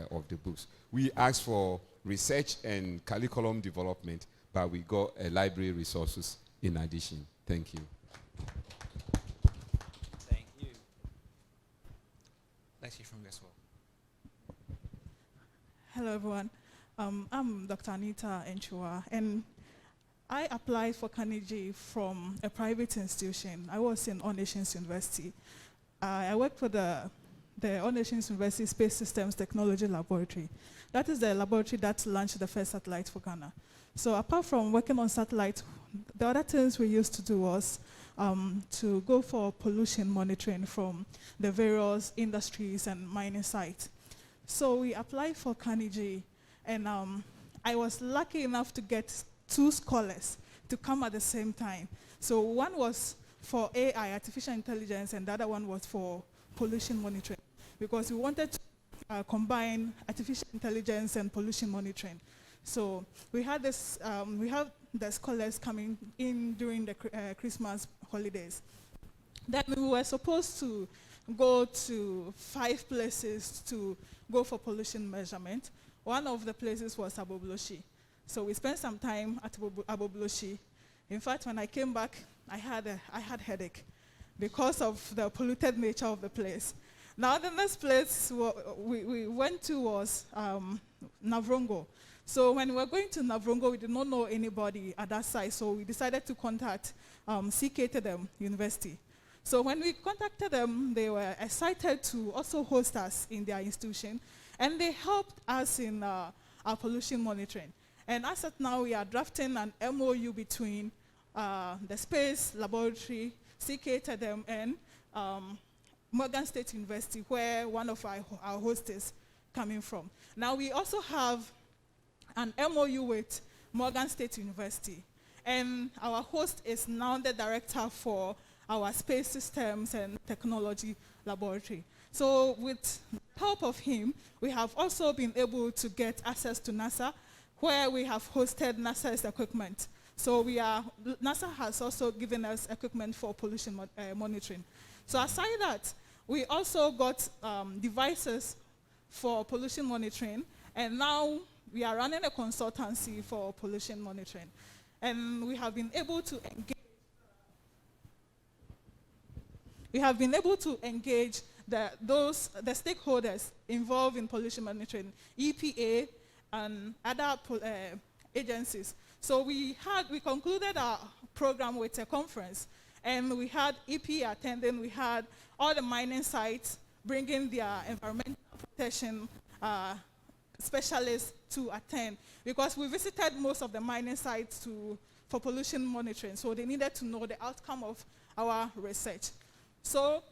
of the books. We asked for research and curriculum development, but we got library resources in addition. Thank you. Thank you. Let's hear from you as well. Hello, everyone. I'm Dr. Anita Enchua, and I applied for Carnegie from a private institution. I was in All Nations University. I worked for the All Nations University Space Systems Technology Laboratory. That is the laboratory that launched the first satellite for Ghana. So apart from working on satellites, the other things we used to do was to go for pollution monitoring from the various industries and mining sites. So we applied for Carnegie, and I was lucky enough to get 2 scholars to come at the same time. So one was for AI, artificial intelligence, and the other one was for pollution monitoring, because we wanted to combine artificial intelligence and pollution monitoring. So we had we have the scholars coming in during the Christmas holidays. Then we were supposed to go to 5 places to go for pollution measurement. One of the places was Abobloshi. So we spent some time at Abobloshi. In fact, when I came back, I had headache because of the polluted nature of the place. Now the next place we went to was Navrongo. So when we were going to Navrongo, we did not know anybody at that site, so we decided to contact CADFP University. So when we contacted them, they were excited to also host us in their institution, and they helped us in our pollution monitoring. And as of now, we are drafting an MOU between the Space Laboratory, CADFP, and Morgan State University, where one of our hosts is coming from. Now we also have an MOU with Morgan State University, and our host is now the director for our Space Systems and Technology Laboratory. So with the help of him, we have also been able to get access to NASA, where we have hosted NASA's equipment. So NASA has also given us equipment for pollution monitoring. So aside that, we also got devices for pollution monitoring, and now we are running a consultancy for pollution monitoring. And we have been able to engage the stakeholders involved in pollution monitoring, EPA and other agencies. So we concluded our program with a conference, and we had EPA attending, we had all the mining sites bringing their environmental protection specialists to attend, because we visited most of the mining sites for pollution monitoring, so they needed to know the outcome of our research. So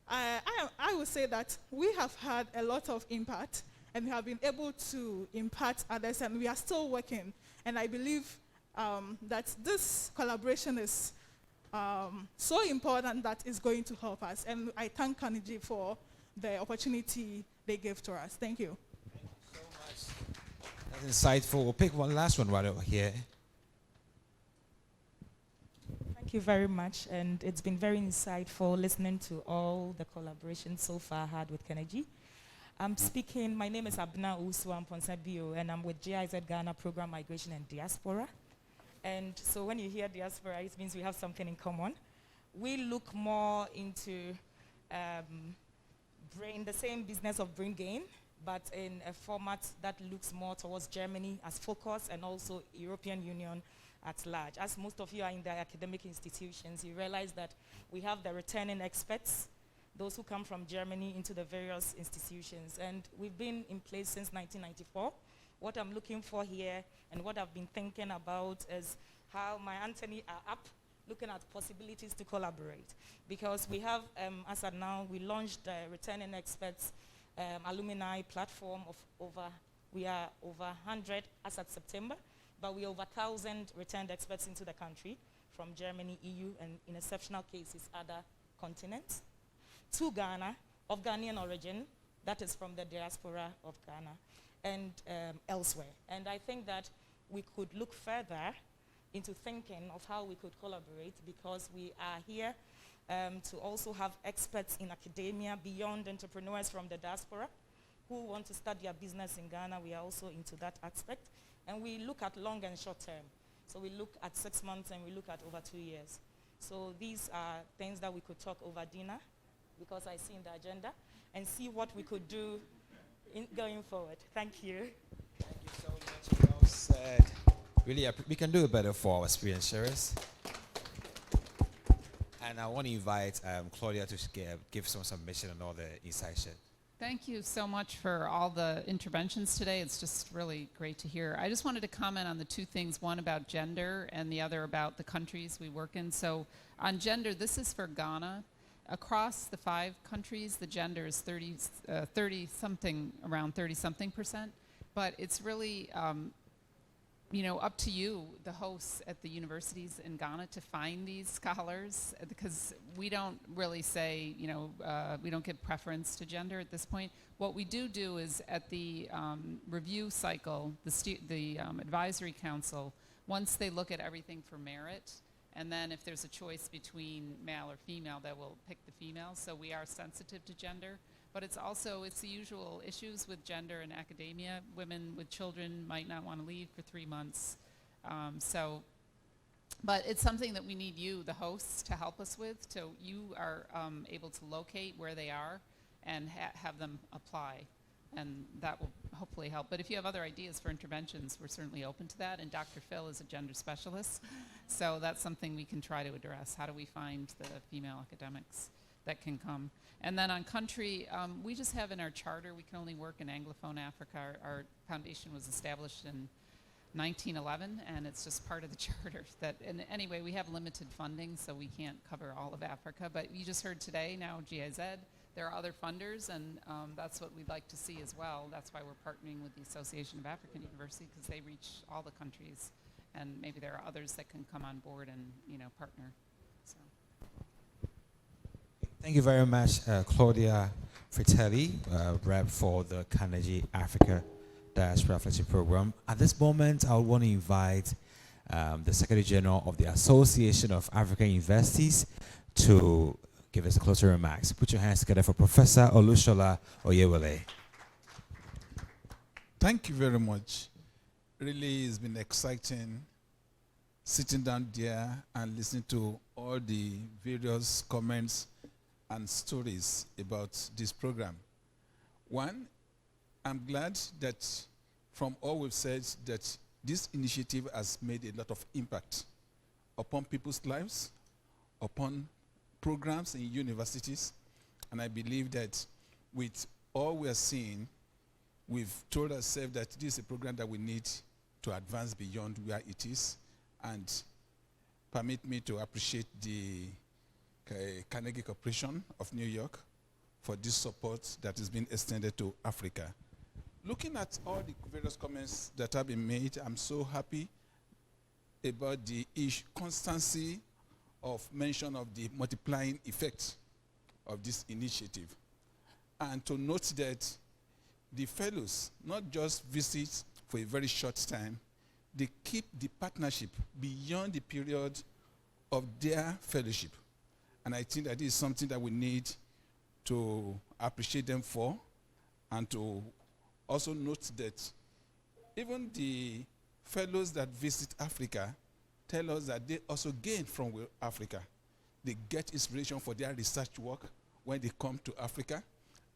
I would say that we have had a lot of impact, and we have been able to impact others, and we are still working. And I believe that this collaboration is so important that it's going to help us. And I thank Carnegie for the opportunity they gave to us. Thank you. Thank you so much. That's insightful. We'll pick one last one right over here. Thank you very much, and it's been very insightful listening to all the collaboration so far had with Carnegie. I'm speaking, my name is Abna Uswa Ponsabio, and I'm with GIZ Ghana Program Migration and Diaspora. And so when you hear diaspora, it means we have something in common. We look more into the same business of brain gain, but in a format that looks more towards Germany as focus, and also European Union at large. As most of you are in the academic institutions, you realize that we have the returning experts, those who come from Germany into the various institutions. And we've been in place since 1994. What I'm looking for here and what I've been thinking about is how my Anthony are up, looking at possibilities to collaborate. Because we have, as of now, we launched the returning experts alumni platform of we are over 100 as of September, but we are over 1,000 returned experts into the country from Germany, EU, and in exceptional cases, other continents, to Ghana, of Ghanaian origin, that is from the diaspora of Ghana, and elsewhere. And I think that we could look further into thinking of how we could collaborate, because we are here to also have experts in academia beyond entrepreneurs from the diaspora who want to start their business in Ghana. We are also into that aspect. And we look at long and short term. So we look at 6 months and we look at over 2 years. So these are things that we could talk over dinner, because I see in the agenda, and see what we could do in going forward. Thank you. Thank you so much. Well said. Really, we can do it better for our experience sharers. And I want to invite Claudia to give some submission and all the insights. Thank you so much for all the interventions today. It's just really great to hear. I just wanted to comment on the two things, one about gender and the other about the countries we work in. So on gender, this is for Ghana. Across the 5 countries, the gender is 30-something, around 30-something%. But it's really, up to you, the hosts at the universities in Ghana, to find these scholars, because we don't really say, we don't give preference to gender at this point. What we do is at the review cycle, the advisory council, once they look at everything for merit, and then if there's a choice between male or female, they will pick the female. So we are sensitive to gender. But it's the usual issues with gender in academia. Women with children might not want to leave for 3 months. But it's something that we need you, the hosts, to help us with. So you are able to locate where they are and have them apply. And that will hopefully help. But if you have other ideas for interventions, we're certainly open to that. And Dr. Phil is a gender specialist. So that's something we can try to address. How do we find the female academics that can come? And then on country, we just have in our charter, we can only work in Anglophone Africa. Our foundation was established in 1911, and it's just part of the charter. And anyway, we have limited funding, so we can't cover all of Africa. But you just heard today, now GIZ, there are other funders, and that's what we'd like to see as well. That's why we're partnering with the Association of African Universities, because they reach all the countries, and maybe there are others that can come on board and partner. So. Thank you very much, Claudia Fratelli, rep for the Carnegie Africa Diaspora Fellowship Program. At this moment, I want to invite the Secretary General of the Association of African Universities to give us a closer remarks. Put your hands together for Professor Olushola Oyewole. Thank you very much. Really, it's been exciting sitting down there and listening to all the various comments and stories about this program. One, I'm glad that from all we've said that this initiative has made a lot of impact upon people's lives, upon programs in universities, and I believe that with all we are seeing, we've told ourselves that this is a program that we need to advance beyond where it is. And permit me to appreciate the Carnegie Corporation of New York for this support that is being extended to Africa. Looking at all the various comments that have been made, I'm so happy about the constancy of mention of the multiplying effect of this initiative. And to note that the fellows not just visit for a very short time, they keep the partnership beyond the period of their fellowship. And I think that is something that we need to appreciate them for, and to also note that even the fellows that visit Africa tell us that they also gain from Africa. They get inspiration for their research work when they come to Africa,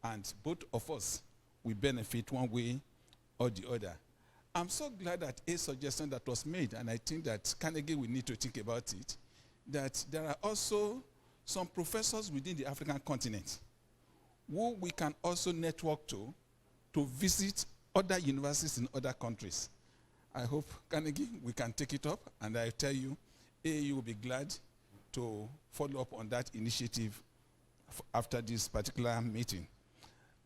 and both of us, we benefit one way or the other. I'm so glad that a suggestion that was made, and I think that Carnegie will need to think about it, that there are also some professors within the African continent who we can also network to visit other universities in other countries. I hope, Carnegie, we can take it up, and I tell you, AAU will be glad to follow up on that initiative after this particular meeting.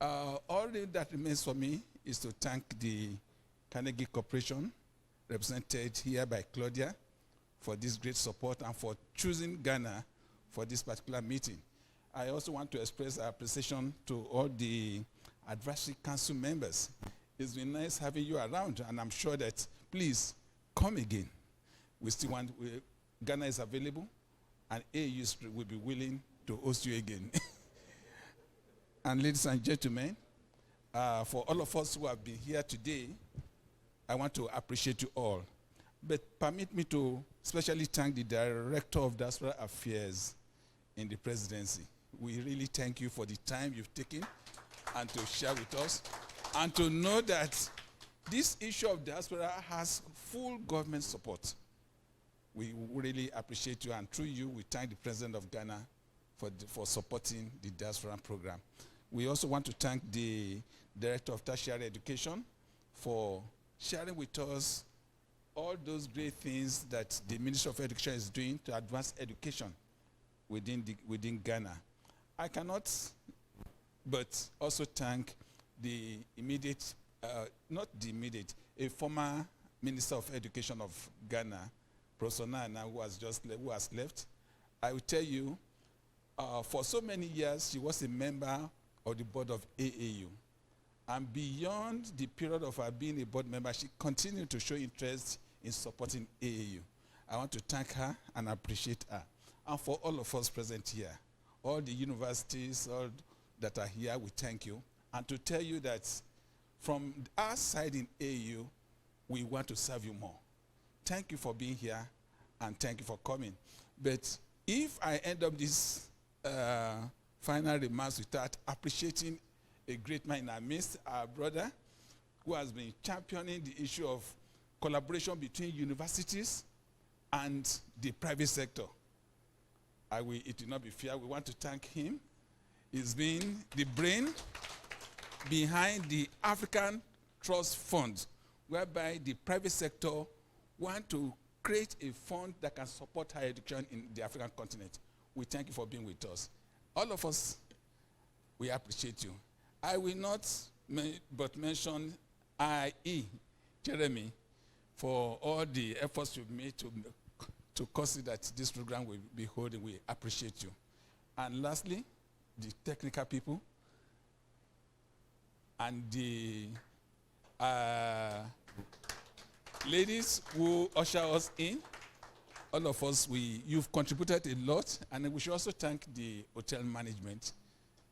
All that remains for me is to thank the Carnegie Corporation, represented here by Claudia, for this great support and for choosing Ghana for this particular meeting. I also want to express our appreciation to all the advisory council members. It's been nice having you around, and I'm sure that, please, come again. We still want, Ghana is available, and AAU will be willing to host you again. And ladies and gentlemen, for all of us who have been here today, I want to appreciate you all. But permit me to especially thank the Director of Diaspora Affairs in the presidency. We really thank you for the time you've taken and to share with us, and to know that this issue of diaspora has full government support. We really appreciate you, and through you, we thank the President of Ghana for supporting the diaspora program. We also want to thank the Director of Tertiary Education for sharing with us all those great things that the Ministry of Education is doing to advance education within Ghana. I cannot but also thank the immediate, a former Minister of Education of Ghana, Professor Nana, who has left. I will tell you, for so many years, she was a member of the board of AAU. And beyond the period of her being a board member, she continued to show interest in supporting AAU. I want to thank her and appreciate her. And for all of us present here, all the universities, all that are here, we thank you. And to tell you that from our side in AAU, we want to serve you more. Thank you for being here, and thank you for coming. But if I end up this final remarks without appreciating a great man in our midst, our brother, who has been championing the issue of collaboration between universities and the private sector. It will not be fair. We want to thank him. He's been the brain behind the African Trust Fund, whereby the private sector want to create a fund that can support higher education in the African continent. We thank you for being with us. All of us, we appreciate you. I will not but mention IE, Jeremy, for all the efforts you've made to cause it that this program will be holding. We appreciate you. And lastly, the technical people and the ladies who usher us in. All of us, you've contributed a lot, and we should also thank the hotel management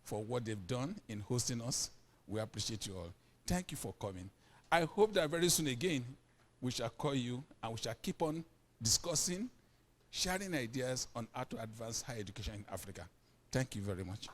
for what they've done in hosting us. We appreciate you all. Thank you for coming. I hope that very soon again, we shall call you, and we shall keep on discussing, sharing ideas on how to advance higher education in Africa. Thank you very much.